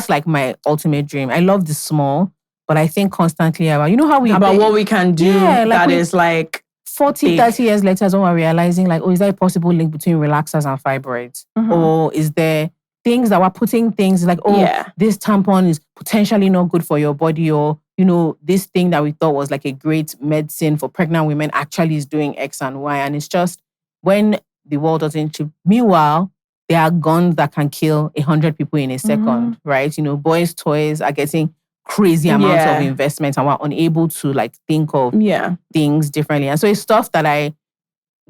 like my ultimate dream. I love the small, but I think constantly about, what we can do that is like 40, 30 years later, when we're realizing like, is there a possible link between relaxers and fibroids? Or is there things that we're putting things like, this tampon is potentially not good for your body, or, this thing that we thought was like a great medicine for pregnant women actually is doing X and Y. And it's just when the world doesn't chip. Meanwhile, there are guns that can kill 100 people in a second, right? Boys' toys are getting crazy amounts of investment and we're unable to like think of things differently. And so it's stuff that I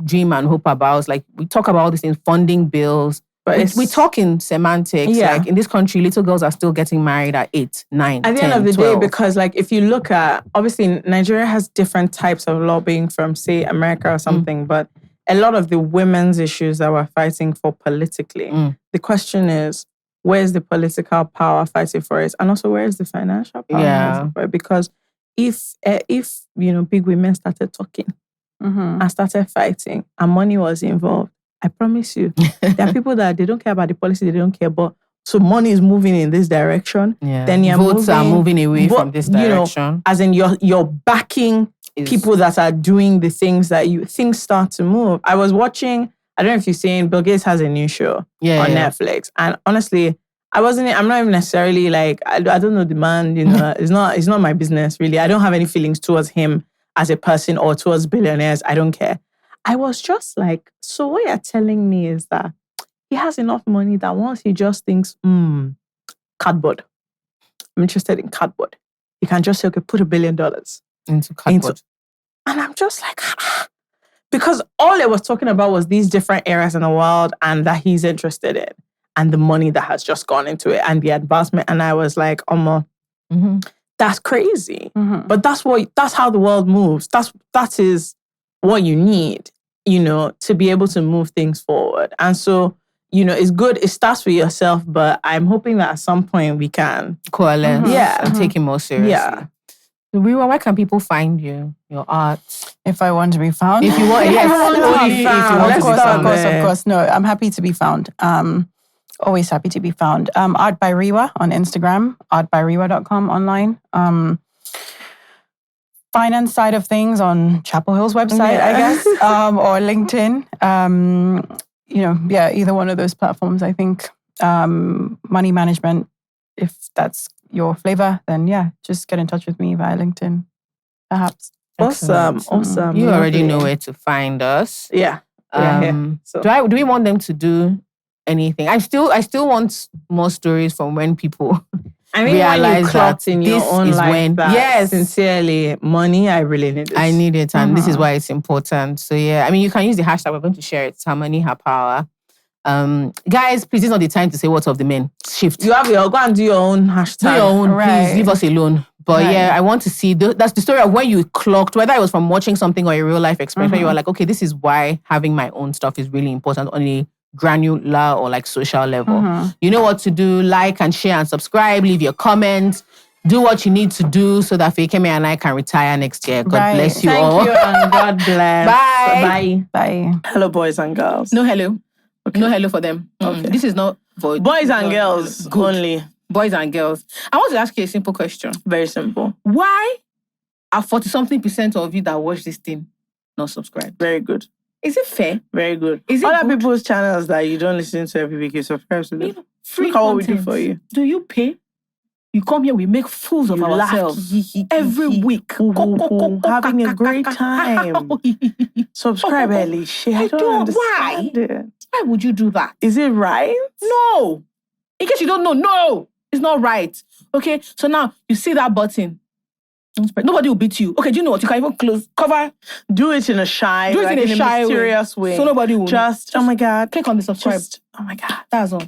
dream and hope about. Like we talk about all these things, funding bills, but we talk in semantics. Like in this country, little girls are still getting married at 8, 9, at the 10, end of the 12. day, because like if you look at, obviously Nigeria has different types of lobbying from say America or something, but a lot of the women's issues that we're fighting for politically, the question is, where's the political power fighting for it? And also, where's the financial power fighting for it? Because if big women started talking and started fighting and money was involved, I promise you, there are people that they don't care about the policy, they don't care, but so money is moving in this direction. Yeah. Then votes are moving away from this direction. As in you're backing people that are doing the things that things start to move. I was watching, I don't know if you've seen, Bill Gates has a new show on Netflix. And honestly, I'm not even necessarily like, I don't know the man, it's not my business really. I don't have any feelings towards him as a person or towards billionaires. I don't care. I was just like, so what you're telling me is that he has enough money that once he just thinks, cardboard. I'm interested in cardboard. He can just say, okay, put $1 billion into cardboard. And I'm just like, because all it was talking about was these different areas in the world and that he's interested in and the money that has just gone into it and the advancement. And I was like, that's crazy. But that's how the world moves. That is what you need, to be able to move things forward. And so, it's good. It starts with yourself, but I'm hoping that at some point we can coalesce and take it more seriously. Yeah. Rewa, where can people find you, your art? If I want to be found. If you want, of course. No, I'm happy to be found. Always happy to be found. Art by Rewa on Instagram, artbyrewa.com online. Finance side of things on Chapel Hill's website, I guess, or LinkedIn. Either one of those platforms, I think. Money management, if that's your flavor, then just get in touch with me via LinkedIn, perhaps. Awesome. You already know where to find us. Yeah. So. Do we want them to do anything? I still want more stories from when people realize when you clocked in your own life when, that sincerely, money, I really need it. I need it, and this is why it's important. So you can use the hashtag. We're going to share it. Her money, her power. Guys, please, this is not the time to say what's of the men. Shift. You have go and do your own hashtag. Do your own, please. Leave us alone. But I want to see, that's the story of when you clocked, whether it was from watching something or a real life experience, where you were like, okay, this is why having my own stuff is really important on a granular or like social level. You know what to do. Like and share and subscribe. Leave your comments. do what you need to do so that Fekemi and I can retire next year. God bless you Thank all. you and God bless. Bye. Bye. Hello, boys and girls. No hello. Okay. No hello for them. Okay. This is not for boys and girls only. Boys and girls. I want to ask you a simple question. Very simple. Why are 40-something% of you that watch this thing not subscribed? Very good. Is it fair? Very good. Is it other good? people's channels that you don't listen to every week, you subscribe to them? Free Look at what we content. do for you. Do you pay? You come here, we make fools of ourselves every week. Having a great time. Subscribe early. I don't understand it. Why would you do that? Is it right? No. In case you don't know, no, it's not right. Okay, so now you see that button. Nobody will beat you. Okay, do you know what? You can even cover. Do it in a shy, do it in a shy mysterious way. So nobody will just, oh my God. Click on the subscribe. Oh my God. That's all.